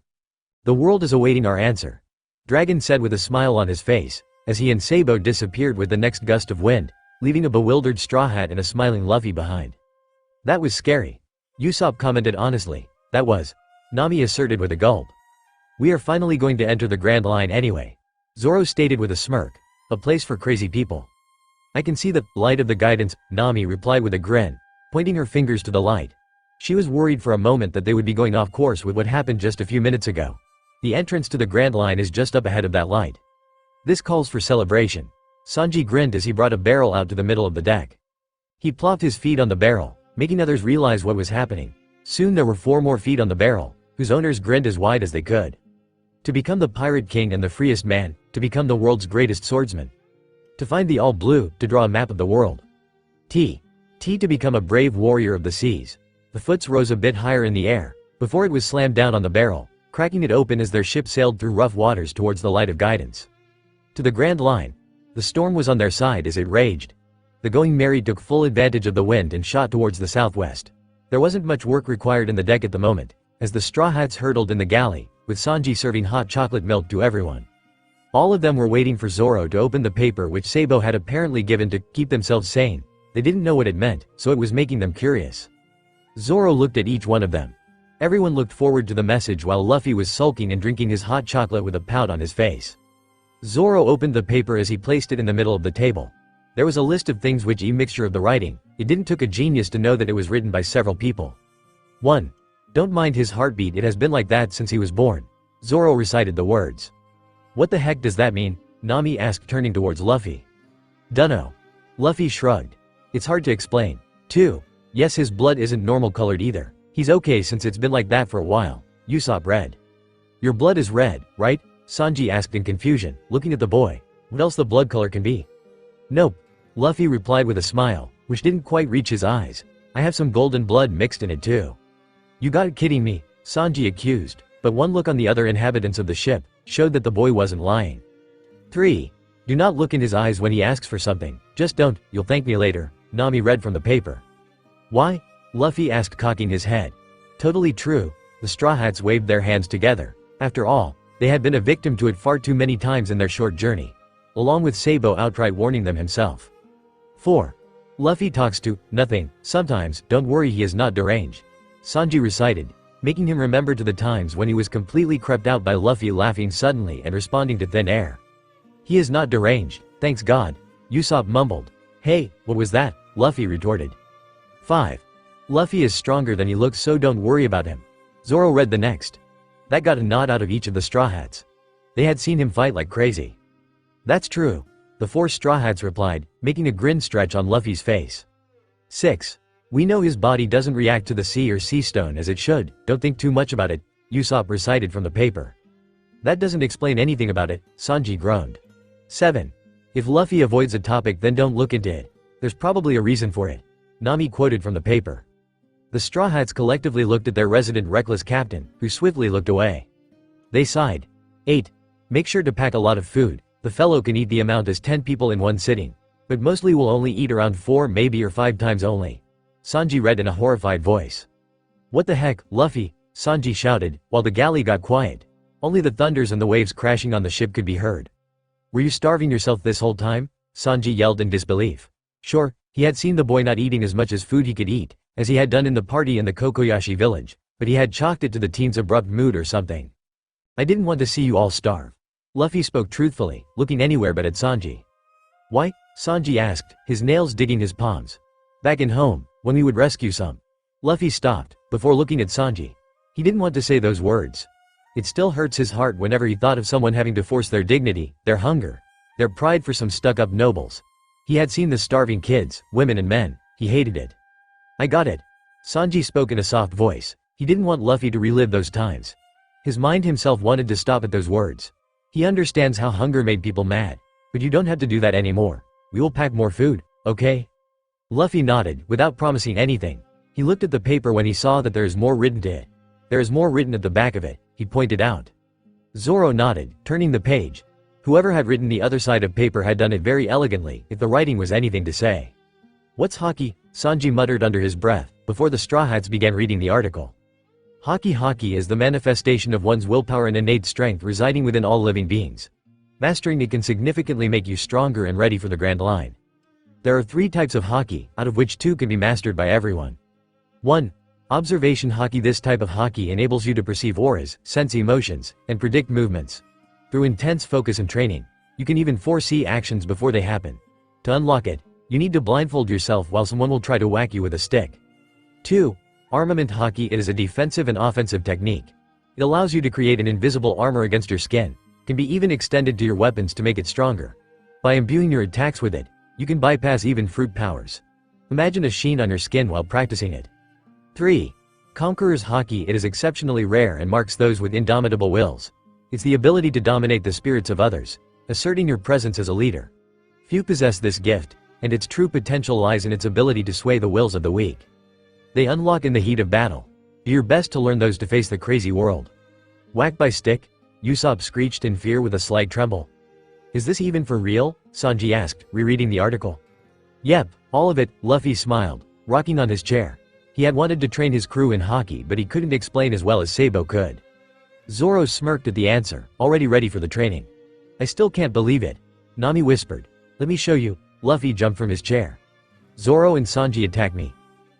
The world is awaiting our answer, Dragon said with a smile on his face, as he and Sabo disappeared with the next gust of wind, leaving a bewildered Straw Hat and a smiling Luffy behind. That was scary, Usopp commented honestly. That was, Nami asserted with a gulp. We are finally going to enter the Grand Line anyway, Zoro stated with a smirk. A place for crazy people. I can see the light of the guidance, Nami replied with a grin, pointing her fingers to the light. She was worried for a moment that they would be going off course with what happened just a few minutes ago. The entrance to the Grand Line is just up ahead of that light. This calls for celebration. Sanji grinned as he brought a barrel out to the middle of the deck. He plopped his feet on the barrel, making others realize what was happening. Soon there were 4 more feet on the barrel, whose owners grinned as wide as they could. To become the Pirate King and the freest man, to become the world's greatest swordsman. To find the all blue, to draw a map of the world. T to become a brave warrior of the seas. The foots rose a bit higher in the air, before it was slammed down on the barrel, cracking it open as their ship sailed through rough waters towards the light of guidance. To the Grand Line. The storm was on their side as it raged. The Going Merry took full advantage of the wind and shot towards the southwest. There wasn't much work required in the deck at the moment, as the Straw Hats hurtled in the galley, with Sanji serving hot chocolate milk to everyone. All of them were waiting for Zoro to open the paper which Sabo had apparently given to keep themselves sane. They didn't know what it meant, so it was making them curious. Zoro looked at each one of them. Everyone looked forward to the message while Luffy was sulking and drinking his hot chocolate with a pout on his face. Zoro opened the paper as he placed it in the middle of the table. There was a list of things which mixture of the writing. It didn't took a genius to know that it was written by several people. 1. Don't mind his heartbeat, it has been like that since he was born. Zoro recited the words. What the heck does that mean? Nami asked, turning towards Luffy. Dunno. Luffy shrugged. It's hard to explain. 2. Yes, his blood isn't normal colored either. He's okay since it's been like that for a while. Usopp read. Your blood is red, right? Sanji asked in confusion, looking at the boy. What else the blood color can be? Nope. Luffy replied with a smile, which didn't quite reach his eyes. I have some golden blood mixed in it too. You got kidding me? Sanji accused, but one look on the other inhabitants of the ship showed that the boy wasn't lying. 3. Do not look in his eyes when he asks for something. Just don't, you'll thank me later, Nami read from the paper. Why? Luffy asked, cocking his head. Totally true, the Straw Hats waved their hands together. After all, they had been a victim to it far too many times in their short journey. Along with Sabo outright warning them himself. 4. Luffy talks to nothing, sometimes, don't worry, he is not deranged. Sanji recited, making him remember to the times when he was completely crept out by Luffy laughing suddenly and responding to thin air. He is not deranged, thanks God, Usopp mumbled. Hey, what was that? Luffy retorted. 5. Luffy is stronger than he looks, so don't worry about him. Zoro read the next. That got a nod out of each of the Straw Hats. They had seen him fight like crazy. That's true, the 4 Straw Hats replied, making a grin stretch on Luffy's face. 6. We know his body doesn't react to the sea or sea stone as it should, don't think too much about it, Usopp recited from the paper. That doesn't explain anything about it, Sanji groaned. 7. If Luffy avoids a topic then don't look into it. There's probably a reason for it, Nami quoted from the paper. The Straw Hats collectively looked at their resident reckless captain, who swiftly looked away. They sighed. 8. Make sure to pack a lot of food. The fellow can eat the amount as 10 people in one sitting. But mostly will only eat around 4 maybe or 5 times only. Sanji read in a horrified voice. What the heck, Luffy? Sanji shouted, while the galley got quiet. Only the thunders and the waves crashing on the ship could be heard. Were you starving yourself this whole time? Sanji yelled in disbelief. Sure, he had seen the boy not eating as much as food he could eat, as he had done in the party in the Kokoyashi village, but he had chalked it to the teen's abrupt mood or something. I didn't want to see you all starve. Luffy spoke truthfully, looking anywhere but at Sanji. Why? Sanji asked, his nails digging his palms. Back in home, when we would rescue some. Luffy stopped, before looking at Sanji. He didn't want to say those words. It still hurts his heart whenever he thought of someone having to force their dignity, their hunger, their pride for some stuck-up nobles. He had seen the starving kids, women and men. He hated it. I got it. Sanji spoke in a soft voice. He didn't want Luffy to relive those times. His mind himself wanted to stop at those words. He understands how hunger made people mad. But you don't have to do that anymore. We will pack more food, okay? Luffy nodded, without promising anything. He looked at the paper when he saw that there is more written to it. There is more written at the back of it, he pointed out. Zoro nodded, turning the page. Whoever had written the other side of paper had done it very elegantly, if the writing was anything to say. What's Haki? Sanji muttered under his breath, before the Straw Hats began reading the article. Haki is the manifestation of one's willpower and innate strength residing within all living beings. Mastering it can significantly make you stronger and ready for the Grand Line. There are 3 types of Haki, out of which 2 can be mastered by everyone. 1. Observation Haki. This type of Haki enables you to perceive auras, sense emotions, and predict movements. Through intense focus and training, you can even foresee actions before they happen. To unlock it, you need to blindfold yourself while someone will try to whack you with a stick. 2. Armament Haki. It is a defensive and offensive technique. It allows you to create an invisible armor against your skin, can be even extended to your weapons to make it stronger. By imbuing your attacks with it, you can bypass even fruit powers. Imagine a sheen on your skin while practicing it. 3. Conqueror's Haki. It is exceptionally rare and marks those with indomitable wills. It's the ability to dominate the spirits of others, asserting your presence as a leader. Few possess this gift, and its true potential lies in its ability to sway the wills of the weak. They unlock in the heat of battle. Do your best to learn those to face the crazy world. Whacked by stick? Usopp screeched in fear with a slight tremble. Is this even for real? Sanji asked, rereading the article. Yep, all of it, Luffy smiled, rocking on his chair. He had wanted to train his crew in Haki, but he couldn't explain as well as Sabo could. Zoro smirked at the answer, already ready for the training. I still can't believe it. Nami whispered. Let me show you. Luffy jumped from his chair. Zoro and Sanji attack me.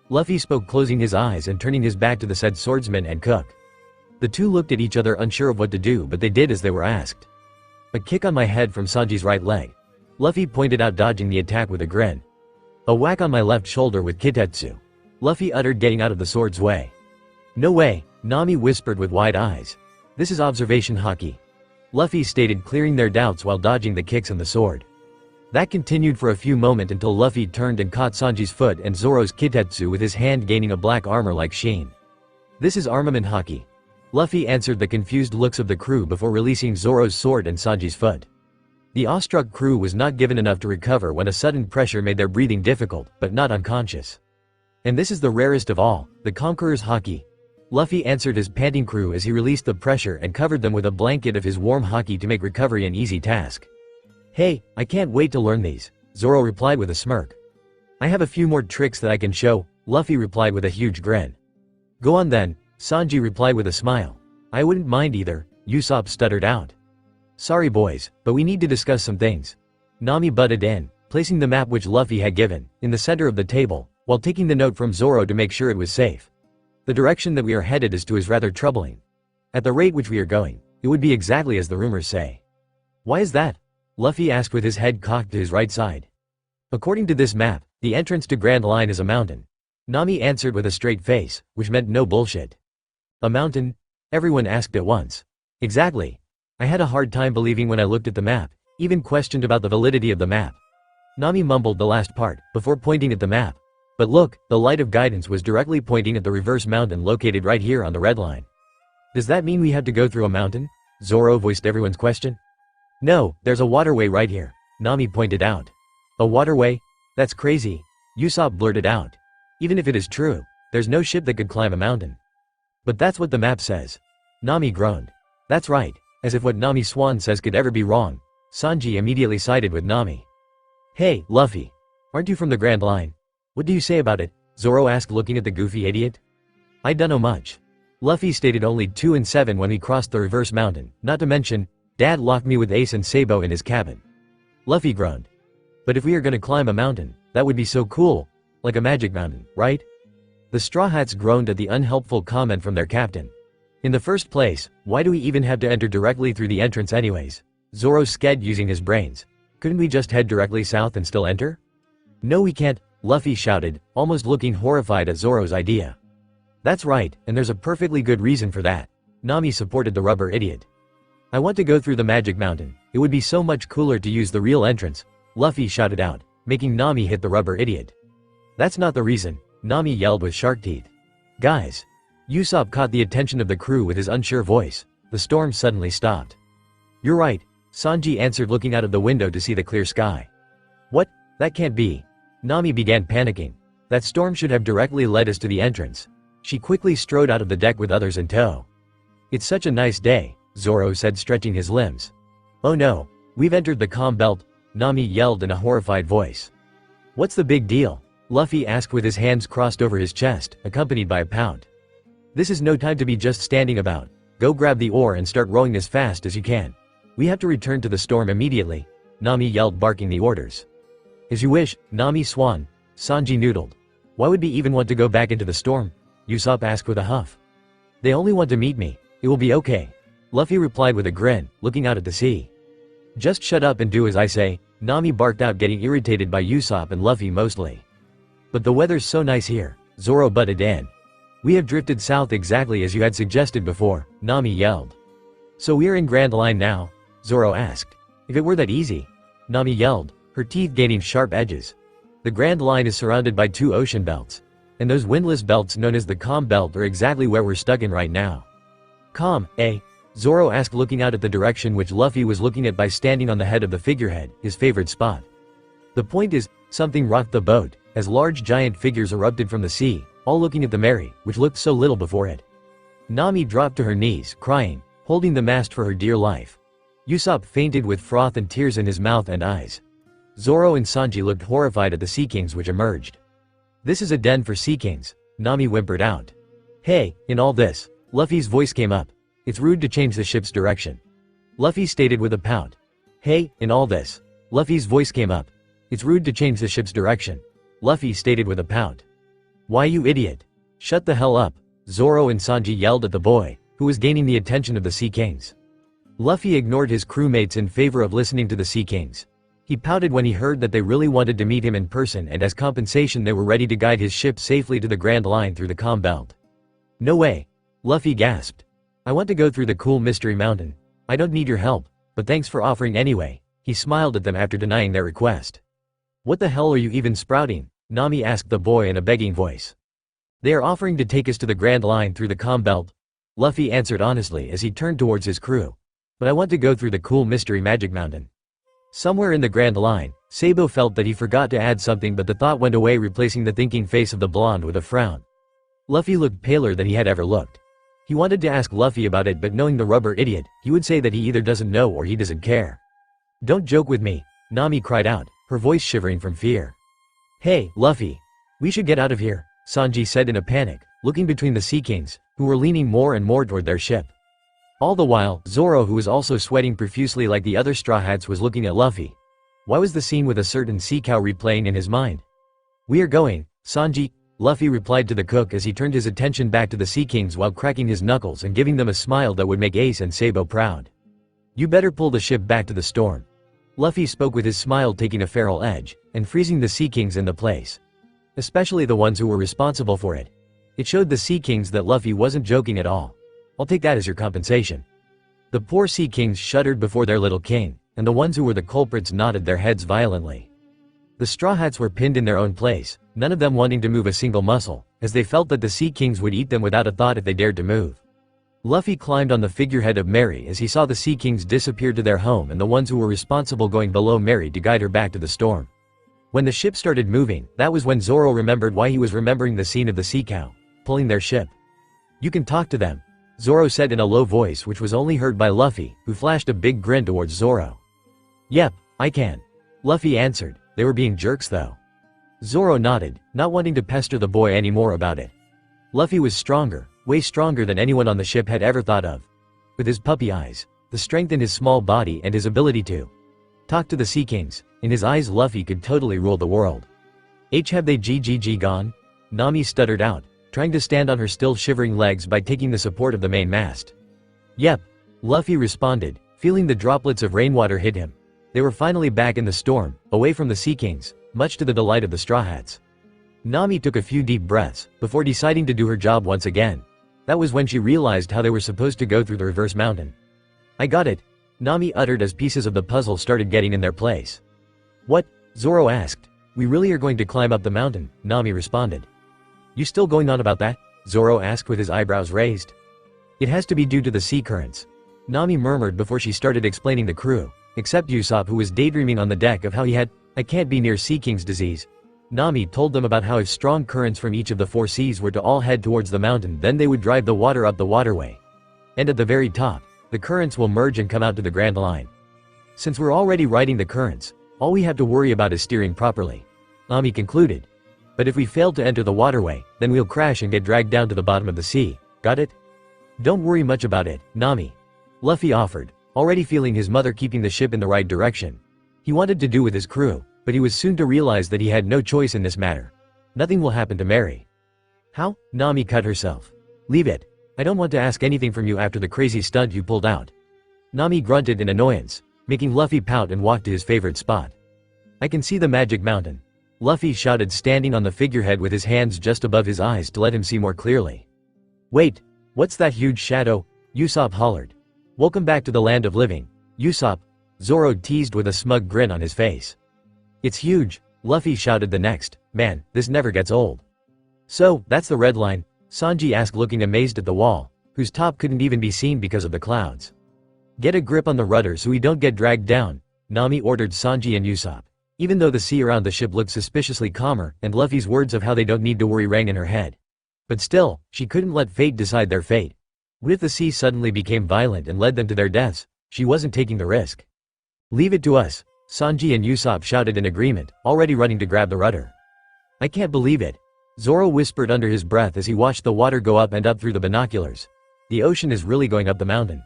Luffy spoke, closing his eyes and turning his back to the said swordsman and cook. The two looked at each other unsure of what to do, but they did as they were asked. A kick on my head from Sanji's right leg. Luffy pointed out, dodging the attack with a grin. A whack on my left shoulder with Kitetsu. Luffy uttered, getting out of the sword's way. No way, Nami whispered with wide eyes. This is observation Haki. Luffy stated, clearing their doubts while dodging the kicks and the sword. That continued for a few moments until Luffy turned and caught Sanji's foot and Zoro's Kitetsu with his hand, gaining a black armor-like sheen. This is armament Haki. Luffy answered the confused looks of the crew before releasing Zoro's sword and Sanji's foot. The awestruck crew was not given enough to recover when a sudden pressure made their breathing difficult, but not unconscious. And this is the rarest of all, the Conqueror's Haki. Luffy answered his panting crew as he released the pressure and covered them with a blanket of his warm Haki to make recovery an easy task. Hey, I can't wait to learn these, Zoro replied with a smirk. I have a few more tricks that I can show, Luffy replied with a huge grin. Go on then, Sanji replied with a smile. I wouldn't mind either, Usopp stuttered out. Sorry boys, but we need to discuss some things. Nami butted in, placing the map which Luffy had given, in the center of the table, while taking the note from Zoro to make sure it was safe. The direction that we are headed is rather troubling. At the rate which we are going, it would be exactly as the rumors say. Why is that? Luffy asked with his head cocked to his right side. According to this map, the entrance to Grand Line is a mountain. Nami answered with a straight face, which meant no bullshit. A mountain? Everyone asked at once. Exactly. I had a hard time believing when I looked at the map, even questioned about the validity of the map. Nami mumbled the last part, before pointing at the map. But look, the light of guidance was directly pointing at the reverse mountain located right here on the red line. Does that mean we have to go through a mountain? Zoro voiced everyone's question. No, there's a waterway right here, Nami pointed out. A waterway? That's crazy, Usopp blurted out. Even if it is true, there's no ship that could climb a mountain. But that's what the map says. Nami groaned. That's right, as if what Nami Swan says could ever be wrong. Sanji immediately sided with Nami. Hey, Luffy. Aren't you from the Grand Line? What do you say about it? Zoro asked, looking at the goofy idiot. I dunno much. Luffy stated only 2 and 7 when we crossed the reverse mountain, not to mention, Dad locked me with Ace and Sabo in his cabin. Luffy groaned. But if we are gonna climb a mountain, that would be so cool. Like a magic mountain, right? The Straw Hats groaned at the unhelpful comment from their captain. In the first place, why do we even have to enter directly through the entrance anyways? Zoro sked, using his brains. Couldn't we just head directly south and still enter? No, we can't, Luffy shouted, almost looking horrified at Zoro's idea. That's right, and there's a perfectly good reason for that. Nami supported the rubber idiot. I want to go through the magic mountain. It would be so much cooler to use the real entrance, Luffy shouted out, making Nami hit the rubber idiot. That's not the reason, Nami yelled with shark teeth. Guys. Usopp caught the attention of the crew with his unsure voice. The storm suddenly stopped. You're right, Sanji answered, looking out of the window to see the clear sky. What? That can't be. Nami began panicking. That storm should have directly led us to the entrance. She quickly strode out of the deck with others in tow. It's such a nice day, Zoro said, stretching his limbs. Oh no, we've entered the calm belt, Nami yelled in a horrified voice. What's the big deal? Luffy asked with his hands crossed over his chest, accompanied by a pout. This is no time to be just standing about. Go grab the oar and start rowing as fast as you can. We have to return to the storm immediately, Nami yelled, barking the orders. As you wish, Nami Swan, Sanji noodled. Why would we even want to go back into the storm? Usopp asked with a huff. They only want to meet me. It will be okay. Luffy replied with a grin, looking out at the sea. Just shut up and do as I say, Nami barked out, getting irritated by Usopp and Luffy mostly. But the weather's so nice here, Zoro butted in. We have drifted south exactly as you had suggested before, Nami yelled. So we're in Grand Line now? Zoro asked. If it were that easy. Nami yelled, her teeth gaining sharp edges. The Grand Line is surrounded by 2 ocean belts. And those windless belts known as the Calm Belt are exactly where we're stuck in right now. Calm, eh? Zoro asked, looking out at the direction which Luffy was looking at by standing on the head of the figurehead, his favorite spot. The point is, something rocked the boat, as large giant figures erupted from the sea, all looking at the Mary, which looked so little before it. Nami dropped to her knees, crying, holding the mast for her dear life. Usopp fainted with froth and tears in his mouth and eyes. Zoro and Sanji looked horrified at the Sea Kings which emerged. This is a den for Sea Kings, Nami whimpered out. Hey, in all this, Luffy's voice came up. It's rude to change the ship's direction. Luffy stated with a pout. Hey, in all this, Luffy's voice came up. It's rude to change the ship's direction. Luffy stated with a pout. Why, you idiot? Shut the hell up, Zoro and Sanji yelled at the boy, who was gaining the attention of the Sea Kings. Luffy ignored his crewmates in favor of listening to the Sea Kings. He pouted when he heard that they really wanted to meet him in person, and as compensation they were ready to guide his ship safely to the Grand Line through the Calm Belt. No way. Luffy gasped. I want to go through the cool Mystery Mountain. I don't need your help, but thanks for offering anyway. He smiled at them after denying their request. What the hell are you even sprouting? Nami asked the boy in a begging voice. They are offering to take us to the Grand Line through the Calm Belt. Luffy answered honestly as he turned towards his crew. But I want to go through the cool Mystery Magic Mountain. Somewhere in the Grand Line, Sabo felt that he forgot to add something, but the thought went away, replacing the thinking face of the blonde with a frown. Luffy looked paler than he had ever looked. He wanted to ask Luffy about it, but knowing the rubber idiot, he would say that he either doesn't know or he doesn't care. Don't joke with me, Nami cried out, her voice shivering from fear. Hey, Luffy. We should get out of here, Sanji said in a panic, looking between the Sea Kings, who were leaning more and more toward their ship. All the while, Zoro, who was also sweating profusely like the other Straw Hats, was looking at Luffy. Why was the scene with a certain sea cow replaying in his mind? We are going, Sanji, Luffy replied to the cook as he turned his attention back to the Sea Kings while cracking his knuckles and giving them a smile that would make Ace and Sabo proud. You better pull the ship back to the storm. Luffy spoke with his smile taking a feral edge, and freezing the Sea Kings in the place. Especially the ones who were responsible for it. It showed the Sea Kings that Luffy wasn't joking at all. I'll take that as your compensation. The poor Sea Kings shuddered before their little king, and the ones who were the culprits nodded their heads violently. The Straw Hats were pinned in their own place, none of them wanting to move a single muscle, as they felt that the Sea Kings would eat them without a thought if they dared to move. Luffy climbed on the figurehead of Mary as he saw the Sea Kings disappear to their home and the ones who were responsible going below Mary to guide her back to the storm. When the ship started moving, that was when Zoro remembered why he was remembering the scene of the sea cow, pulling their ship. You can talk to them. Zoro said in a low voice which was only heard by Luffy, who flashed a big grin towards Zoro. "Yep, I can." Luffy answered. They were being jerks though. Zoro nodded, not wanting to pester the boy anymore about it. Luffy was stronger, way stronger than anyone on the ship had ever thought of. With his puppy eyes, the strength in his small body and his ability to talk to the Sea Kings, in his eyes Luffy could totally rule the world. Have they gone? Nami stuttered out, trying to stand on her still shivering legs by taking the support of the main mast. "Yep," Luffy responded, feeling the droplets of rainwater hit him. They were finally back in the storm, away from the Sea Kings, much to the delight of the Straw Hats. Nami took a few deep breaths, before deciding to do her job once again. That was when she realized how they were supposed to go through the reverse mountain. "I got it," Nami uttered as pieces of the puzzle started getting in their place. "What?" Zoro asked. "We really are going to climb up the mountain," Nami responded. "You still going on about that?" Zoro asked with his eyebrows raised. "It has to be due to the sea currents," Nami murmured before she started explaining the crew, except Usopp, who was daydreaming on the deck of how he had "I can't be near Sea King's disease." Nami told them about how if strong currents from each of the 4 seas were to all head towards the mountain, then they would drive the water up the waterway. And at the very top, the currents will merge and come out to the Grand Line. Since we're already riding the currents, all we have to worry about is steering properly, Nami concluded. But if we fail to enter the waterway, then we'll crash and get dragged down to the bottom of the sea. Got it? "Don't worry much about it, Nami," Luffy offered, already feeling his mother keeping the ship in the right direction. He wanted to do with his crew, but he was soon to realize that he had no choice in this matter. "Nothing will happen to Mary." "How?" Nami cut herself. "Leave it. I don't want to ask anything from you after the crazy stunt you pulled out." Nami grunted in annoyance, making Luffy pout and walk to his favorite spot. "I can see the magic mountain," Luffy shouted, standing on the figurehead with his hands just above his eyes to let him see more clearly. "Wait, what's that huge shadow?" Usopp hollered. "Welcome back to the land of living, Usopp," Zoro teased with a smug grin on his face. "It's huge," Luffy shouted the next. "Man, this never gets old." "So, that's the red line?" Sanji asked, looking amazed at the wall, whose top couldn't even be seen because of the clouds. "Get a grip on the rudder so we don't get dragged down," Nami ordered Sanji and Usopp. Even though the sea around the ship looked suspiciously calmer, and Luffy's words of how they don't need to worry rang in her head. But still, she couldn't let fate decide their fate. What if the sea suddenly became violent and led them to their deaths? She wasn't taking the risk. "Leave it to us," Sanji and Usopp shouted in agreement, already running to grab the rudder. "I can't believe it," Zoro whispered under his breath as he watched the water go up and up through the binoculars. "The ocean is really going up the mountain."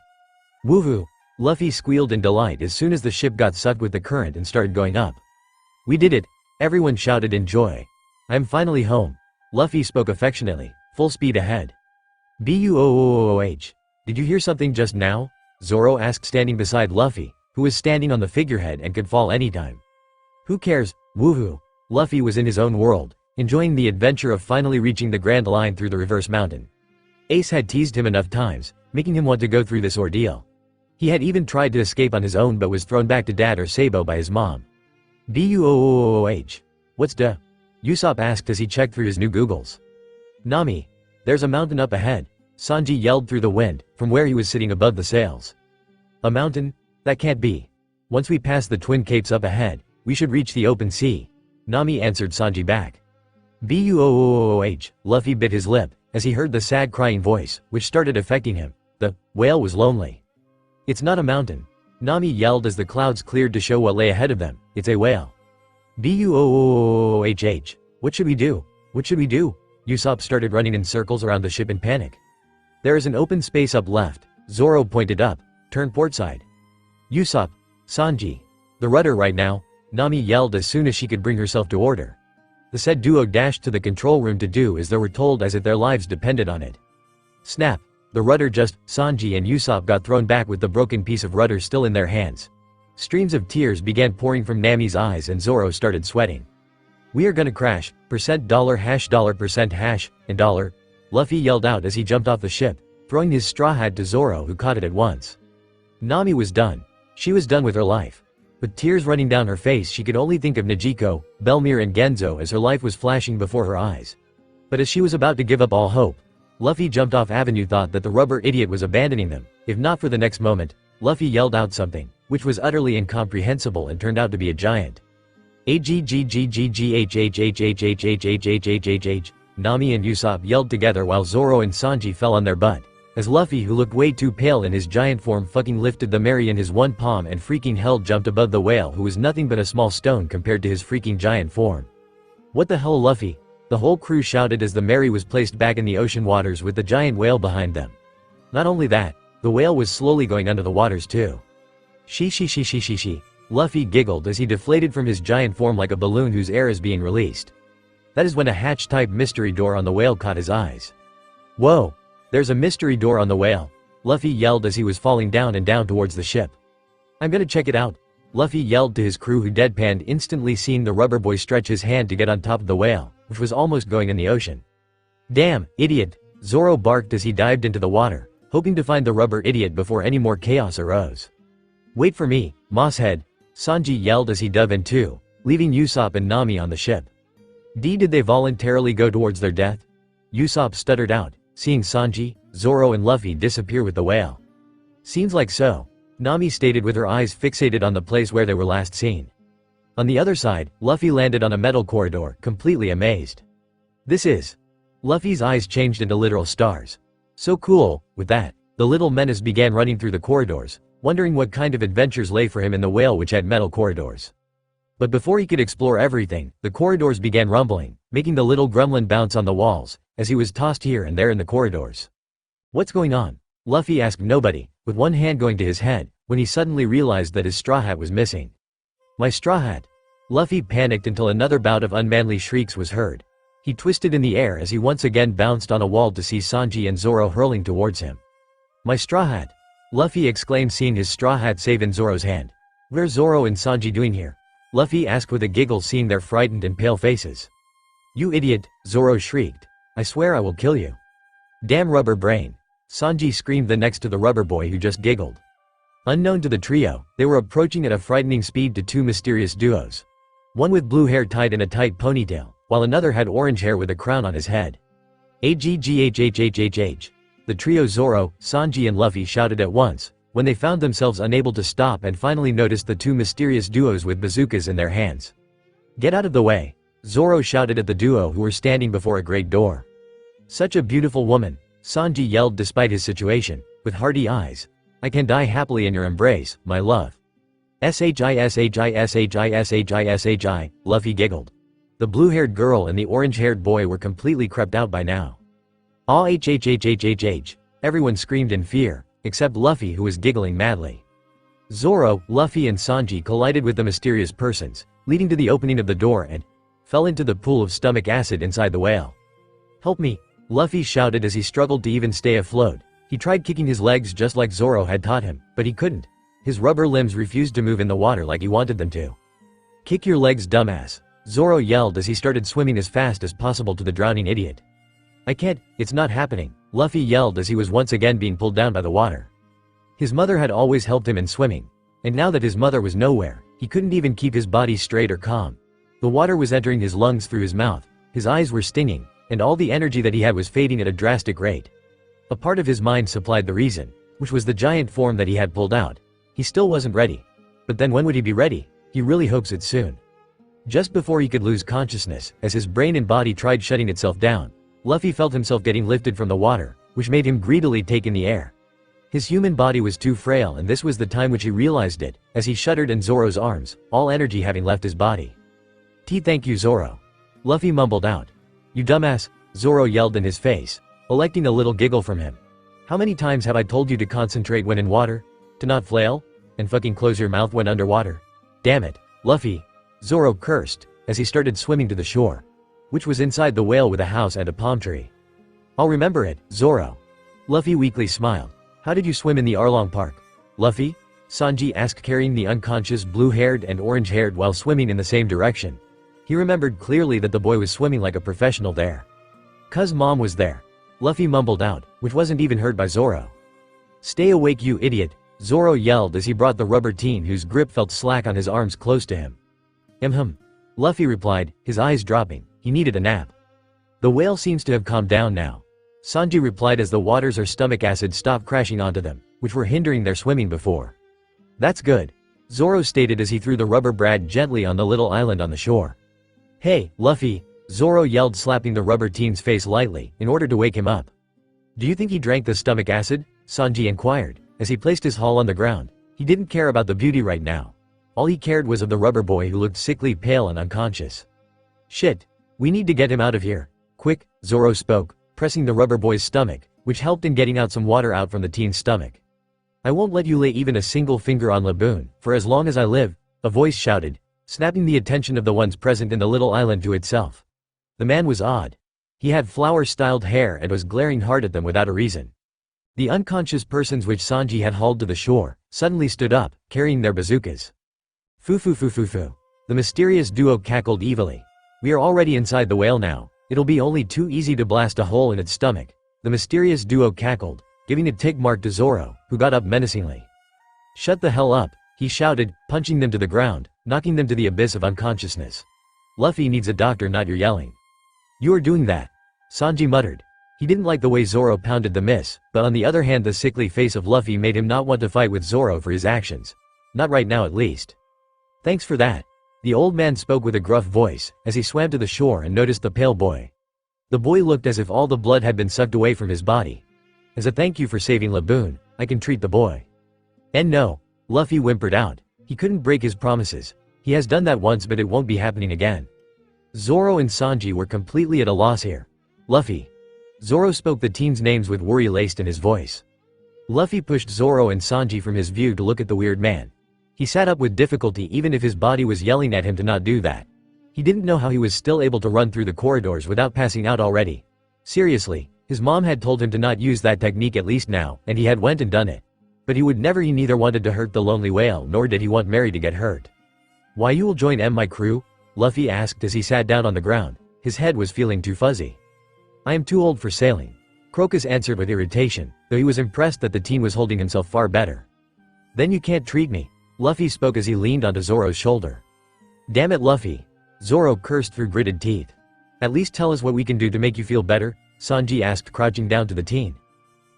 "Woohoo!" Luffy squealed in delight as soon as the ship got sucked with the current and started going up. "We did it!" Everyone shouted in joy. "I'm finally home." Luffy spoke affectionately, full speed ahead. "Booh! Did you hear something just now?" Zoro asked, standing beside Luffy, who was standing on the figurehead and could fall anytime. "Who cares, woohoo!" Luffy was in his own world, enjoying the adventure of finally reaching the Grand Line through the reverse mountain. Ace had teased him enough times, making him want to go through this ordeal. He had even tried to escape on his own but was thrown back to Dad or Sabo by his mom. "Booh! What's da?" Usopp asked as he checked through his new Googles. "Nami, there's a mountain up ahead," Sanji yelled through the wind, from where he was sitting above the sails. "A mountain? That can't be. Once we pass the Twin Capes up ahead, we should reach the open sea," Nami answered Sanji back. "Booh! Luffy bit his lip, as he heard the sad crying voice, which started affecting him. The whale was lonely. "It's not a mountain," Nami yelled as the clouds cleared to show what lay ahead of them. "It's a whale." "Booh! What should we do? What should we do?" Usopp started running in circles around the ship in panic. "There is an open space up left," Zoro pointed up. "Turn portside." "Usopp, Sanji, the rudder right now," Nami yelled as soon as she could bring herself to order. The said duo dashed to the control room to do as they were told, as if their lives depended on it. Snap! The rudder just, Sanji and Usopp got thrown back with the broken piece of rudder still in their hands. Streams of tears began pouring from Nami's eyes and Zoro started sweating. "We are gonna crash, $dollar $% hash, and dollar," Luffy yelled out as he jumped off the ship, throwing his straw hat to Zoro, who caught it at once. Nami was done. She was done with her life. With tears running down her face, she could only think of Nejico, Belmir and Genzo as her life was flashing before her eyes. But as she was about to give up all hope, Luffy jumped off Avenue, thought that the rubber idiot was abandoning them. If not for the next moment, Luffy yelled out something, which was utterly incomprehensible and turned out to be a giant. Nami and Usopp yelled together while Zoro and Sanji fell on their butt. as Luffy, who looked way too pale in his giant form, fucking lifted the Mary in his one palm and freaking hell jumped above the whale, who was nothing but a small stone compared to his freaking giant form. What the hell, Luffy? The whole crew shouted as the Mary was placed back in the ocean waters with the giant whale behind them. Not only that, the whale was slowly going under the waters too. She. Luffy giggled as he deflated from his giant form like a balloon whose air is being released. That is when a hatch-type mystery door on the whale caught his eyes. Whoa! There's a mystery door on the whale, Luffy yelled as he was falling down and down towards the ship. I'm gonna check it out, Luffy yelled to his crew, who deadpanned, instantly seeing the rubber boy stretch his hand to get on top of the whale, which was almost going in the ocean. Damn, idiot, Zoro barked as he dived into the water, hoping to find the rubber idiot before any more chaos arose. Wait for me, Mosshead, Sanji yelled as he dove in too, leaving Usopp and Nami on the ship. Did they voluntarily go towards their death? Usopp stuttered out, seeing Sanji, Zoro and Luffy disappear with the whale. Seems like so, Nami stated with her eyes fixated on the place where they were last seen. On the other side, Luffy landed on a metal corridor, completely amazed. This is... Luffy's eyes changed into literal stars. So cool. With that, the little menace began running through the corridors, wondering what kind of adventures lay for him in the whale which had metal corridors. But before he could explore everything, the corridors began rumbling, making the little gremlin bounce on the walls, as he was tossed here and there in the corridors. What's going on? Luffy asked nobody, with one hand going to his head, when he suddenly realized that his straw hat was missing. My straw hat! Luffy panicked until another bout of unmanly shrieks was heard. He twisted in the air as he once again bounced on a wall to see Sanji and Zoro hurling towards him. My straw hat! Luffy exclaimed, seeing his straw hat safe in Zoro's hand. Where's Zoro and Sanji doing here? Luffy asked with a giggle, seeing their frightened and pale faces. You idiot, Zoro shrieked. I swear I will kill you. Damn rubber brain. Sanji screamed the next to the rubber boy, who just giggled. Unknown to the trio, they were approaching at a frightening speed to two mysterious duos. One with blue hair tied in a tight ponytail, while another had orange hair with a crown on his head. AGGHHHHH. The trio Zoro, Sanji and Luffy shouted at once, when they found themselves unable to stop and finally noticed the two mysterious duos with bazookas in their hands. Get out of the way, Zoro shouted at the duo, who were standing before a great door. Such a beautiful woman, Sanji yelled despite his situation, with hearty eyes. I can die happily in your embrace, my love. SHISHISHISHISHISHI, Luffy giggled. The blue-haired girl and the orange-haired boy were completely creeped out by now. AHHHHHH, everyone screamed in fear, except Luffy, who was giggling madly. Zoro, Luffy and Sanji collided with the mysterious persons, leading to the opening of the door and fell into the pool of stomach acid inside the whale. Help me, Luffy shouted as he struggled to even stay afloat. He tried kicking his legs just like Zoro had taught him, but he couldn't. His rubber limbs refused to move in the water like he wanted them to. Kick your legs, dumbass, Zoro yelled as he started swimming as fast as possible to the drowning idiot. I can't, it's not happening, Luffy yelled as he was once again being pulled down by the water. His mother had always helped him in swimming, and now that his mother was nowhere, he couldn't even keep his body straight or calm. The water was entering his lungs through his mouth, his eyes were stinging, and all the energy that he had was fading at a drastic rate. A part of his mind supplied the reason, which was the giant form that he had pulled out. He still wasn't ready. But then when would he be ready? He really hopes it's soon. Just before he could lose consciousness, as his brain and body tried shutting itself down, Luffy felt himself getting lifted from the water, which made him greedily take in the air. His human body was too frail, and this was the time which he realized it, as he shuddered in Zoro's arms, all energy having left his body. Thank you, Zoro. Luffy mumbled out. You dumbass, Zoro yelled in his face, electing a little giggle from him. How many times have I told you to concentrate when in water? To not flail? And fucking close your mouth when underwater? Damn it, Luffy, Zoro cursed, as he started swimming to the shore, which was inside the whale with a house and a palm tree. I'll remember it, Zoro. Luffy weakly smiled. How did you swim in the Arlong Park? Luffy? Sanji asked, carrying the unconscious blue-haired and orange-haired while swimming in the same direction. He remembered clearly that the boy was swimming like a professional there. 'Cause mom was there. Luffy mumbled out, which wasn't even heard by Zoro. Stay awake, you idiot, Zoro yelled as he brought the rubber teen whose grip felt slack on his arms close to him. Luffy replied, his eyes dropping. He needed a nap. The whale seems to have calmed down now. Sanji replied as the waters or stomach acid stopped crashing onto them, which were hindering their swimming before. That's good, Zoro stated as he threw the rubber brad gently on the little island on the shore. Hey, Luffy, Zoro yelled, slapping the rubber teen's face lightly, in order to wake him up. Do you think he drank the stomach acid? Sanji inquired, as he placed his haul on the ground. He didn't care about the beauty right now. All he cared was of the rubber boy who looked sickly pale and unconscious. Shit. We need to get him out of here. Quick, Zoro spoke, pressing the rubber boy's stomach, which helped in getting out some water out from the teen's stomach. I won't let you lay even a single finger on Laboon, for as long as I live, a voice shouted, snapping the attention of the ones present in the little island to itself. The man was odd. He had flower-styled hair and was glaring hard at them without a reason. The unconscious persons which Sanji had hauled to the shore, suddenly stood up, carrying their bazookas. Foo. The mysterious duo cackled evilly. We are already inside the whale now, it'll be only too easy to blast a hole in its stomach. The mysterious duo cackled, giving a tick mark to Zoro, who got up menacingly. Shut the hell up, he shouted, punching them to the ground, knocking them to the abyss of unconsciousness. Luffy needs a doctor, not your yelling. You are doing that, Sanji muttered. He didn't like the way Zoro pounded the miss, but on the other hand the sickly face of Luffy made him not want to fight with Zoro for his actions. Not right now at least. Thanks for that. The old man spoke with a gruff voice, as he swam to the shore and noticed the pale boy. The boy looked as if all the blood had been sucked away from his body. As a thank you for saving Laboon, I can treat the boy. And no, Luffy whimpered out. He couldn't break his promises. He has done that once, but it won't be happening again. Zoro and Sanji were completely at a loss here. Luffy. Zoro spoke the teens' names with worry laced in his voice. Luffy pushed Zoro and Sanji from his view to look at the weird man. He sat up with difficulty even if his body was yelling at him to not do that. He didn't know how he was still able to run through the corridors without passing out already. Seriously, his mom had told him to not use that technique at least now, and he had went and done it. But he neither wanted to hurt the lonely whale nor did he want Mary to get hurt. Why you will join my crew? Luffy asked as he sat down on the ground. His head was feeling too fuzzy. I am too old for sailing. Crocus answered with irritation, though he was impressed that the teen was holding himself far better. Then you can't treat me. Luffy spoke as he leaned onto Zoro's shoulder. Damn it, Luffy. Zoro cursed through gritted teeth. At least tell us what we can do to make you feel better, Sanji asked, crouching down to the teen.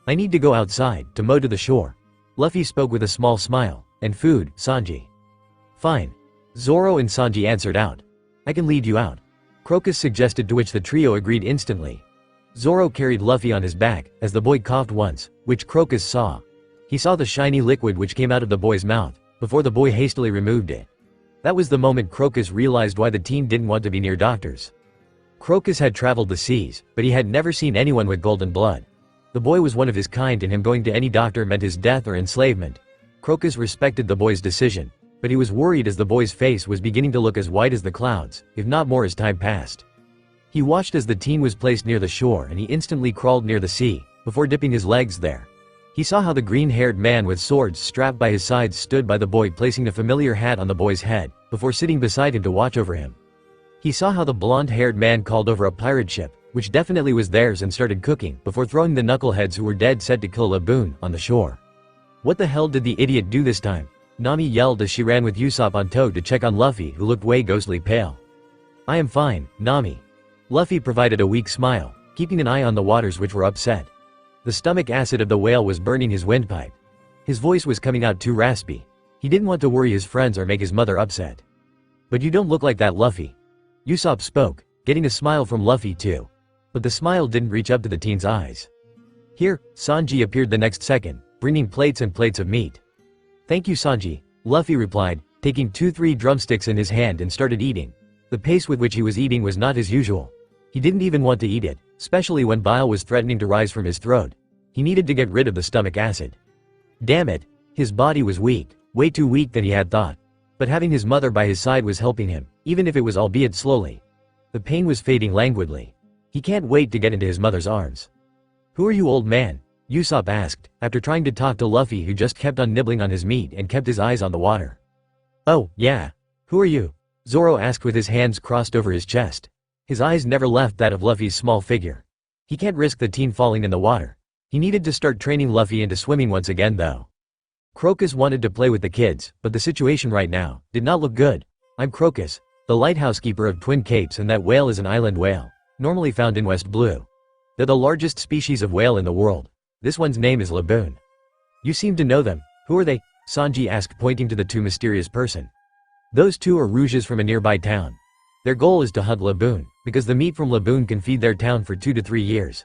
I need to go outside, to mow to the shore. Luffy spoke with a small smile. And food, Sanji. Fine. Zoro and Sanji answered out. I can lead you out. Crocus suggested, to which the trio agreed instantly. Zoro carried Luffy on his back, as the boy coughed once, which Crocus saw. He saw the shiny liquid which came out of the boy's mouth, before the boy hastily removed it. That was the moment Crocus realized why the teen didn't want to be near doctors. Crocus had traveled the seas, but he had never seen anyone with golden blood. The boy was one of his kind, and him going to any doctor meant his death or enslavement. Crocus respected the boy's decision, but he was worried as the boy's face was beginning to look as white as the clouds, if not more as time passed. He watched as the teen was placed near the shore and he instantly crawled near the sea, before dipping his legs there. He saw how the green-haired man with swords strapped by his sides stood by the boy, placing a familiar hat on the boy's head, before sitting beside him to watch over him. He saw how the blonde-haired man called over a pirate ship, which definitely was theirs, and started cooking, before throwing the knuckleheads who were dead set to kill Laboon on the shore. What the hell did the idiot do this time? Nami yelled as she ran with Usopp on tow to check on Luffy, who looked way ghostly pale. I am fine, Nami. Luffy provided a weak smile, keeping an eye on the waters which were upset. The stomach acid of the whale was burning his windpipe. His voice was coming out too raspy. He didn't want to worry his friends or make his mother upset. But you don't look like that, Luffy. Usopp spoke, getting a smile from Luffy too. But the smile didn't reach up to the teen's eyes. Here, Sanji appeared the next second, bringing plates and plates of meat. Thank you, Sanji, Luffy replied, taking 2-3 drumsticks in his hand and started eating. The pace with which he was eating was not his usual. He didn't even want to eat it, especially when bile was threatening to rise from his throat. He needed to get rid of the stomach acid. Damn it, his body was weak, way too weak than he had thought. But having his mother by his side was helping him, even if it was albeit slowly. The pain was fading languidly. He can't wait to get into his mother's arms. Who are you, old man? Usopp asked, after trying to talk to Luffy, who just kept on nibbling on his meat and kept his eyes on the water. Oh, yeah. Who are you? Zoro asked with his hands crossed over his chest. His eyes never left that of Luffy's small figure. He can't risk the teen falling in the water. He needed to start training Luffy into swimming once again though. Crocus wanted to play with the kids, but the situation right now did not look good. I'm Crocus, the lighthouse keeper of Twin Capes, and that whale is an island whale, normally found in West Blue. They're the largest species of whale in the world. This one's name is Laboon. You seem to know them. Who are they? Sanji asked, pointing to the two mysterious person. Those two are Rouges from a nearby town. Their goal is to hunt Laboon, because the meat from Laboon can feed their town for 2 to 3 years.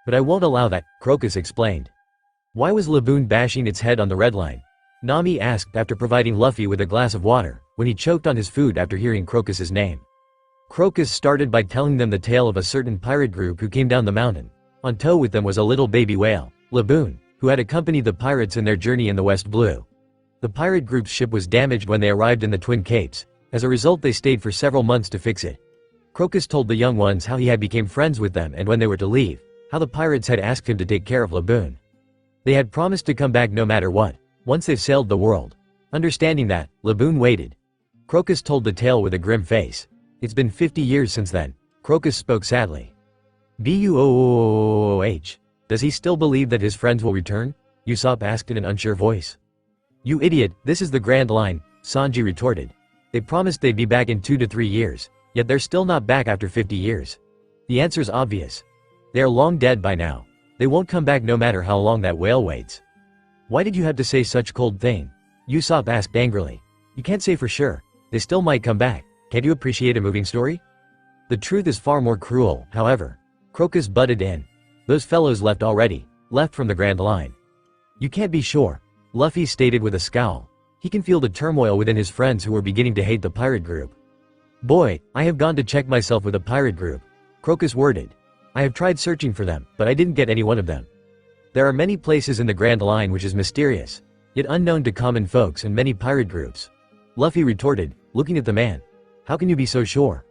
But I won't allow that, Crocus explained. Why was Laboon bashing its head on the red line? Nami asked after providing Luffy with a glass of water, when he choked on his food after hearing Crocus's name. Crocus started by telling them the tale of a certain pirate group who came down the mountain. On tow with them was a little baby whale, Laboon, who had accompanied the pirates in their journey in the West Blue. The pirate group's ship was damaged when they arrived in the Twin Capes. As a result, they stayed for several months to fix it. Crocus told the young ones how he had become friends with them, and when they were to leave, how the pirates had asked him to take care of Laboon. They had promised to come back no matter what, once they've sailed the world. Understanding that, Laboon waited. Crocus told the tale with a grim face. It's been 50 years since then. Crocus spoke sadly. Booh. Does he still believe that his friends will return? Usopp asked in an unsure voice. You idiot, this is the Grand Line, Sanji retorted. They promised they'd be back in 2 to 3 years, yet they're still not back after 50 years. The answer's obvious. They are long dead by now. They won't come back no matter how long that whale waits. Why did you have to say such cold thing? Usopp asked angrily. You can't say for sure. They still might come back. Can't you appreciate a moving story? The truth is far more cruel, however. Crocus butted in. Those fellows left already. Left from the Grand Line. You can't be sure. Luffy stated with a scowl. He can feel the turmoil within his friends who were beginning to hate the pirate group. Boy, I have gone to check myself with a pirate group. Crocus worded. I have tried searching for them, but I didn't get any one of them. There are many places in the Grand Line which is mysterious, yet unknown to common folks and many pirate groups. Luffy retorted, looking at the man. How can you be so sure?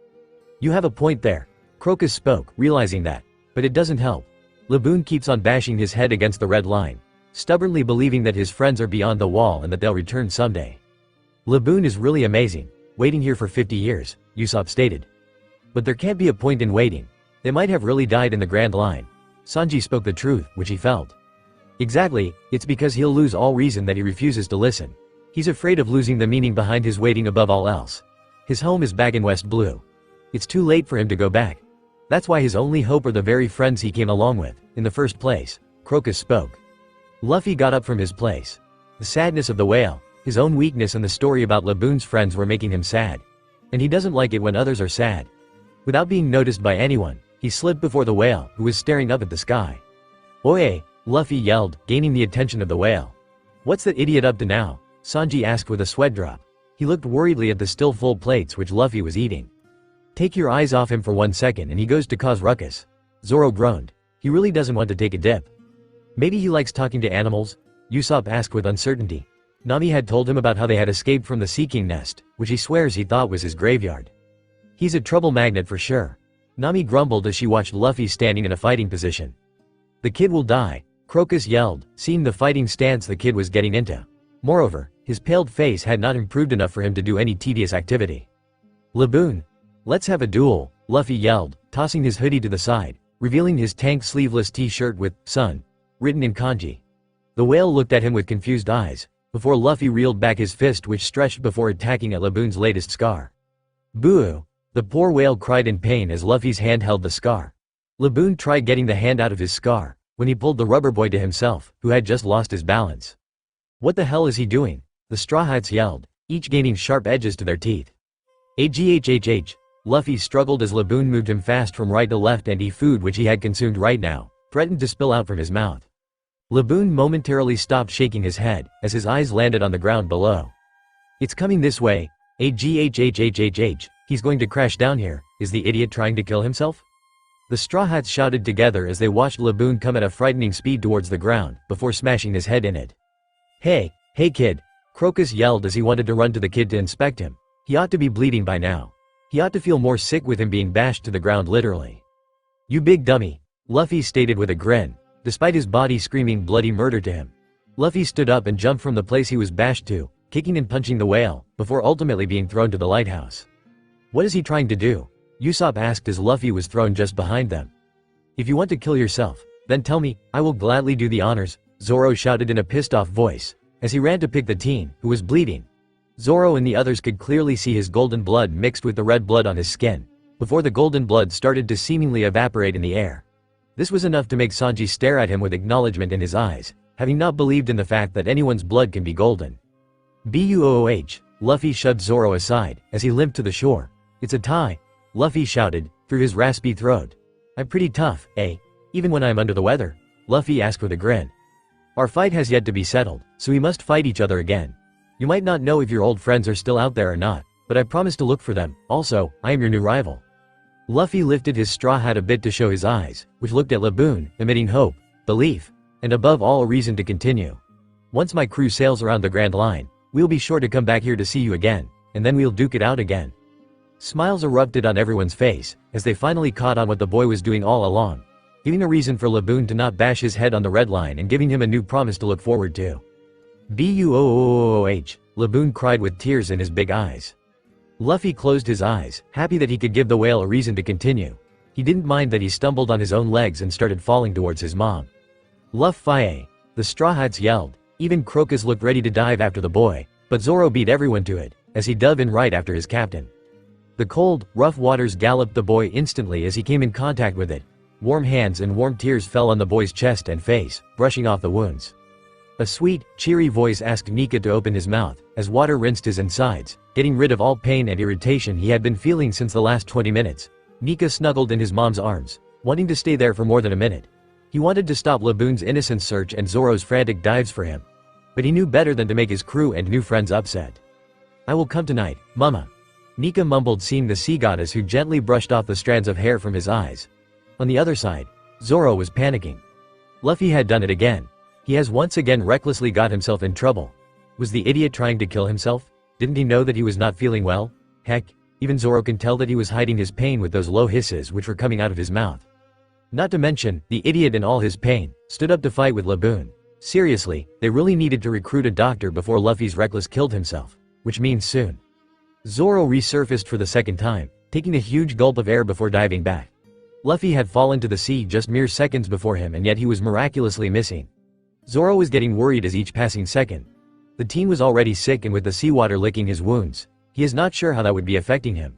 You have a point there. Crocus spoke, realizing that. But it doesn't help. Laboon keeps on bashing his head against the red line, stubbornly believing that his friends are beyond the wall and that they'll return someday. Laboon is really amazing, waiting here for 50 years, Usopp stated. But there can't be a point in waiting. They might have really died in the Grand Line. Sanji spoke the truth, which he felt. Exactly, it's because he'll lose all reason that he refuses to listen. He's afraid of losing the meaning behind his waiting above all else. His home is back in West Blue. It's too late for him to go back. That's why his only hope are the very friends he came along with, in the first place, Crocus spoke. Luffy got up from his place. The sadness of the whale, his own weakness and the story about Laboon's friends were making him sad. And he doesn't like it when others are sad. Without being noticed by anyone, he slid before the whale, who was staring up at the sky. Oye! Luffy yelled, gaining the attention of the whale. What's that idiot up to now? Sanji asked with a sweat drop. He looked worriedly at the still full plates which Luffy was eating. Take your eyes off him for 1 second and he goes to cause ruckus. Zoro groaned. He really doesn't want to take a dip. Maybe he likes talking to animals? Usopp asked with uncertainty. Nami had told him about how they had escaped from the Sea King nest, which he swears he thought was his graveyard. He's a trouble magnet for sure. Nami grumbled as she watched Luffy standing in a fighting position. The kid will die, Crocus yelled, seeing the fighting stance the kid was getting into. Moreover, his paled face had not improved enough for him to do any tedious activity. Laboon. Let's have a duel, Luffy yelled, tossing his hoodie to the side, revealing his tank sleeveless t-shirt with "Sun" written in kanji. The whale looked at him with confused eyes, before Luffy reeled back his fist which stretched before attacking at Laboon's latest scar. Boo! The poor whale cried in pain as Luffy's hand held the scar. Laboon tried getting the hand out of his scar, when he pulled the rubber boy to himself, who had just lost his balance. What the hell is he doing? The Straw Hats yelled, each gaining sharp edges to their teeth. Aghhh. Luffy struggled as Laboon moved him fast from right to left and food which he had consumed right now threatened to spill out from his mouth. Laboon momentarily stopped shaking his head, as his eyes landed on the ground below. It's coming this way. Aghhh. He's going to crash down here. Is the idiot trying to kill himself? The Straw Hats shouted together as they watched Laboon come at a frightening speed towards the ground, before smashing his head in it. Hey kid! Crocus yelled as he wanted to run to the kid to inspect him. He ought to be bleeding by now. He ought to feel more sick with him being bashed to the ground literally. You big dummy! Luffy stated with a grin, despite his body screaming bloody murder to him. Luffy stood up and jumped from the place he was bashed to, kicking and punching the whale, before ultimately being thrown to the lighthouse. What is he trying to do? Usopp asked as Luffy was thrown just behind them. If you want to kill yourself, then tell me, I will gladly do the honors, Zoro shouted in a pissed-off voice, as he ran to pick the teen, who was bleeding. Zoro and the others could clearly see his golden blood mixed with the red blood on his skin, before the golden blood started to seemingly evaporate in the air. This was enough to make Sanji stare at him with acknowledgement in his eyes, having not believed in the fact that anyone's blood can be golden. Booh! Luffy shoved Zoro aside, as he limped to the shore. It's a tie, Luffy shouted, through his raspy throat. I'm pretty tough, eh? Even when I'm under the weather? Luffy asked with a grin. Our fight has yet to be settled, so we must fight each other again. You might not know if your old friends are still out there or not, but I promise to look for them. Also, I am your new rival. Luffy lifted his straw hat a bit to show his eyes, which looked at Laboon, emitting hope, belief, and above all a reason to continue. Once my crew sails around the Grand Line, we'll be sure to come back here to see you again, and then we'll duke it out again. Smiles erupted on everyone's face, as they finally caught on what the boy was doing all along, giving a reason for Laboon to not bash his head on the red line and giving him a new promise to look forward to. "Booh," Laboon cried with tears in his big eyes. Luffy closed his eyes, happy that he could give the whale a reason to continue. He didn't mind that he stumbled on his own legs and started falling towards his mom. "Luffy," the Straw Hats yelled. Even Crocus looked ready to dive after the boy, but Zoro beat everyone to it, as he dove in right after his captain. The cold, rough waters galloped the boy instantly as he came in contact with it. Warm hands and warm tears fell on the boy's chest and face, brushing off the wounds. A sweet, cheery voice asked Nika to open his mouth, as water rinsed his insides, getting rid of all pain and irritation he had been feeling since the last 20 minutes. Nika snuggled in his mom's arms, wanting to stay there for more than a minute. He wanted to stop Laboon's innocent search and Zoro's frantic dives for him. But he knew better than to make his crew and new friends upset. "I will come tonight, Mama," Nika mumbled, seeing the sea goddess who gently brushed off the strands of hair from his eyes. On the other side, Zoro was panicking. Luffy had done it again. He has once again recklessly got himself in trouble. Was the idiot trying to kill himself? Didn't he know that he was not feeling well? Heck, even Zoro can tell that he was hiding his pain with those low hisses which were coming out of his mouth. Not to mention, the idiot in all his pain, stood up to fight with Laboon. Seriously, they really needed to recruit a doctor before Luffy's reckless killed himself. Which means soon. Zoro resurfaced for the second time, taking a huge gulp of air before diving back. Luffy had fallen to the sea just mere seconds before him, and yet he was miraculously missing. Zoro was getting worried as each passing second. The teen was already sick, and with the seawater licking his wounds, he is not sure how that would be affecting him.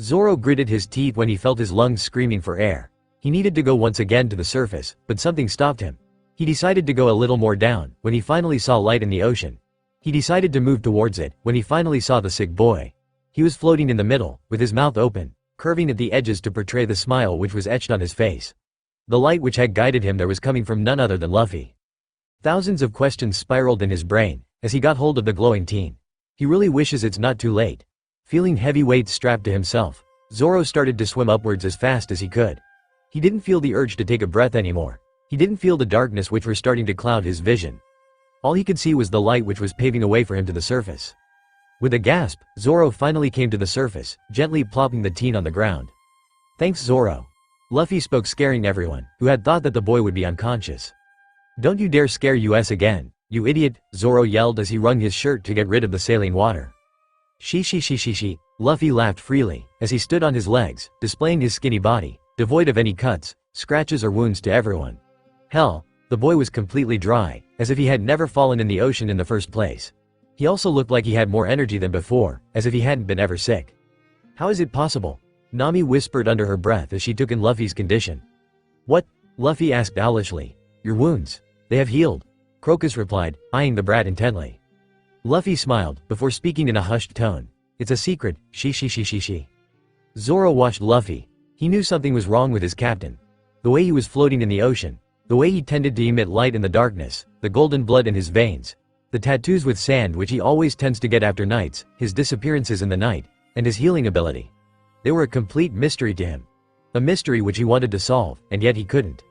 Zoro gritted his teeth when he felt his lungs screaming for air. He needed to go once again to the surface, but something stopped him. He decided to go a little more down, when he finally saw light in the ocean. He decided to move towards it, when he finally saw the sick boy. He was floating in the middle, with his mouth open, curving at the edges to portray the smile which was etched on his face. The light which had guided him there was coming from none other than Luffy. Thousands of questions spiraled in his brain, as he got hold of the glowing teen. He really wishes it's not too late. Feeling heavy weights strapped to himself, Zoro started to swim upwards as fast as he could. He didn't feel the urge to take a breath anymore. He didn't feel the darkness which was starting to cloud his vision. All he could see was the light which was paving a way for him to the surface. With a gasp, Zoro finally came to the surface, gently plopping the teen on the ground. "Thanks, Zoro." Luffy spoke, scaring everyone, who had thought that the boy would be unconscious. "Don't you dare scare us again, you idiot," Zoro yelled as he wrung his shirt to get rid of the saline water. She. Luffy laughed freely, as he stood on his legs, displaying his skinny body, devoid of any cuts, scratches or wounds to everyone. Hell, the boy was completely dry, as if he had never fallen in the ocean in the first place. He also looked like he had more energy than before, as if he hadn't been ever sick. "How is it possible?" Nami whispered under her breath as she took in Luffy's condition. "What?" Luffy asked owlishly. "Your wounds. They have healed," Crocus replied, eyeing the brat intently. Luffy smiled, before speaking in a hushed tone. "It's a secret, she. Zoro watched Luffy. He knew something was wrong with his captain. The way he was floating in the ocean, the way he tended to emit light in the darkness, the golden blood in his veins, the tattoos with sand which he always tends to get after nights, his disappearances in the night, and his healing ability. They were a complete mystery to him. A mystery which he wanted to solve, and yet he couldn't.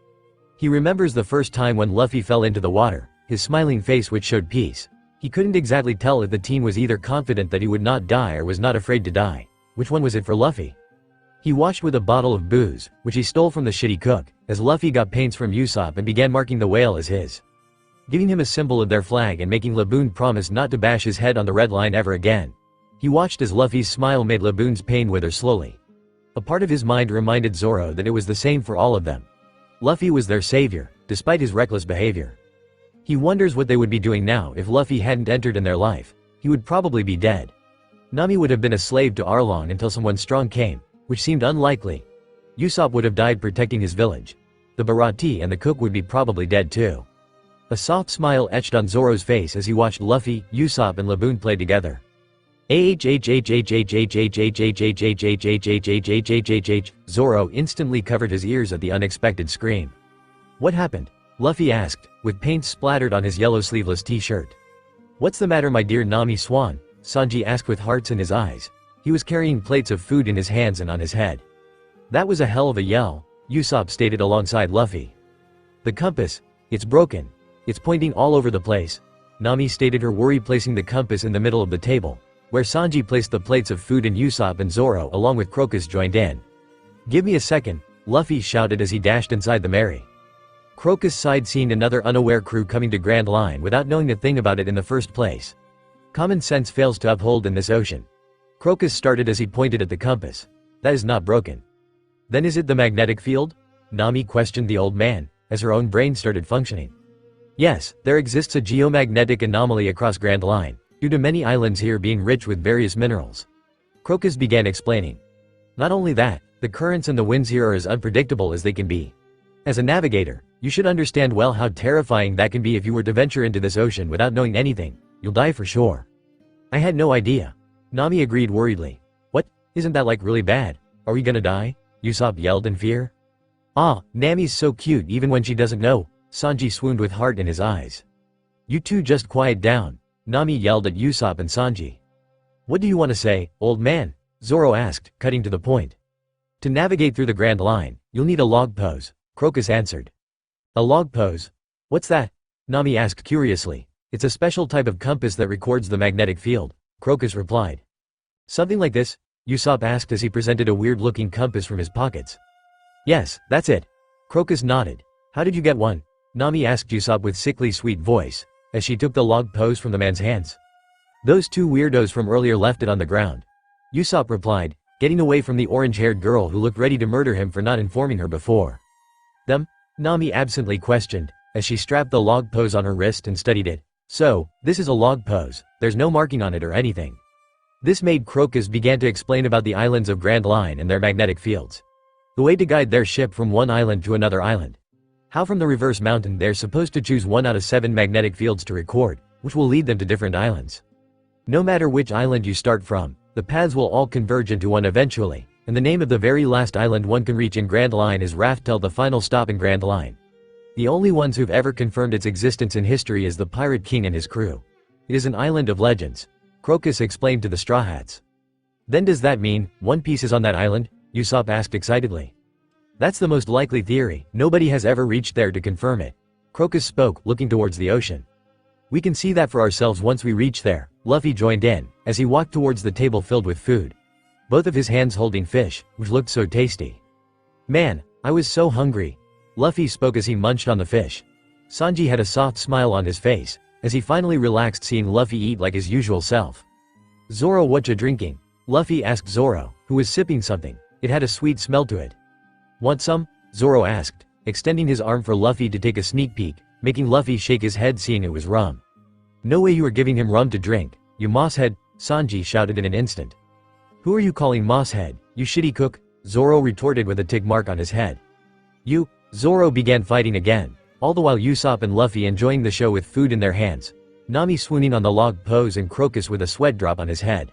He remembers the first time when Luffy fell into the water, his smiling face which showed peace. He couldn't exactly tell if the teen was either confident that he would not die or was not afraid to die. Which one was it for Luffy? He watched with a bottle of booze, which he stole from the shitty cook, as Luffy got paints from Usopp and began marking the whale as his, giving him a symbol of their flag and making Laboon promise not to bash his head on the red line ever again. He watched as Luffy's smile made Laboon's pain wither slowly. A part of his mind reminded Zoro that it was the same for all of them. Luffy was their savior, despite his reckless behavior. He wonders what they would be doing now if Luffy hadn't entered in their life. He would probably be dead. Nami would have been a slave to Arlong until someone strong came, which seemed unlikely. Usopp would have died protecting his village. The Bharati and the cook would be probably dead too. A soft smile etched on Zoro's face as he watched Luffy, Usopp and Laboon play together. Zoro instantly covered his ears at the unexpected scream. What happened? Luffy asked, with paint splattered on his yellow sleeveless t-shirt. What's the matter, my dear Nami Swan? Sanji asked with hearts in his eyes. He was carrying plates of food in his hands and on his head. That was a hell of a yell, Usopp stated alongside Luffy. The compass, it's broken. It's pointing all over the place. Nami stated her worry, placing the compass in the middle of the table, where Sanji placed the plates of food, and Usopp and Zoro along with Crocus joined in. Give me a second, Luffy shouted as he dashed inside the Mary. Crocus sighed, seeing another unaware crew coming to Grand Line without knowing a thing about it in the first place. Common sense fails to uphold in this ocean. Crocus started as he pointed at the compass. That is not broken. Then is it the magnetic field? Nami questioned the old man, as her own brain started functioning. Yes, there exists a geomagnetic anomaly across Grand Line, due to many islands here being rich with various minerals. Crocus began explaining. Not only that, the currents and the winds here are as unpredictable as they can be. As a navigator, you should understand well how terrifying that can be. If you were to venture into this ocean without knowing anything, you'll die for sure. I had no idea. Nami agreed worriedly. What? Isn't that like really bad? Are we gonna die? Usopp yelled in fear. Ah, Nami's so cute even when she doesn't know, Sanji swooned with heart in his eyes. You two just quiet down, Nami yelled at Usopp and Sanji. What do you want to say, old man? Zoro asked, cutting to the point. To navigate through the Grand Line, you'll need a log pose, Crocus answered. A log pose? What's that? Nami asked curiously. It's a special type of compass that records the magnetic field, Crocus replied. Something like this? Usopp asked as he presented a weird-looking compass from his pockets. Yes, that's it. Crocus nodded. How did you get one? Nami asked Usopp with sickly sweet voice, as she took the log pose from the man's hands. Those two weirdos from earlier left it on the ground. Usopp replied, getting away from the orange-haired girl who looked ready to murder him for not informing her before. Them? Nami absently questioned, as she strapped the log pose on her wrist and studied it. So, this is a log pose, there's no marking on it or anything. This made Crocus began to explain about the islands of Grand Line and their magnetic fields. The way to guide their ship from one island to another island. How from the reverse mountain they're supposed to choose 1 out of 7 magnetic fields to record, which will lead them to different islands. No matter which island you start from, the paths will all converge into one eventually, and the name of the very last island one can reach in Grand Line is Raftel, the final stop in Grand Line. The only ones who've ever confirmed its existence in history is the Pirate King and his crew. It is an island of legends, Crocus explained to the Straw Hats. Then does that mean One Piece is on that island? Usopp asked excitedly. That's the most likely theory, nobody has ever reached there to confirm it. Crocus spoke, looking towards the ocean. We can see that for ourselves once we reach there, Luffy joined in, as he walked towards the table filled with food. Both of his hands holding fish, which looked so tasty. Man, I was so hungry. Luffy spoke as he munched on the fish. Sanji had a soft smile on his face, as he finally relaxed seeing Luffy eat like his usual self. Zoro, what ya drinking? Luffy asked Zoro, who was sipping something. It had a sweet smell to it. Want some? Zoro asked, extending his arm for Luffy to take a sneak peek, making Luffy shake his head seeing it was rum. No way you are giving him rum to drink, you mosshead, Sanji shouted in an instant. Who are you calling mosshead, you shitty cook? Zoro retorted with a tick mark on his head. You, Zoro began fighting again, all the while Usopp and Luffy enjoying the show with food in their hands, Nami swooning on the log pose and Crocus with a sweat drop on his head.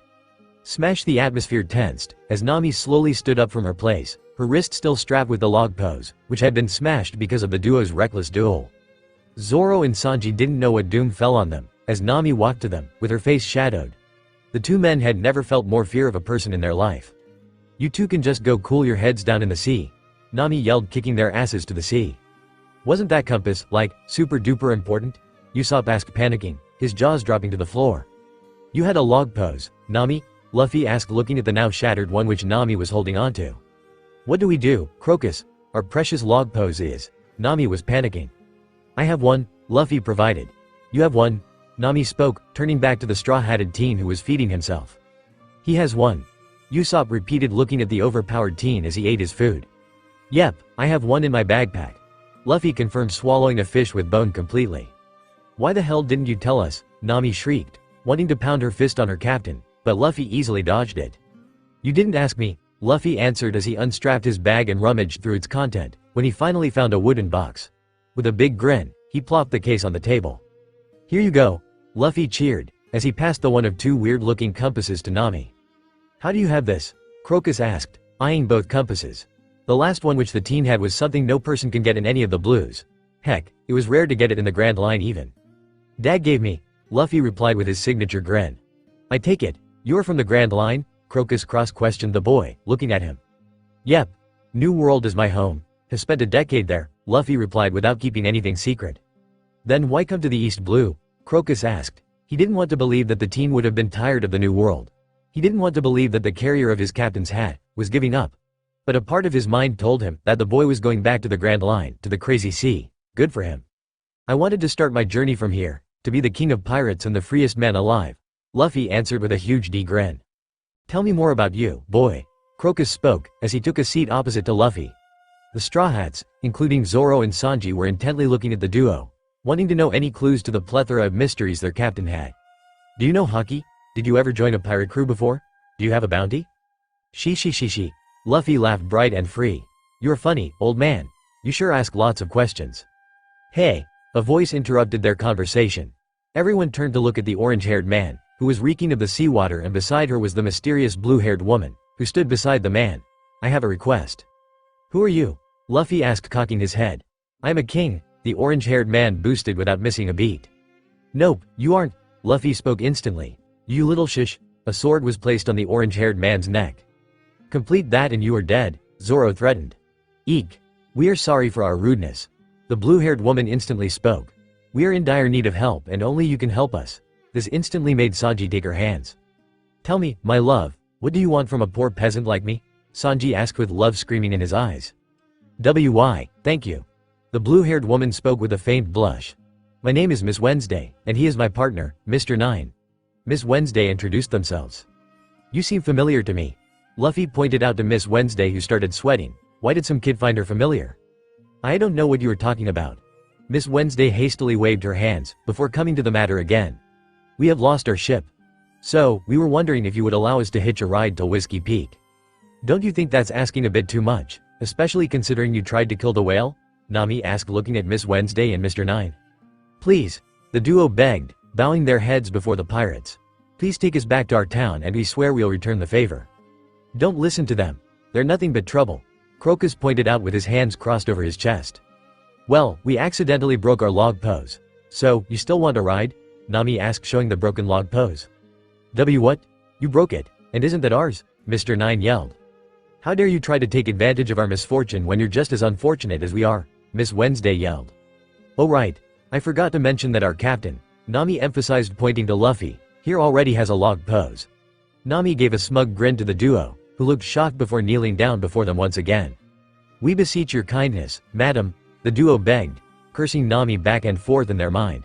Smash! The atmosphere tensed, as Nami slowly stood up from her place, her wrist still strapped with the log pose, which had been smashed because of the duo's reckless duel. Zoro and Sanji didn't know what doom fell on them, as Nami walked to them, with her face shadowed. The two men had never felt more fear of a person in their life. You two can just go cool your heads down in the sea, Nami yelled, kicking their asses to the sea. Wasn't that compass, like, super duper important? Usopp asked, panicking, his jaws dropping to the floor. You had a log pose, Nami? Luffy asked, looking at the now shattered one which Nami was holding onto. What do we do, Crocus? Our precious log pose is. Nami was panicking. I have one, Luffy provided. You have one? Nami spoke, turning back to the straw-hatted teen who was feeding himself. He has one. Usopp repeated, looking at the overpowered teen as he ate his food. Yep, I have one in my backpack. Luffy confirmed, swallowing a fish with bone completely. Why the hell didn't you tell us? Nami shrieked, wanting to pound her fist on her captain, but Luffy easily dodged it. You didn't ask me, Luffy answered as he unstrapped his bag and rummaged through its content, when he finally found a wooden box. With a big grin, he plopped the case on the table. Here you go, Luffy cheered, as he passed the one of 2 weird-looking compasses to Nami. How do you have this? Crocus asked, eyeing both compasses. The last one which the teen had was something no person can get in any of the blues, Heck, it was rare to get it in the Grand Line even. Dad gave me, Luffy replied with his signature grin. I take it, you're from the Grand Line? Crocus cross-questioned the boy, looking at him. Yep. New World is my home. Have spent a decade there, Luffy replied without keeping anything secret. Then why come to the East Blue? Crocus asked. He didn't want to believe that the teen would have been tired of the New World. He didn't want to believe that the carrier of his captain's hat was giving up. But a part of his mind told him that the boy was going back to the Grand Line, to the crazy sea. Good for him. I wanted to start my journey from here, to be the king of pirates and the freest man alive, Luffy answered with a huge grin. Tell me more about you, boy. Crocus spoke, as he took a seat opposite to Luffy. The Straw Hats, including Zoro and Sanji, were intently looking at the duo, wanting to know any clues to the plethora of mysteries their captain had. Do you know Haki? Did you ever join a pirate crew before? Do you have a bounty? She. Luffy laughed bright and free. You're funny, old man. You sure ask lots of questions. Hey, a voice interrupted their conversation. Everyone turned to look at the orange-haired man, who was reeking of the seawater, and beside her was the mysterious blue-haired woman, who stood beside the man. I have a request. Who are you? Luffy asked, cocking his head. I'm a king, the orange-haired man boosted without missing a beat. Nope, you aren't. Luffy spoke instantly. You little shish. A sword was placed on the orange-haired man's neck. Complete that and you are dead, Zoro threatened. Eek. We are sorry for our rudeness. The blue-haired woman instantly spoke. We are in dire need of help and only you can help us. This instantly made Sanji take her hands. Tell me, my love, what do you want from a poor peasant like me? Sanji asked with love screaming in his eyes. Why, thank you. The blue-haired woman spoke with a faint blush. My name is Miss Wednesday, and he is my partner, Mr. Nine. Miss Wednesday introduced themselves. You seem familiar to me. Luffy pointed out to Miss Wednesday, who started sweating. Why did some kid find her familiar? I don't know what you are talking about. Miss Wednesday hastily waved her hands, before coming to the matter again. We have lost our ship. So, we were wondering if you would allow us to hitch a ride till Whiskey Peak. Don't you think that's asking a bit too much, especially considering you tried to kill the whale? Nami asked, looking at Miss Wednesday and Mr. Nine. Please, the duo begged, bowing their heads before the pirates. Please take us back to our town and we swear we'll return the favor. Don't listen to them. They're nothing but trouble. Crocus pointed out with his hands crossed over his chest. Well, we accidentally broke our log pose. So, you still want a ride? Nami asked, showing the broken log pose. What? You broke it, and isn't that ours? Mr. Nine yelled. How dare you try to take advantage of our misfortune when you're just as unfortunate as we are? Miss Wednesday yelled. Oh right, I forgot to mention that our captain, Nami emphasized, pointing to Luffy, here already has a log pose. Nami gave a smug grin to the duo, who looked shocked before kneeling down before them once again. We beseech your kindness, madam, the duo begged, cursing Nami back and forth in their mind.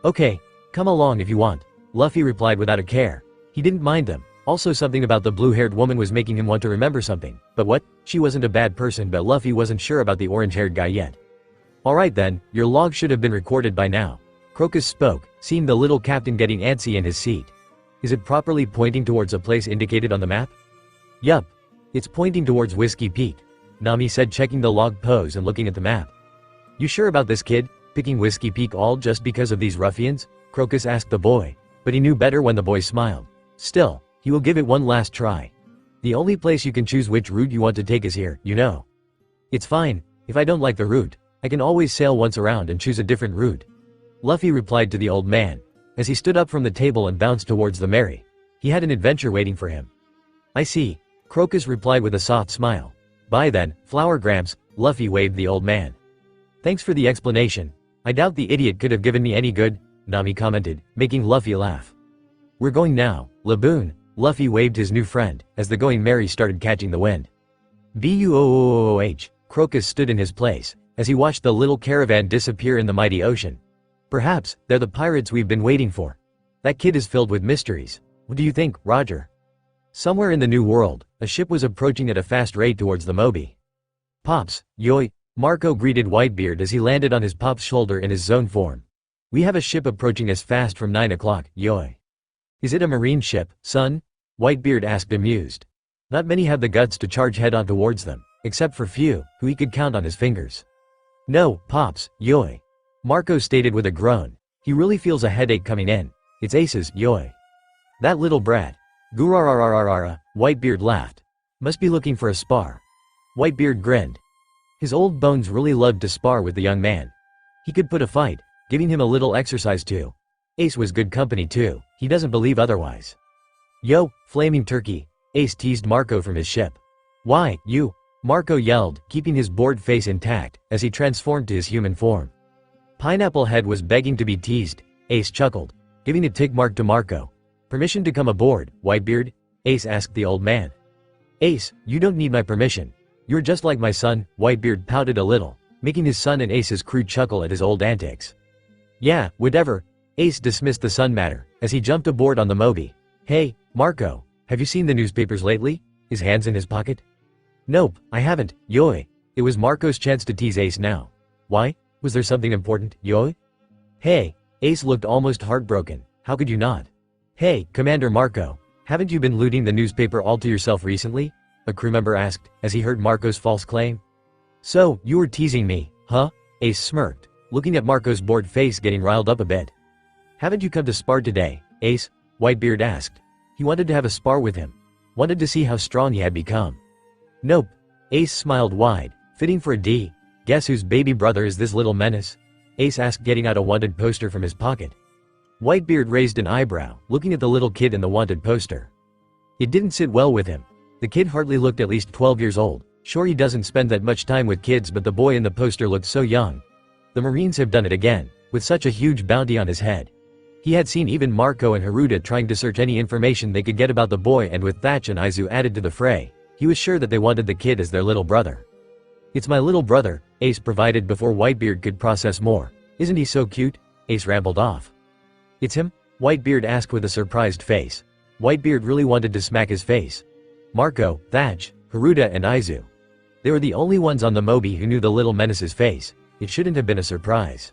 Okay, come along if you want, Luffy replied without a care. He didn't mind them. Also, something about the blue-haired woman was making him want to remember something. But what? She wasn't a bad person, but Luffy wasn't sure about the orange-haired guy yet. Alright then, your log should have been recorded by now. Crocus spoke, seeing the little captain getting antsy in his seat. Is it properly pointing towards a place indicated on the map? Yup. It's pointing towards Whiskey Peak, Nami said, checking the log pose and looking at the map. You sure about this, kid? Picking Whiskey Peak all just because of these ruffians? Crocus asked the boy, but he knew better when the boy smiled. Still, he will give it one last try. The only place you can choose which route you want to take is here, you know. It's fine, if I don't like the route, I can always sail once around and choose a different route. Luffy replied to the old man, as he stood up from the table and bounced towards the Mary. He had an adventure waiting for him. I see, Crocus replied with a soft smile. Bye then, Flower Gramps, Luffy waved the old man. Thanks for the explanation. I doubt the idiot could have given me any good, Nami commented, making Luffy laugh. We're going now, Laboon, Luffy waved his new friend, as the Going Merry started catching the wind. Booh, Crocus stood in his place, as he watched the little caravan disappear in the mighty ocean. Perhaps, they're the pirates we've been waiting for. That kid is filled with mysteries. What do you think, Roger? Somewhere in the New World, a ship was approaching at a fast rate towards the Moby. Pops, yoy, Marco greeted Whitebeard as he landed on his pop's shoulder in his zone form. We have a ship approaching us fast from 9 o'clock, yoy. Is it a marine ship, son? Whitebeard asked, amused. Not many have the guts to charge head-on towards them, except for few, who he could count on his fingers. No, Pops, yoy. Marco stated with a groan. He really feels a headache coming in. It's aces, yoy. That little brat. Gurararararara, Whitebeard laughed. Must be looking for a spar. Whitebeard grinned. His old bones really loved to spar with the young man. He could put a fight, giving him a little exercise too. Ace was good company too, he doesn't believe otherwise. Yo, flaming turkey, Ace teased Marco from his ship. Why, you? Marco yelled, keeping his bored face intact, as he transformed to his human form. Pineapple Head was begging to be teased. Ace chuckled, giving a tick mark to Marco. Permission to come aboard, Whitebeard? Ace asked the old man. Ace, you don't need my permission. You're just like my son, Whitebeard pouted a little, making his son and Ace's crew chuckle at his old antics. Yeah, whatever. Ace dismissed the son matter, as he jumped aboard on the Moby. Hey, Marco, have you seen the newspapers lately? His hands in his pocket. Nope, I haven't, Yoy. It was Marco's chance to tease Ace now. Why? Was there something important, Yoy? Hey, Ace looked almost heartbroken. How could you not? Hey, Commander Marco, haven't you been looting the newspaper all to yourself recently? A crew member asked, as he heard Marco's false claim. So, you were teasing me, huh? Ace smirked, looking at Marco's bored face getting riled up a bit. Haven't you come to spar today, Ace? Whitebeard asked. He wanted to have a spar with him. Wanted to see how strong he had become. Nope. Ace smiled wide, fitting for a D. Guess whose baby brother is this little menace? Ace asked, getting out a wanted poster from his pocket. Whitebeard raised an eyebrow, looking at the little kid in the wanted poster. It didn't sit well with him. The kid hardly looked at least 12 years old. Sure, he doesn't spend that much time with kids, but the boy in the poster looked so young. The Marines have done it again, with such a huge bounty on his head. He had seen even Marco and Haruta trying to search any information they could get about the boy, and with Thatch and Aizu added to the fray, he was sure that they wanted the kid as their little brother. It's my little brother, Ace provided before Whitebeard could process more. Isn't he so cute? Ace rambled off. It's him? Whitebeard asked with a surprised face. Whitebeard really wanted to smack his face. Marco, Thatch, Haruta and Aizu. They were the only ones on the Moby who knew the little menace's face. It shouldn't have been a surprise.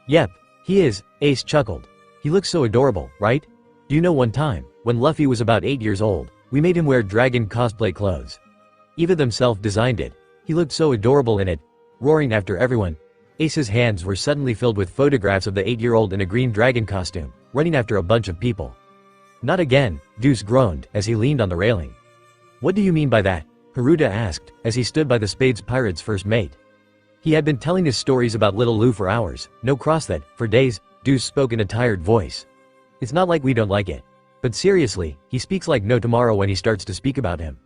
Yep, he is, Ace chuckled. He looks so adorable, right? Do you know one time, when Luffy was about 8 years old, we made him wear dragon cosplay clothes. Eva themselves designed it. He looked so adorable in it, roaring after everyone. Ace's hands were suddenly filled with photographs of the 8-year-old in a green dragon costume, running after a bunch of people. Not again, Deuce groaned as he leaned on the railing. What do you mean by that? Haruta asked, as he stood by the Spades pirate's first mate. He had been telling his stories about Little Lou for hours, no cross that, for days. Deuce spoke in a tired voice. It's not like we don't like it. But seriously, he speaks like no tomorrow when he starts to speak about him.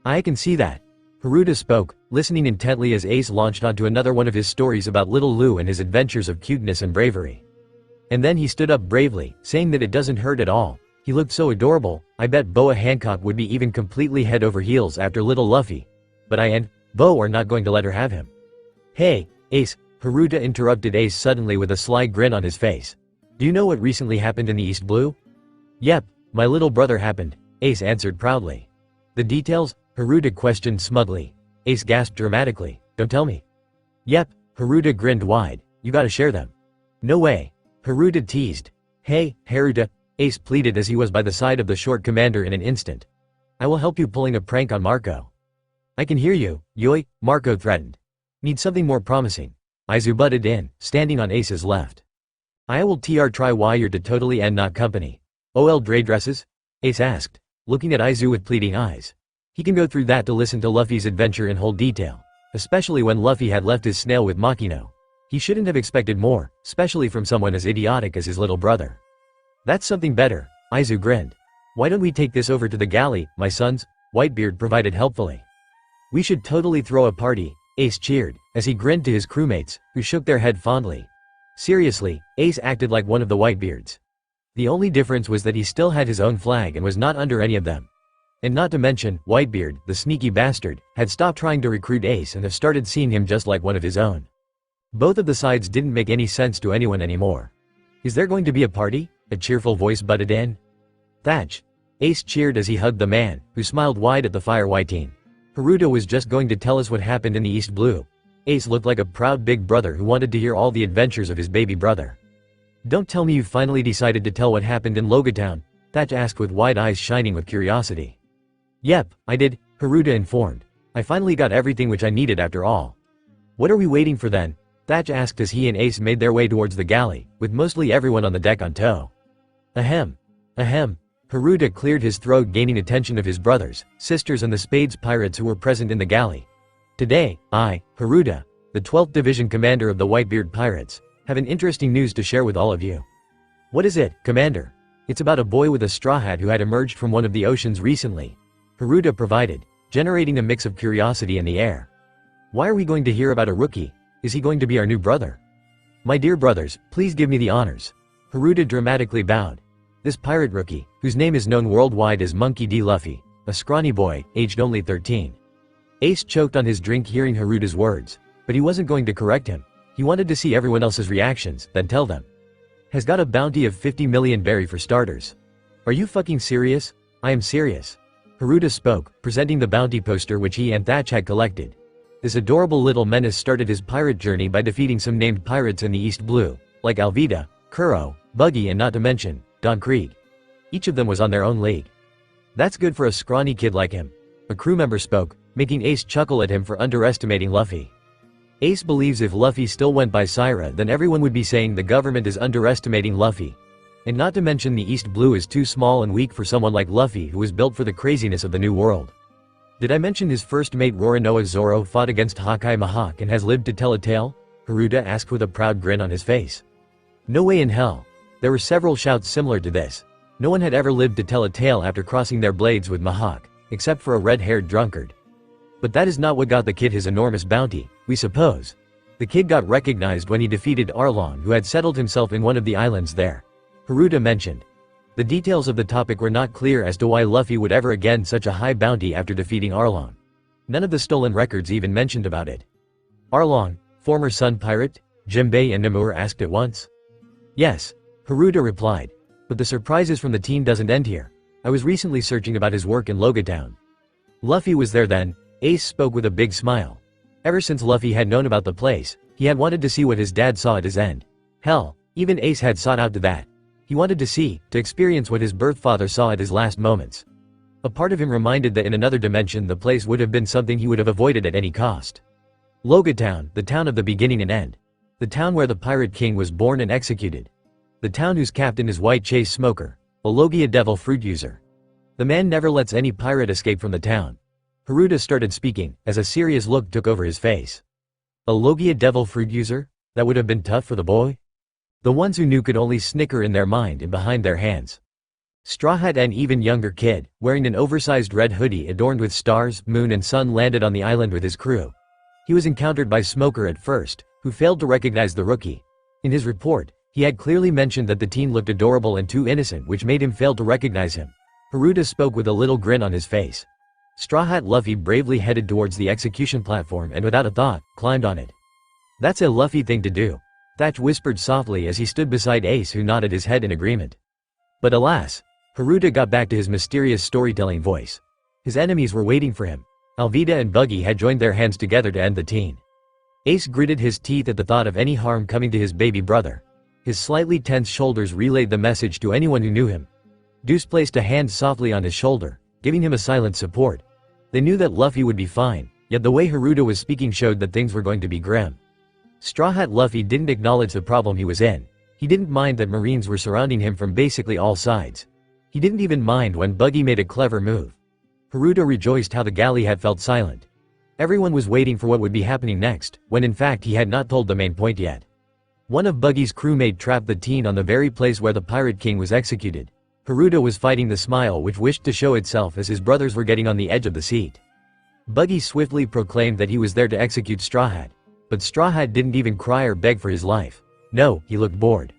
I can see that. Haruta spoke, listening intently as Ace launched onto another one of his stories about Little Lou and his adventures of cuteness and bravery. And then he stood up bravely, saying that it doesn't hurt at all. He looked so adorable, I bet Boa Hancock would be even completely head over heels after little Luffy. But I and Bo are not going to let her have him. Hey, Ace, Haruta interrupted Ace suddenly with a sly grin on his face. Do you know what recently happened in the East Blue? Yep, my little brother happened, Ace answered proudly. The details? Haruta questioned smugly. Ace gasped dramatically. Don't tell me. Yep, Haruta grinned wide. You gotta share them. No way. Haruta teased. Hey, Haruta, Ace pleaded as he was by the side of the short commander in an instant. I will help you pulling a prank on Marco. I can hear you, Yoi, Marco threatened. Need something more promising. Aizu butted in, standing on Ace's left. I will try wire to totally end not company. OL Dre dresses? Ace asked, looking at Aizu with pleading eyes. He can go through that to listen to Luffy's adventure in whole detail, especially when Luffy had left his snail with Makino. He shouldn't have expected more, especially from someone as idiotic as his little brother. That's something better, Aizu grinned. Why don't we take this over to the galley, my sons? Whitebeard provided helpfully. We should totally throw a party, Ace cheered, as he grinned to his crewmates, who shook their head fondly. Seriously, Ace acted like one of the Whitebeards. The only difference was that he still had his own flag and was not under any of them. And not to mention, Whitebeard, the sneaky bastard, had stopped trying to recruit Ace and have started seeing him just like one of his own. Both of the sides didn't make any sense to anyone anymore. Is there going to be a party? A cheerful voice butted in. Thatch. Ace cheered as he hugged the man, who smiled wide at the fire whiteen. Haruta was just going to tell us what happened in the East Blue. Ace looked like a proud big brother who wanted to hear all the adventures of his baby brother. Don't tell me you finally decided to tell what happened in Loguetown, Thatch asked with wide eyes shining with curiosity. Yep, I did, Haruta informed. I finally got everything which I needed after all. What are we waiting for then? Thatch asked as he and Ace made their way towards the galley, with mostly everyone on the deck on tow. Ahem. Ahem. Haruta cleared his throat, gaining attention of his brothers, sisters and the Spades pirates who were present in the galley. Today, I, Haruta, the 12th Division commander of the Whitebeard Pirates, have an interesting news to share with all of you. What is it, Commander? It's about a boy with a straw hat who had emerged from one of the oceans recently. Haruta provided, generating a mix of curiosity in the air. Why are we going to hear about a rookie? Is he going to be our new brother? My dear brothers, please give me the honors. Haruta dramatically bowed. This pirate rookie, whose name is known worldwide as Monkey D. Luffy, a scrawny boy, aged only 13. Ace choked on his drink hearing Haruta's words, but he wasn't going to correct him. He wanted to see everyone else's reactions, then tell them. Has got a bounty of 50 million berry for starters. Are you fucking serious? I am serious. Haruta spoke, presenting the bounty poster which he and Thatch had collected. This adorable little menace started his pirate journey by defeating some named pirates in the East Blue, like Alvida, Kuro, Buggy and not to mention, Don Krieg. Each of them was on their own league. That's good for a scrawny kid like him. A crew member spoke, making Ace chuckle at him for underestimating Luffy. Ace believes if Luffy still went by Syra then everyone would be saying the government is underestimating Luffy. And not to mention the East Blue is too small and weak for someone like Luffy who was built for the craziness of the New World. Did I mention his first mate Roronoa Zoro fought against Haki Mihawk and has lived to tell a tale? Haruta asked with a proud grin on his face. No way in hell. There were several shouts similar to this. No one had ever lived to tell a tale after crossing their blades with Mihawk, except for a red-haired drunkard. But that is not what got the kid his enormous bounty, we suppose. The kid got recognized when he defeated Arlong who had settled himself in one of the islands there. Haruta mentioned. The details of the topic were not clear as to why Luffy would ever again such a high bounty after defeating Arlong. None of the stolen records even mentioned about it. Arlong, former Sun Pirate? Jinbei and Namur asked at once. Yes, Haruta replied. But the surprises from the team doesn't end here. I was recently searching about his work in Loguetown. Luffy was there then. Ace spoke with a big smile. Ever since Luffy had known about the place, he had wanted to see what his dad saw at his end. Hell, even Ace had sought out to that. He wanted to experience what his birth father saw at his last moments. A part of him reminded that in another dimension the place would have been something he would have avoided at any cost. Loguetown, the town of the beginning and end. The town where the Pirate King was born and executed. The town whose captain is White Chase Smoker, a Logia devil fruit user. The man never lets any pirate escape from the town. Haruta started speaking, as a serious look took over his face. A Logia devil fruit user? That would have been tough for the boy? The ones who knew could only snicker in their mind and behind their hands. Straw Hat, an even younger kid, wearing an oversized red hoodie adorned with stars, moon and sun landed on the island with his crew. He was encountered by Smoker at first, who failed to recognize the rookie. In his report, he had clearly mentioned that the teen looked adorable and too innocent which made him fail to recognize him. Haruta spoke with a little grin on his face. Straw Hat Luffy bravely headed towards the execution platform and without a thought, climbed on it. That's a Luffy thing to do. Thatch whispered softly as he stood beside Ace who nodded his head in agreement. But alas, Haruta got back to his mysterious storytelling voice. His enemies were waiting for him. Alvida and Buggy had joined their hands together to end the teen. Ace gritted his teeth at the thought of any harm coming to his baby brother. His slightly tense shoulders relayed the message to anyone who knew him. Deuce placed a hand softly on his shoulder, giving him a silent support. They knew that Luffy would be fine, yet the way Haruta was speaking showed that things were going to be grim. Straw Hat Luffy didn't acknowledge the problem he was in. He didn't mind that Marines were surrounding him from basically all sides. He didn't even mind when Buggy made a clever move. Haruta rejoiced how the galley had felt silent. Everyone was waiting for what would be happening next, when in fact he had not told the main point yet. One of Buggy's crewmate trapped the teen on the very place where the Pirate King was executed. Haruta was fighting the smile which wished to show itself as his brothers were getting on the edge of the seat. Buggy swiftly proclaimed that he was there to execute Straw Hat. But Straw Hat didn't even cry or beg for his life. No, he looked bored.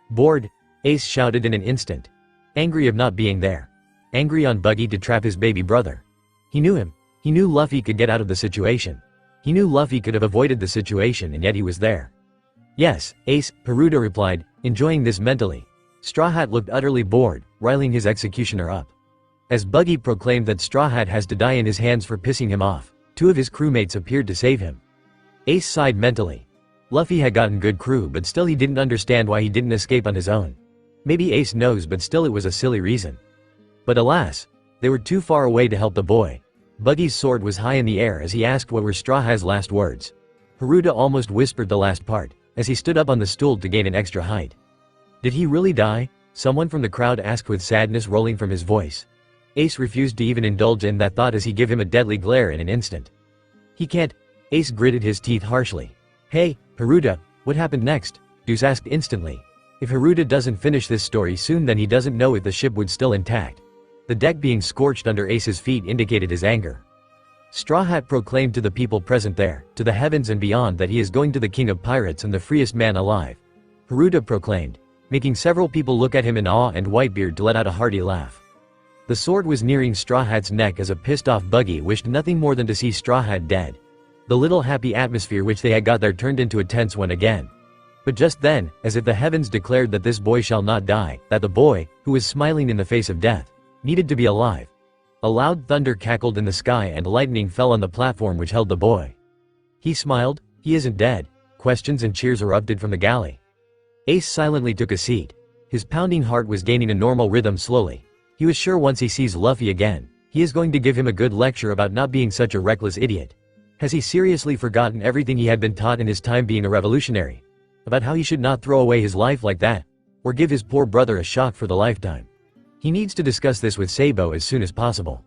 Bored? Ace shouted in an instant. Angry of not being there. Angry on Buggy to trap his baby brother. He knew him. He knew Luffy could get out of the situation. He knew Luffy could have avoided the situation and yet he was there. Yes, Ace, Haruta replied, enjoying this mentally. Straw Hat looked utterly bored, riling his executioner up. As Buggy proclaimed that Straw Hat has to die in his hands for pissing him off, two of his crewmates appeared to save him. Ace sighed mentally. Luffy had gotten good crew but still he didn't understand why he didn't escape on his own. Maybe Ace knows but still it was a silly reason. But alas, they were too far away to help the boy. Buggy's sword was high in the air as he asked what were Straw Hat's last words. Haruta almost whispered the last part, as he stood up on the stool to gain an extra height. Did he really die? Someone from the crowd asked with sadness rolling from his voice. Ace refused to even indulge in that thought as he gave him a deadly glare in an instant. He can't. Ace gritted his teeth harshly. Hey, Haruta, what happened next? Deuce asked instantly. If Haruta doesn't finish this story soon, then he doesn't know if the ship would still intact. The deck being scorched under Ace's feet indicated his anger. Straw Hat proclaimed to the people present there, to the heavens and beyond, that he is going to the king of pirates and the freest man alive. Haruta proclaimed, making several people look at him in awe and Whitebeard to let out a hearty laugh. The sword was nearing Straw Hat's neck as a pissed-off Buggy wished nothing more than to see Straw Hat dead. The little happy atmosphere which they had got there turned into a tense one again. But just then, as if the heavens declared that this boy shall not die, that the boy, who was smiling in the face of death, needed to be alive. A loud thunder cackled in the sky and lightning fell on the platform which held the boy. He smiled. He isn't dead. Questions and cheers erupted from the galley. Ace silently took a seat. His pounding heart was gaining a normal rhythm slowly. He was sure once he sees Luffy again, he is going to give him a good lecture about not being such a reckless idiot. Has he seriously forgotten everything he had been taught in his time being a revolutionary? About how he should not throw away his life like that, or give his poor brother a shock for the lifetime. He needs to discuss this with Sabo as soon as possible.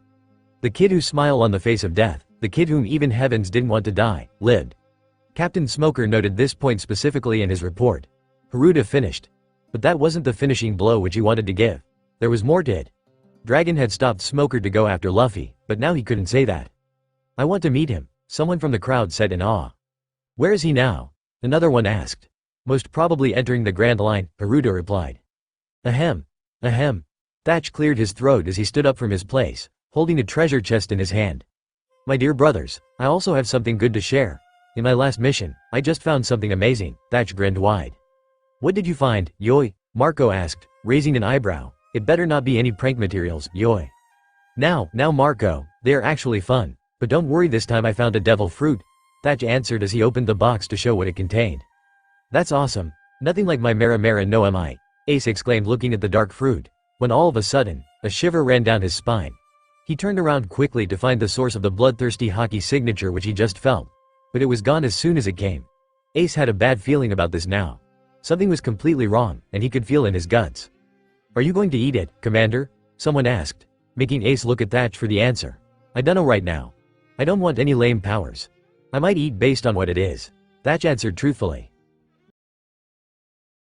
The kid who smiled on the face of death, the kid whom even heavens didn't want to die, lived. Captain Smoker noted this point specifically in his report. Haruta finished. But that wasn't the finishing blow which he wanted to give. There was more to it. Dragon had stopped Smoker to go after Luffy, but now he couldn't say that. I want to meet him, someone from the crowd said in awe. Where is he now? Another one asked. Most probably entering the Grand Line, Haruta replied. Ahem. Ahem. Thatch cleared his throat as he stood up from his place, holding a treasure chest in his hand. My dear brothers, I also have something good to share. In my last mission, I just found something amazing. Thatch grinned wide. What did you find, Yoi? Marco asked, raising an eyebrow. It better not be any prank materials, Yoi. Now Marco, they are actually fun. But don't worry, this time I found a devil fruit. Thatch answered as he opened the box to show what it contained. That's awesome. Nothing like my Mera no mi, Ace exclaimed looking at the dark fruit, when all of a sudden, a shiver ran down his spine. He turned around quickly to find the source of the bloodthirsty Haki signature which he just felt. But it was gone as soon as it came. Ace had a bad feeling about this now. Something was completely wrong, and he could feel in his guts. Are you going to eat it, Commander? Someone asked, making Ace look at Thatch for the answer. I dunno right now. I don't want any lame powers. I might eat based on what it is. Thatch answered truthfully.